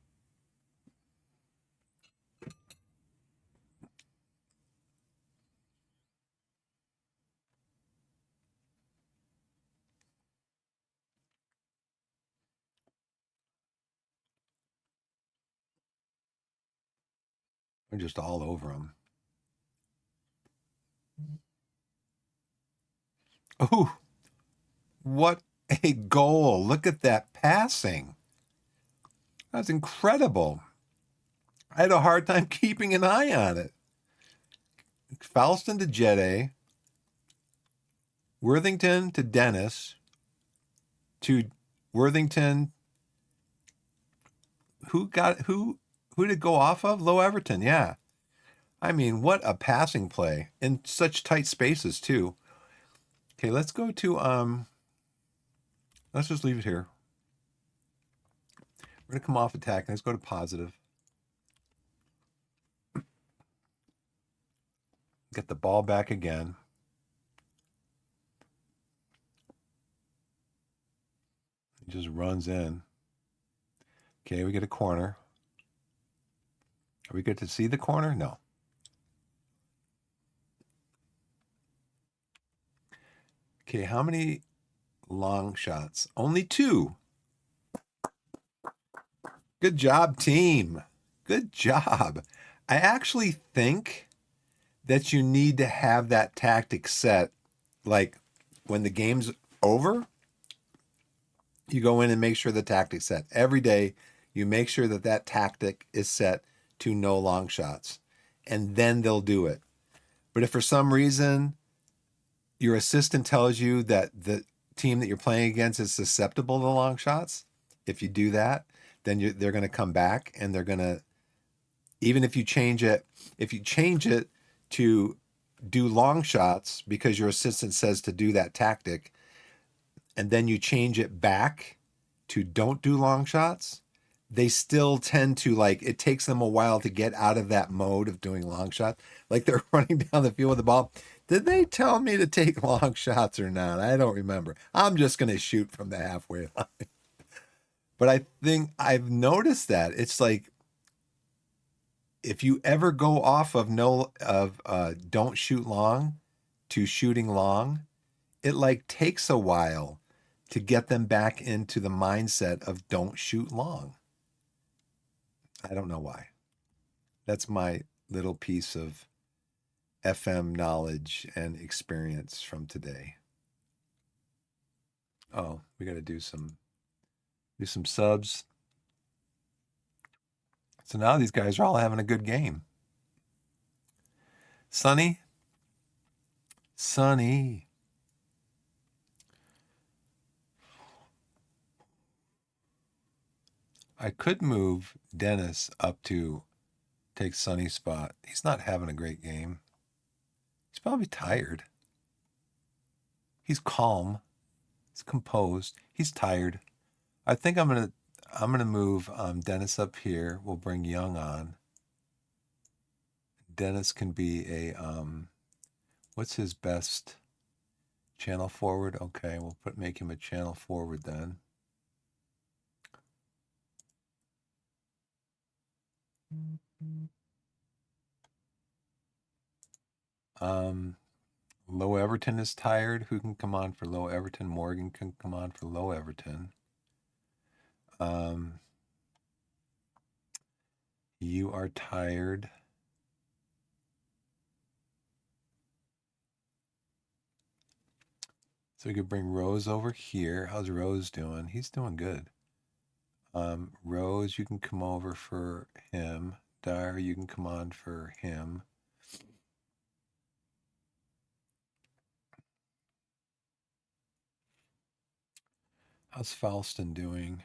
[SPEAKER 1] We're just all over them. Oh, what a goal. Look at that passing. That's incredible. I had a hard time keeping an eye on it. Falston to Jede, Worthington to Dennis, to Worthington. Who did it go off of? Low Everton, yeah. I mean, what a passing play in such tight spaces too. Okay, let's go to let's just leave it here. We're gonna come off attack. Let's go to positive. Get the ball back again. It just runs in. Okay, we get a corner. Are we good to see the corner? No. Okay, how many long shots? Only 2. Good job, team. Good job. I actually think that you need to have that tactic set. Like when the game's over, you go in and make sure the tactic's set. Every day, you make sure that that tactic is set to no long shots. And then they'll do it. But if for some reason your assistant tells you that the team that you're playing against is susceptible to long shots, if you do that, then they're going to come back and they're going to, even if you change it to do long shots because your assistant says to do that tactic, and then you change it back to don't do long shots, they still tend to, like, it takes them a while to get out of that mode of doing long shots. Like they're running down the field with the ball. Did they tell me to take long shots or not? I don't remember. I'm just going to shoot from the halfway line. But I think I've noticed that it's like, if you ever go off of don't shoot long to shooting long, it like takes a while to get them back into the mindset of don't shoot long. I don't know why. That's my little piece of FM knowledge and experience from today. Oh, we got to do some subs. So now these guys are all having a good game. Sonny. I could move Dennis up to take Sonny's spot. He's not having a great game. He's probably tired. He's calm. He's composed. He's tired. I think I'm gonna move Dennis up here. We'll bring Young on. Dennis can be a what's his best channel forward? Okay, we'll make him a channel forward then. Low Everton is tired. Who can come on for Low Everton? Morgan can come on for Low Everton. You are tired. So we could bring Rose over here. How's Rose doing? He's doing good. Rose, you can come over for him. Dyer, you can come on for him. How's Falston doing?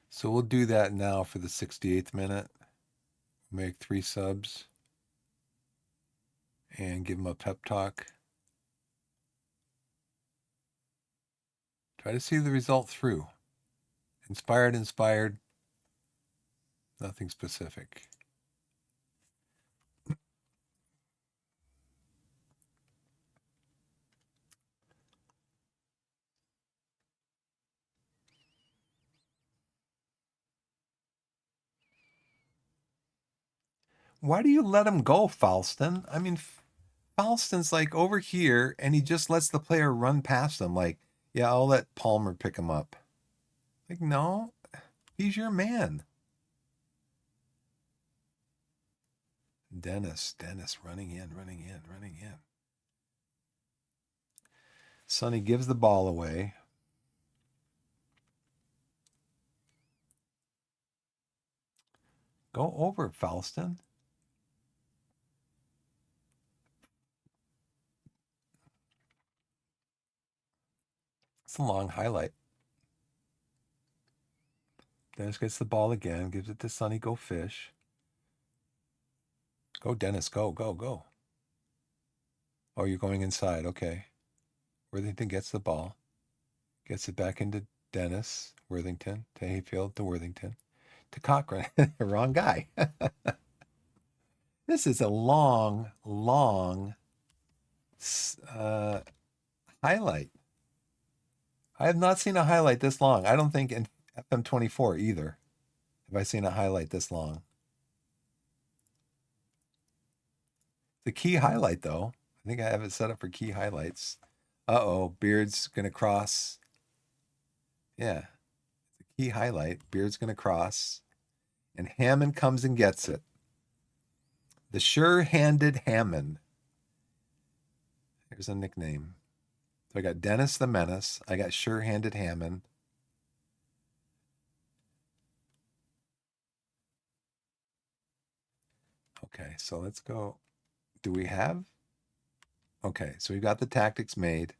[SPEAKER 1] So we'll do that now for the 68th minute. Make 3 subs. And give him a pep talk. Try to see the result through. Inspired. Nothing specific. Why do you let him go, Falston? I mean, Falston's like over here, and he just lets the player run past him. Like, yeah, I'll let Palmer pick him up. Like, no, he's your man. Dennis running in. Sonny gives the ball away. Go over it, Falston. It's a long highlight. Dennis gets the ball again, gives it to Sonny. Go fish. Go, Dennis. Go. Oh, you're going inside. Okay. Worthington gets the ball. Gets it back into Dennis. Worthington. To Hayfield. To Worthington. To Cochran. Wrong guy. This is a long highlight. I have not seen a highlight this long. I don't think in FM24 either have I seen a highlight this long. The key highlight, though. I think I have it set up for key highlights. Uh-oh, Beard's going to cross. Yeah, the key highlight. Beard's going to cross. And Hammond comes and gets it. The sure-handed Hammond. Here's a nickname. So I got Dennis the Menace. I got sure-handed Hammond. Okay, so let's go. Do we have? Okay, so we got the tactics made.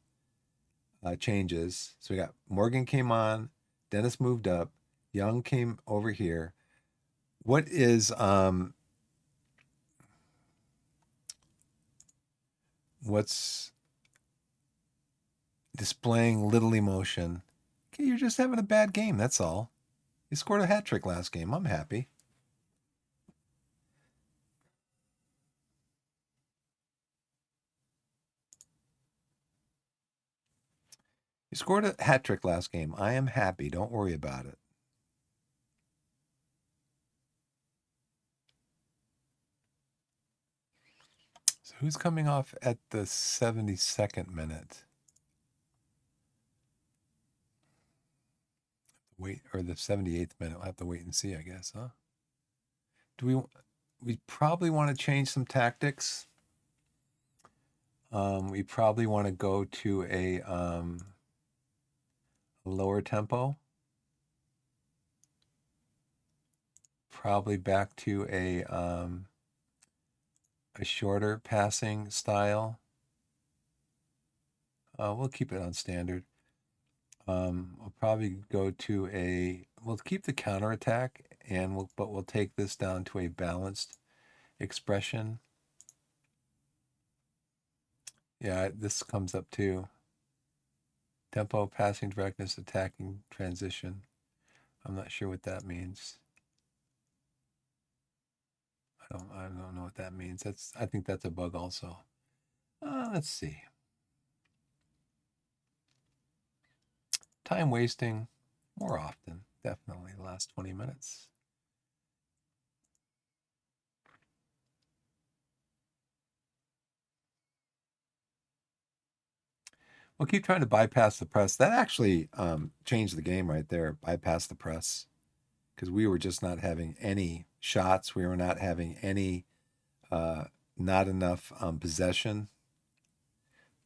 [SPEAKER 1] Changes. So we got Morgan came on, Dennis moved up, Young came over here. What is what's displaying little emotion? Okay, you're just having a bad game, that's all. You scored a hat trick last game. I'm happy. You scored a hat trick last game. I am happy. Don't worry about it. So who's coming off at the 72nd minute? Wait, or the 78th minute. We'll have to wait and see, I guess, huh? Do we probably want to change some tactics? We probably want to go to a lower tempo. Probably back to a shorter passing style. We'll keep it on standard. We'll probably go to we'll keep the counterattack, but we'll take this down to a balanced expression. Yeah, this comes up too. Tempo, passing directness, attacking transition. I'm not sure what that means. I don't know what that means. I think that's a bug also. Let's see. Time wasting more often, definitely the last 20 minutes. We'll keep trying to bypass the press. That actually changed the game right there. Bypass the press, because we were just not having any shots. We were not having any, not enough possession.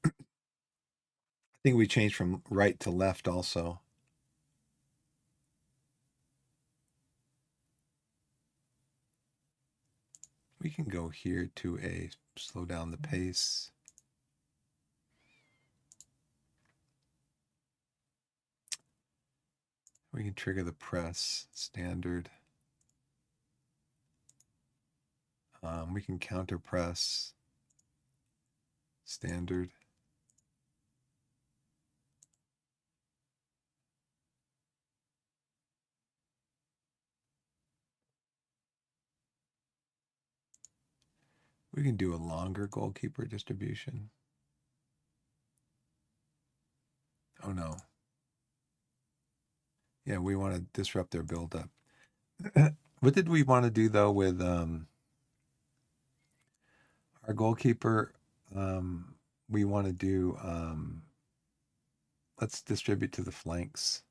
[SPEAKER 1] I think we changed from right to left also. We can go here to slow down the pace. We can trigger the press, standard. We can counter press, standard. We can do a longer goalkeeper distribution. Oh no. Yeah, we want to disrupt their buildup. What did we want to do though with Our goalkeeper, we want to do, let's distribute to the flanks.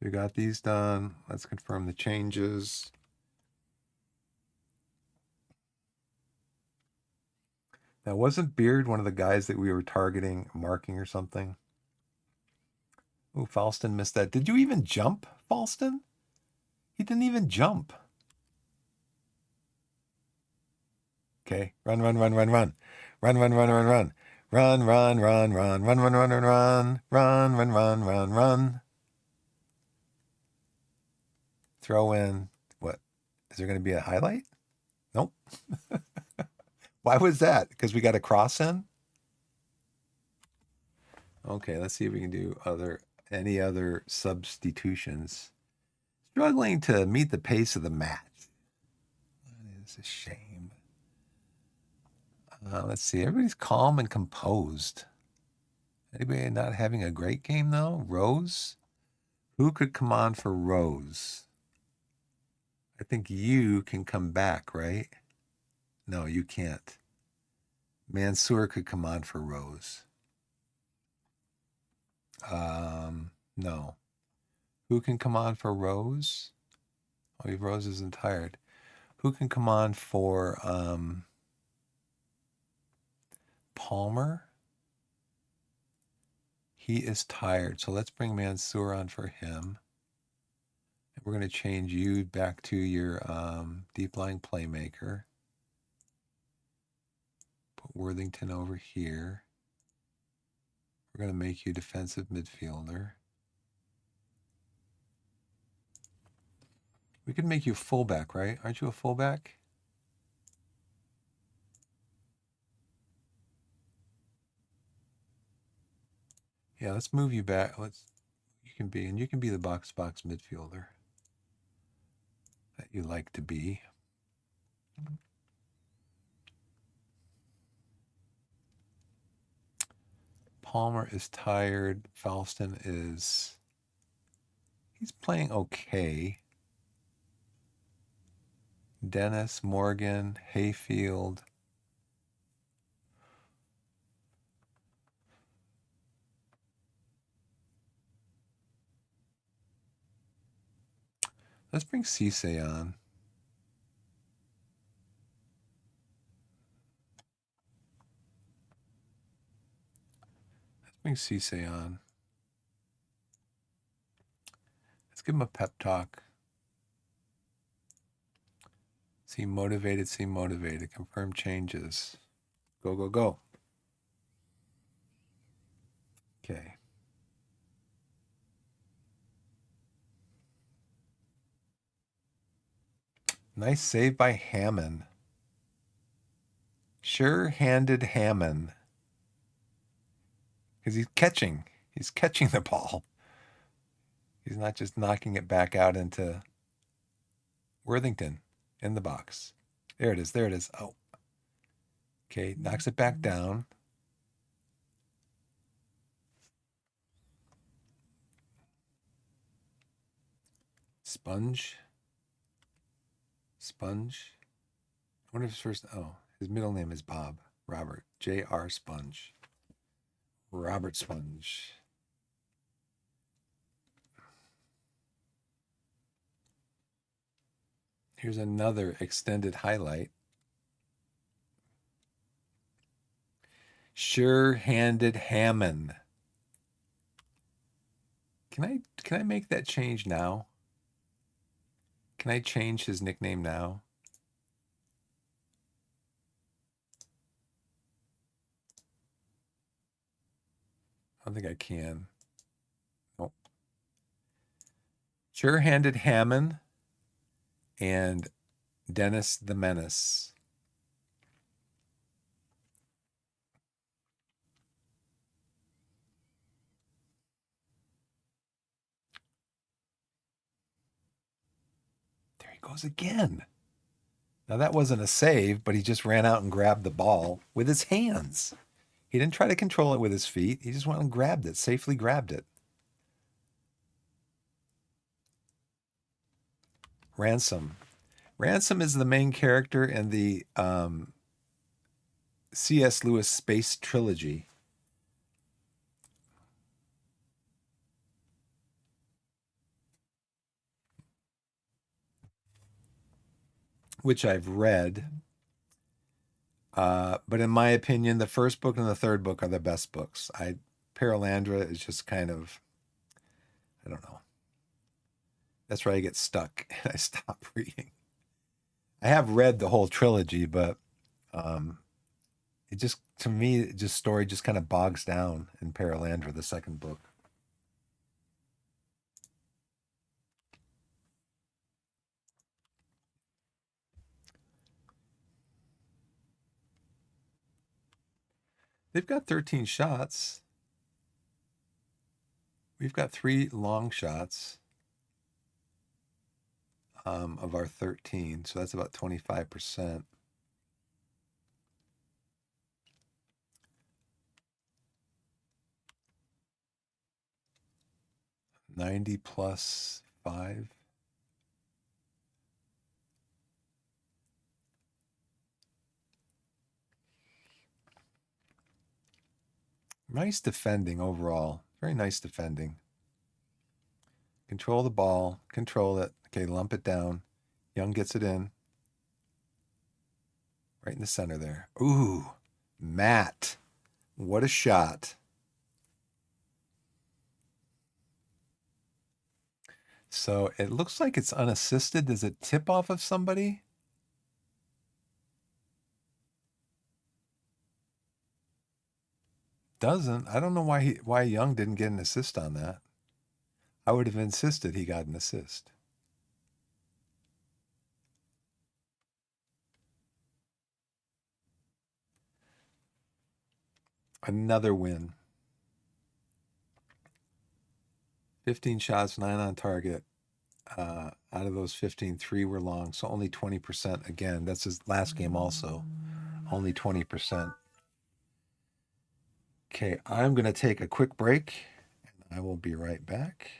[SPEAKER 1] We got these done. Let's confirm the changes. Now, wasn't Beard one of the guys that we were targeting, marking or something? Oh, Falston missed that. Did you even jump, Falston? He didn't even jump. Okay, run, run, run, run, run. Run, run, run, run, run. Run, run, run, run, run, run, run, run, run, run, run, run, run, run. Throw in, what? Is there going to be a highlight? Nope. Why was that? Because we got a cross in? Okay, let's see if we can do any other substitutions. Struggling to meet the pace of the match. That is a shame. Let's see. Everybody's calm and composed. Anybody not having a great game, though? Rose? Who could come on for Rose? I think you can come back, right? No, you can't. Mansour could come on for Rose. No. Who can come on for Rose? Oh, Rose isn't tired. Who can come on for Palmer? He is tired, so let's bring Mansour on for him. And we're going to change you back to your deep lying playmaker. Put Worthington over here. We're going to make you defensive midfielder. We could make you a fullback, right? Aren't you a fullback? Yeah, let's move you back. You can be the box midfielder that you like to be. Palmer is tired. Falston he's playing okay. Dennis, Morgan, Hayfield. Let's bring Cisse on. Let's bring Cisse on. Let's give him a pep talk. Seem motivated, Confirm changes. Go, go, go. Okay. Nice save by Hammond. Sure-handed Hammond. Because he's catching the ball. He's not just knocking it back out into Worthington in the box. There it is. Oh. Okay, knocks it back down. Sponge. I wonder if his middle name is Bob. Robert. J.R. Sponge. Robert Sponge. Here's another extended highlight. Sure-handed Hammond. Can I make that change now? Can I change his nickname now? I don't think I can. Nope. Sure-handed Hammond and Dennis the Menace. There he goes again. Now that wasn't a save, but he just ran out and grabbed the ball with his hands. He didn't try to control it with his feet. He just went and grabbed it, safely grabbed it. Ransom. Ransom is the main character in the C.S. Lewis space trilogy, which I've read. But in my opinion, the first book and the third book are the best books. Paralandra is just kind of, I don't know. That's where I get stuck and I stop reading. I have read the whole trilogy, but um, it just, to me, just story just kind of bogs down in Paralandra, the second book. They've got 13 shots. We've got 3 long shots of our 13, so that's about 25%. 90 plus 5. Nice defending overall. Very nice defending. Control the ball. Control it. Okay, lump it down. Young gets it in. Right in the center there. Ooh, Matt. What a shot. So it looks like it's unassisted. Does it tip off of somebody? Doesn't. I don't know why Young didn't get an assist on that. I would have insisted he got an assist. Another win. 15 shots, 9 on target. Out of those 15, 3 were long, so only 20%. Again, that's his last game also. Only 20%. Okay, I'm going to take a quick break, and I will be right back.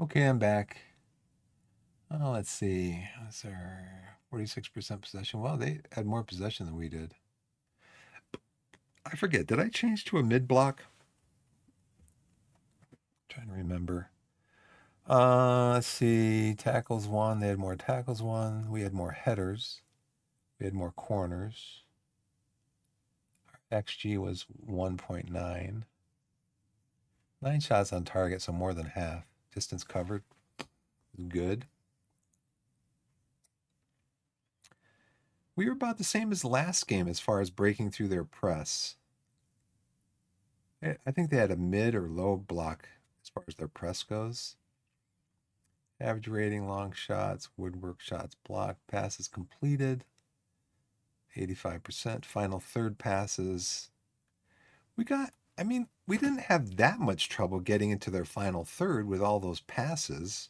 [SPEAKER 1] Okay, I'm back. Oh, let's see. What's our 46% possession? Well, they had more possession than we did. I forget. Did I change to a mid block? Trying to remember. Let's see. Tackles won. They had more tackles won. We had more headers. We had more corners. Our XG was 1.9. 9 shots on target, so more than half. Distance covered. Good. We were about the same as last game as far as breaking through their press. I think they had a mid or low block as far as their press goes. Average rating, long shots, woodwork shots blocked, passes completed, 85%. Final third passes. We didn't have that much trouble getting into their final third with all those passes.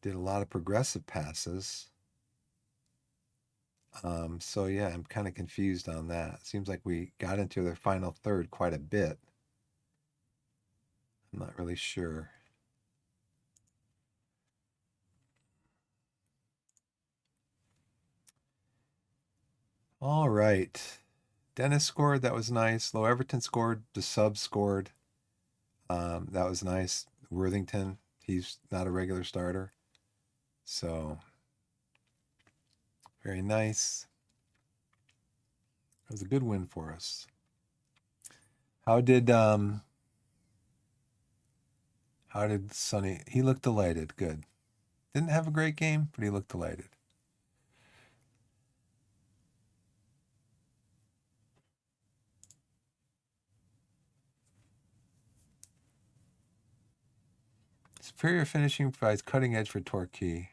[SPEAKER 1] Did a lot of progressive passes. So yeah, I'm kind of confused on that. Seems like we got into their final third quite a bit. I'm not really sure. All right. Dennis scored. That was nice. Low Everton scored. The sub scored. That was nice. Worthington, he's not a regular starter. So very nice. It was a good win for us. How did Sonny? He looked delighted. Good. Didn't have a great game, but he looked delighted. Superior finishing provides cutting edge for Torquay.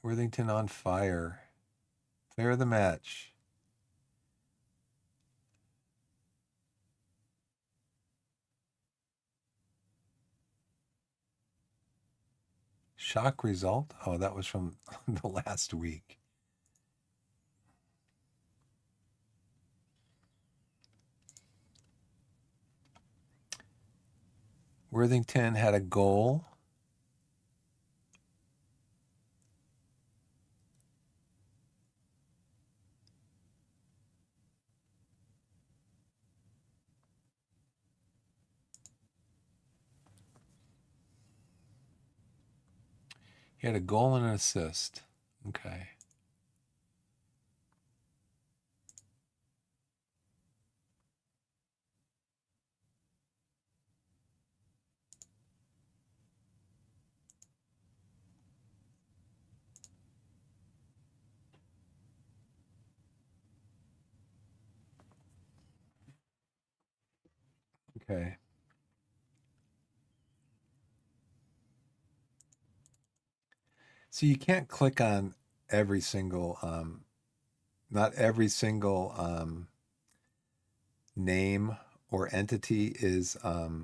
[SPEAKER 1] Worthington on fire. Player of the match. Shock result? Oh, that was from the last week. Worthington had a goal. He had a goal and an assist. Okay. Okay. So you can't click on every single not every single name or entity is a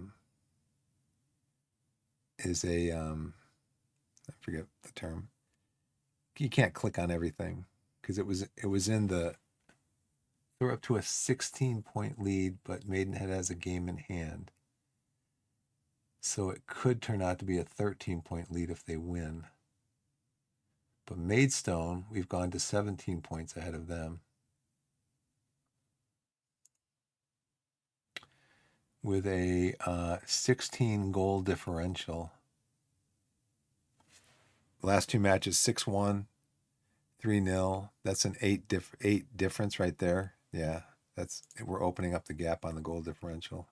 [SPEAKER 1] I forget the term. You can't click on everything because it was in the they're up to a 16-point lead, but Maidenhead has a game in hand. So it could turn out to be a 13-point lead if they win. But Maidstone, we've gone to 17 points ahead of them with a 16 goal differential. The last two matches 6-1, 3-0. That's an eight difference right there. Yeah, we're opening up the gap on the goal differential.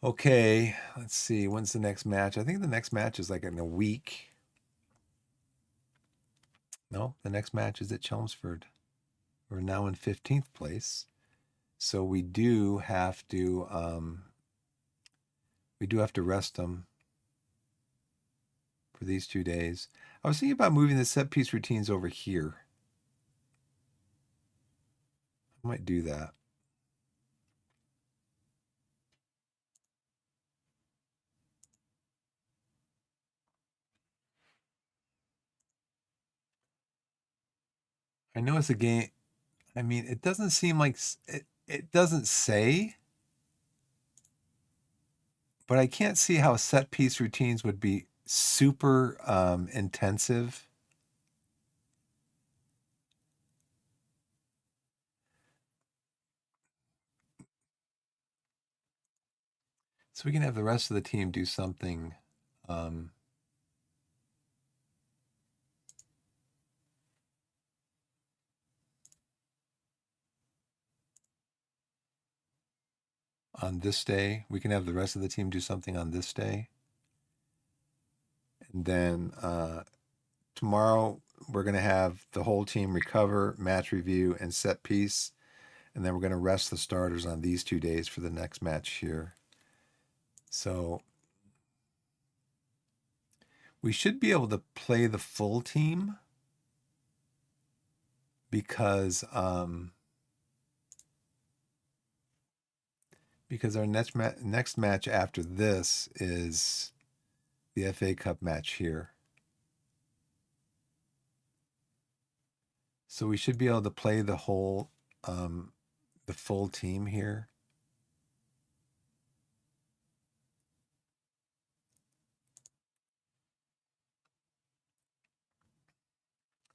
[SPEAKER 1] Okay, let's see. When's the next match? I think the next match is like in a week. No, the next match is at Chelmsford. We're now in 15th place. So we do have to rest them for these 2 days. I was thinking about moving the set piece routines over here. I might do that. I know it's a game. I mean, it doesn't seem like It doesn't say, but I can't see how set piece routines would be super intensive. So we can have the rest of the team do something. Um, on this day. We can have the rest of the team do something on this day. And then tomorrow, we're going to have the whole team recover, match review, and set piece. And then we're going to rest the starters on these 2 days for the next match here. So we should be able to play the full team because our next match after this is the FA Cup match here. So we should be able to play the full team here.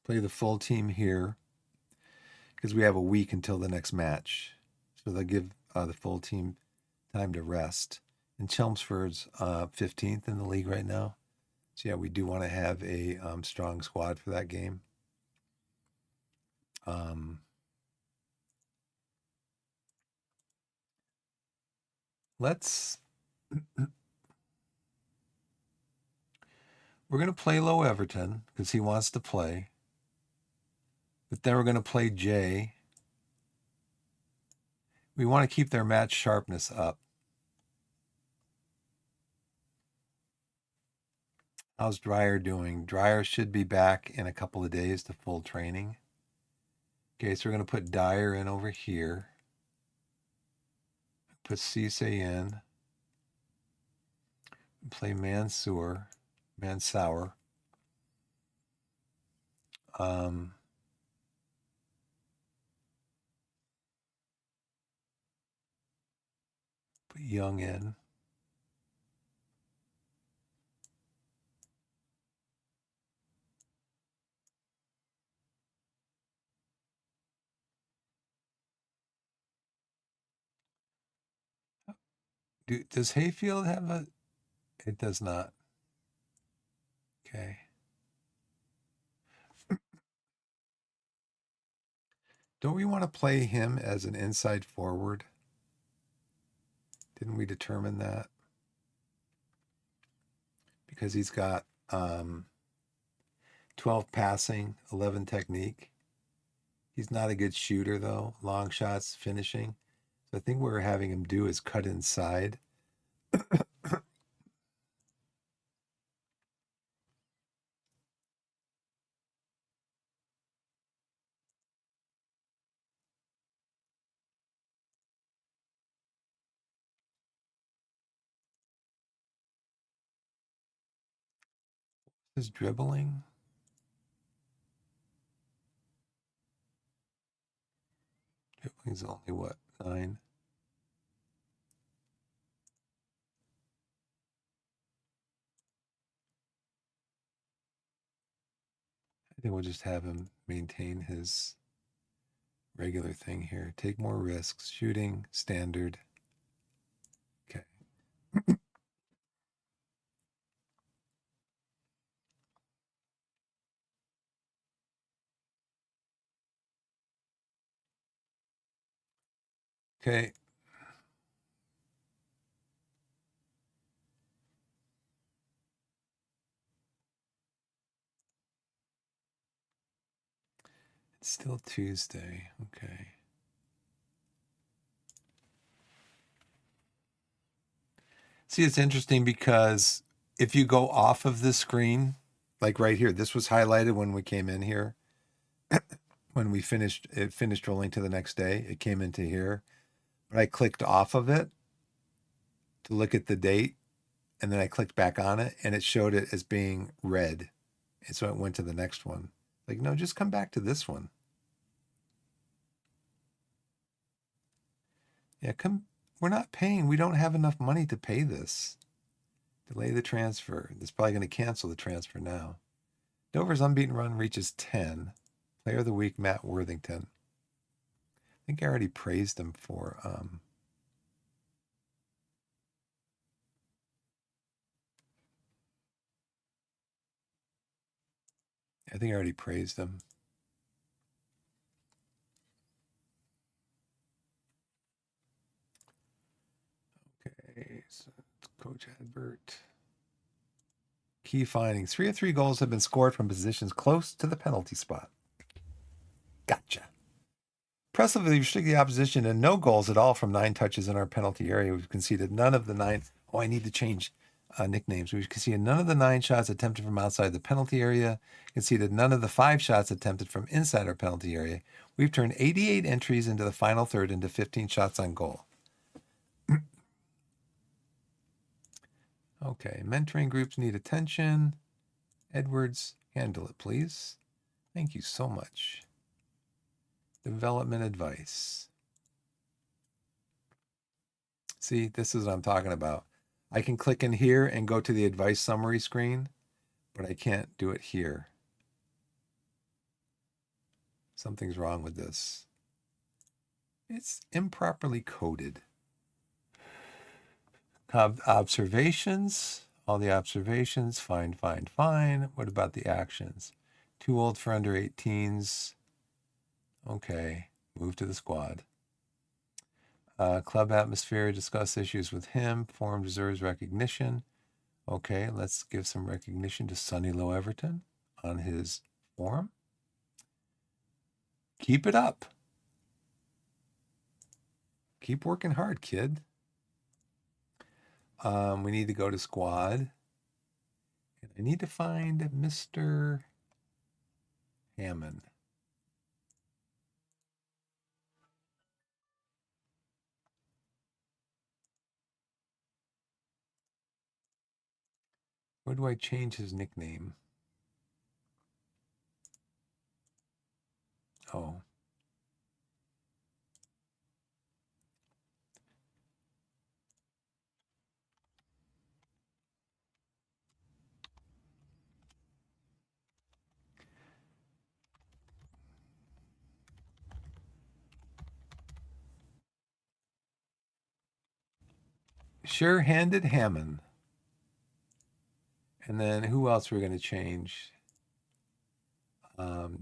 [SPEAKER 1] Play the full team here because we have a week until the next match. So they'll give the full team time to rest. And Chelmsford's 15th in the league right now. So yeah, we do want to have a strong squad for that game. Let's. We're going to play low Everton because he wants to play. But then we're going to play Jay. We want to keep their match sharpness up. How's Dryer doing? Dryer should be back in a couple of days to full training. Okay, so we're going to put Dyer in over here. Put Cisse in. Play Mansour. Put Young in. Does Hayfield have a? It does not. Okay. Don't we want to play him as an inside forward? Didn't we determine that? Because he's got 12 passing, 11 technique. He's not a good shooter, though. Long shots, finishing. So I think what we're having him do is cut inside. His dribbling. Dribbling's only what, 9? I think we'll just have him maintain his regular thing here. Take more risks. Shooting, standard. Okay. Okay. It's still Tuesday. Okay. See, it's interesting because if you go off of this screen, like right here, this was highlighted when we came in here. When we finished, it finished rolling to the next day. It came into here. But I clicked off of it to look at the date. And then I clicked back on it and it showed it as being red. And so it went to the next one. Like, no, just come back to this one. Yeah, we're not paying. We don't have enough money to pay this. Delay the transfer. It's probably going to cancel the transfer now. Dover's unbeaten run reaches 10. Player of the week, Matt Worthington. I think I already praised him for I think I already praised him. Okay, so Coach Advert. Key findings. 3 of 3 goals have been scored from positions close to the penalty spot. Gotcha. Impressively, we restricted the opposition to no goals at all from 9 touches in our penalty area. We've conceded none of the 9. Oh, I need to change nicknames. We've conceded none of the 9 shots attempted from outside the penalty area. Conceded none of the 5 shots attempted from inside our penalty area. We've turned 88 entries into the final third into 15 shots on goal. Okay, mentoring groups need attention. Edwards, handle it, please. Thank you so much. Development advice. See, this is what I'm talking about. I can click in here and go to the advice summary screen, but I can't do it here. Something's wrong with this. It's improperly coded. Observations, all the observations, fine. What about the actions? Too old for under 18s. Okay, move to the squad. Club atmosphere, discuss issues with him. Form deserves recognition. Okay, let's give some recognition to Sonny Low Everton on his form. Keep it up. Keep working hard, kid. We need to go to squad. And I need to find Mr. Hammond. Where do I change his nickname? Oh. Sure-handed Hammond. And then who else we're going to change?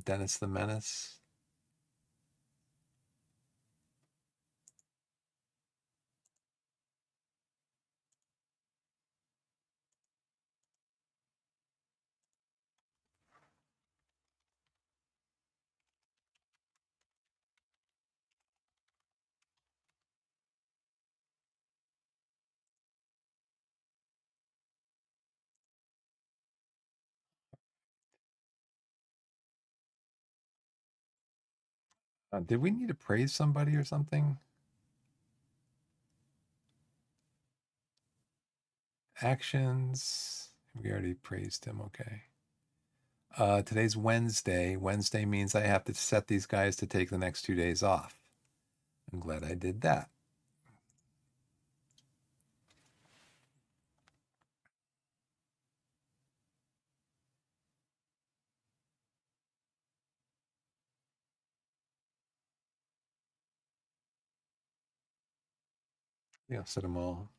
[SPEAKER 1] Dennis the Menace. Did we need to praise somebody or something? Actions. We already praised him. Okay. Today's Wednesday. Wednesday means I have to set these guys to take the next 2 days off. I'm glad I did that. Yeah, set them all.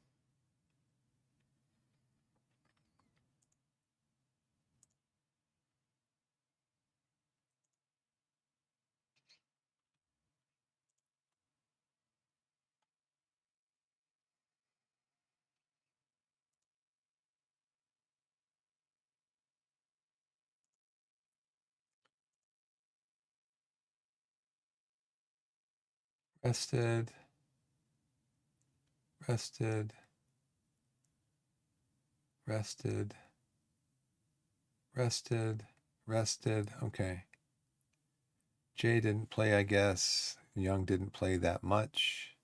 [SPEAKER 1] Rested. Rested. Rested. Rested. Rested. Okay. Jay didn't play, I guess. Young didn't play that much.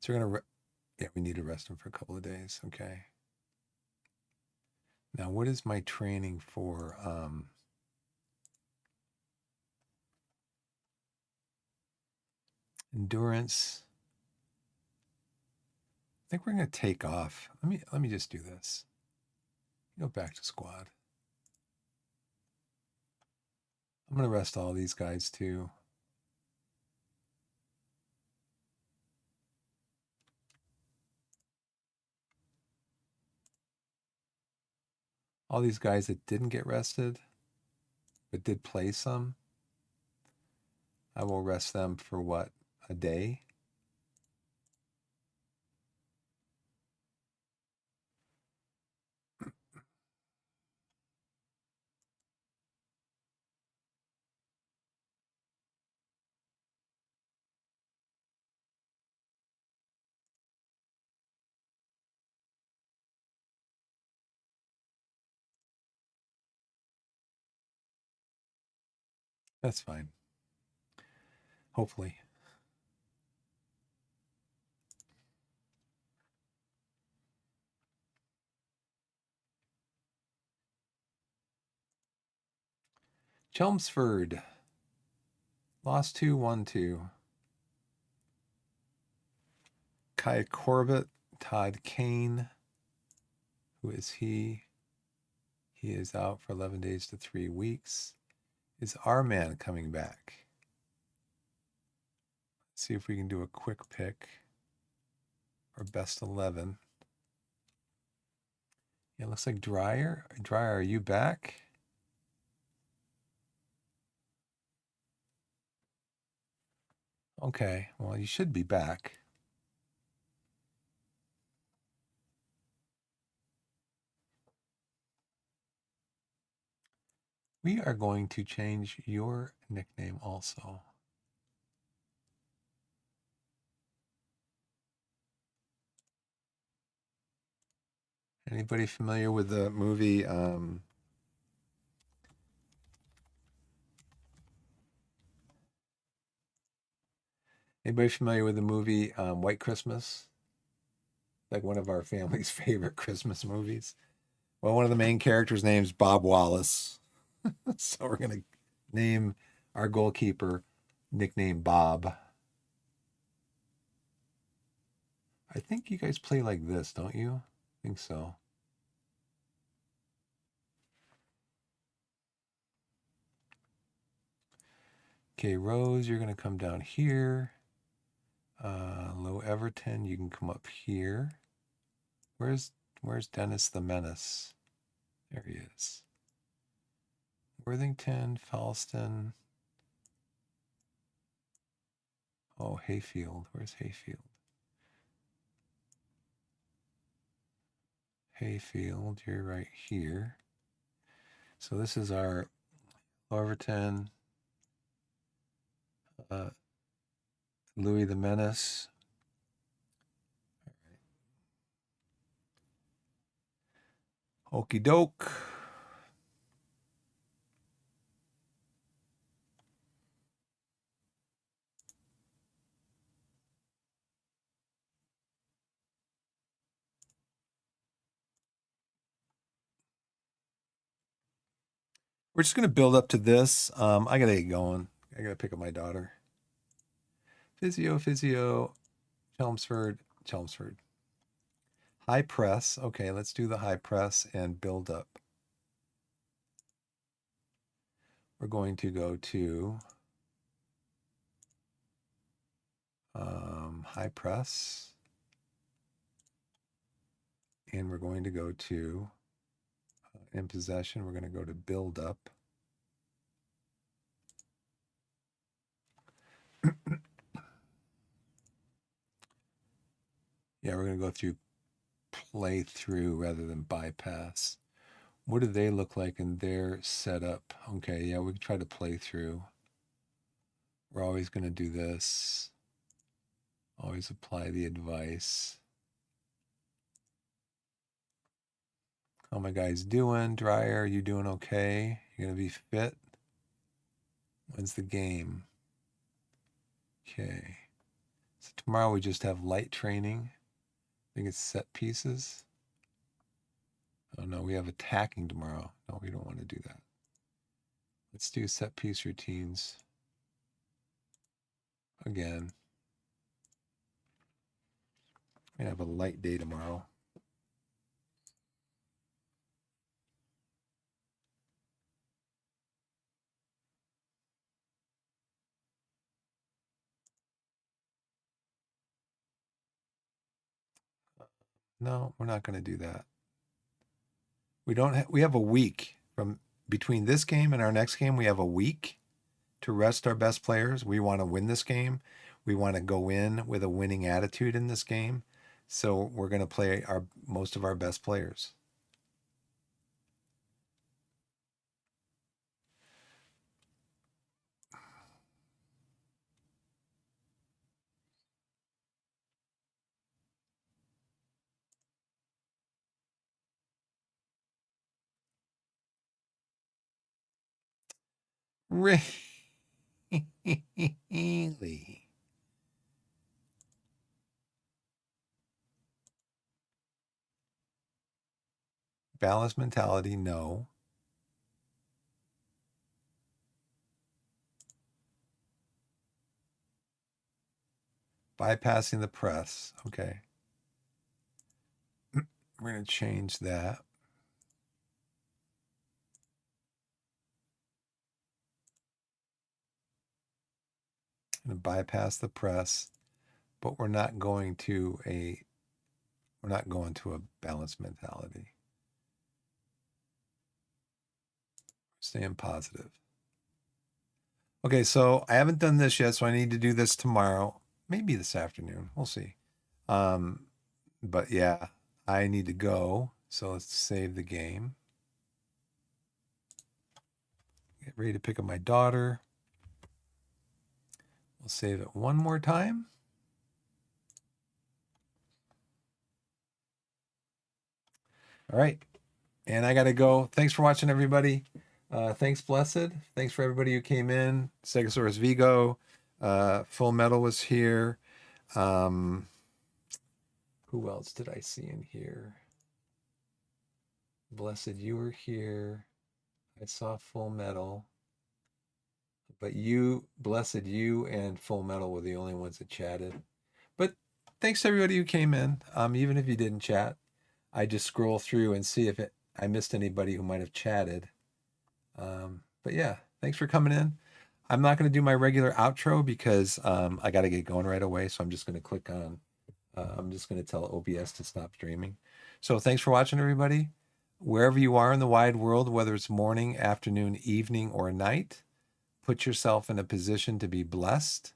[SPEAKER 1] So we're going to, yeah, we need to rest him for a couple of days. Okay. Now, what is my training for? Endurance. I think we're going to take off. Let me just do this. Go back to squad. I'm going to rest all these guys too. All these guys that didn't get rested, but did play some, I will rest them for what, a day? That's fine. Hopefully. Chelmsford. Lost 2, won 2. Kai Corbett, Todd Kane. Who is he? He is out for 11 days to 3 weeks. Is our man coming back? Let's see if we can do a quick pick. Or best 11. Yeah, it looks like Dreyer. Dreyer, are you back? Okay, well, you should be back. We are going to change your nickname also. Anybody familiar with the movie Anybody familiar with the movie White Christmas? Like one of our family's favorite Christmas movies. Well, one of the main characters' name's Bob Wallace. So we're going to name our goalkeeper, nickname Bob. I think you guys play like this, don't you? I think so. Okay, Rose, you're going to come down here. Low Everton, you can come up here. Where's Dennis the Menace? There he is. Worthington, Falston. Oh, Hayfield. Where's Hayfield? Hayfield, you're right here. So this is our Overton, Louis the Menace. All right. Okie doke. We're just going to build up to this. I got to get going. I got to pick up my daughter. Physio, Chelmsford. High press. Okay, let's do the high press and build up. We're going to go to high press. And we're going to go to, in possession, we're going to go to build up. Yeah, we're going to go through play through rather than bypass. What do they look like in their setup? Okay, yeah, we can try to play through. We're always going to do this. Always apply the advice. How my guys doing? Dreyer, you doing okay? You going to be fit? When's the game? Okay. So tomorrow we just have light training. I think it's set pieces. Oh no, we have attacking tomorrow. No, we don't want to do that. Let's do set piece routines. Again. We're going to have a light day tomorrow. No, we're not going to do that. We have a week from between this game and our next game. We have a week to rest our best players. We want to win this game. We want to go in with a winning attitude in this game. So we're going to play most of our best players. Really? Balanced mentality, no. Bypassing the press. Okay. We're going to change that. Going to bypass the press, but we're not going to a balanced mentality. Staying positive. Okay, so I haven't done this yet, so I need to do this tomorrow. Maybe this afternoon. We'll see. But yeah, I need to go. So let's save the game. Get ready to pick up my daughter. We'll save it one more time. All right. And I got to go. Thanks for watching, everybody. Thanks, Blessed. Thanks for everybody who came in. Stegosaurus Vigo. Full Metal was here. Who else did I see in here? Blessed, you were here. I saw Full Metal. But you, Blessed, you and Full Metal were the only ones that chatted. But thanks to everybody who came in. Even if you didn't chat, I just scroll through and see if I missed anybody who might have chatted. But yeah, thanks for coming in. I'm not going to do my regular outro because I got to get going right away. So I'm just going to click on, I'm just going to tell OBS to stop streaming. So thanks for watching, everybody. Wherever you are in the wide world, whether it's morning, afternoon, evening, or night, put yourself in a position to be blessed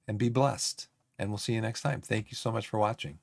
[SPEAKER 1] and be blessed. And we'll see you next time. Thank you so much for watching.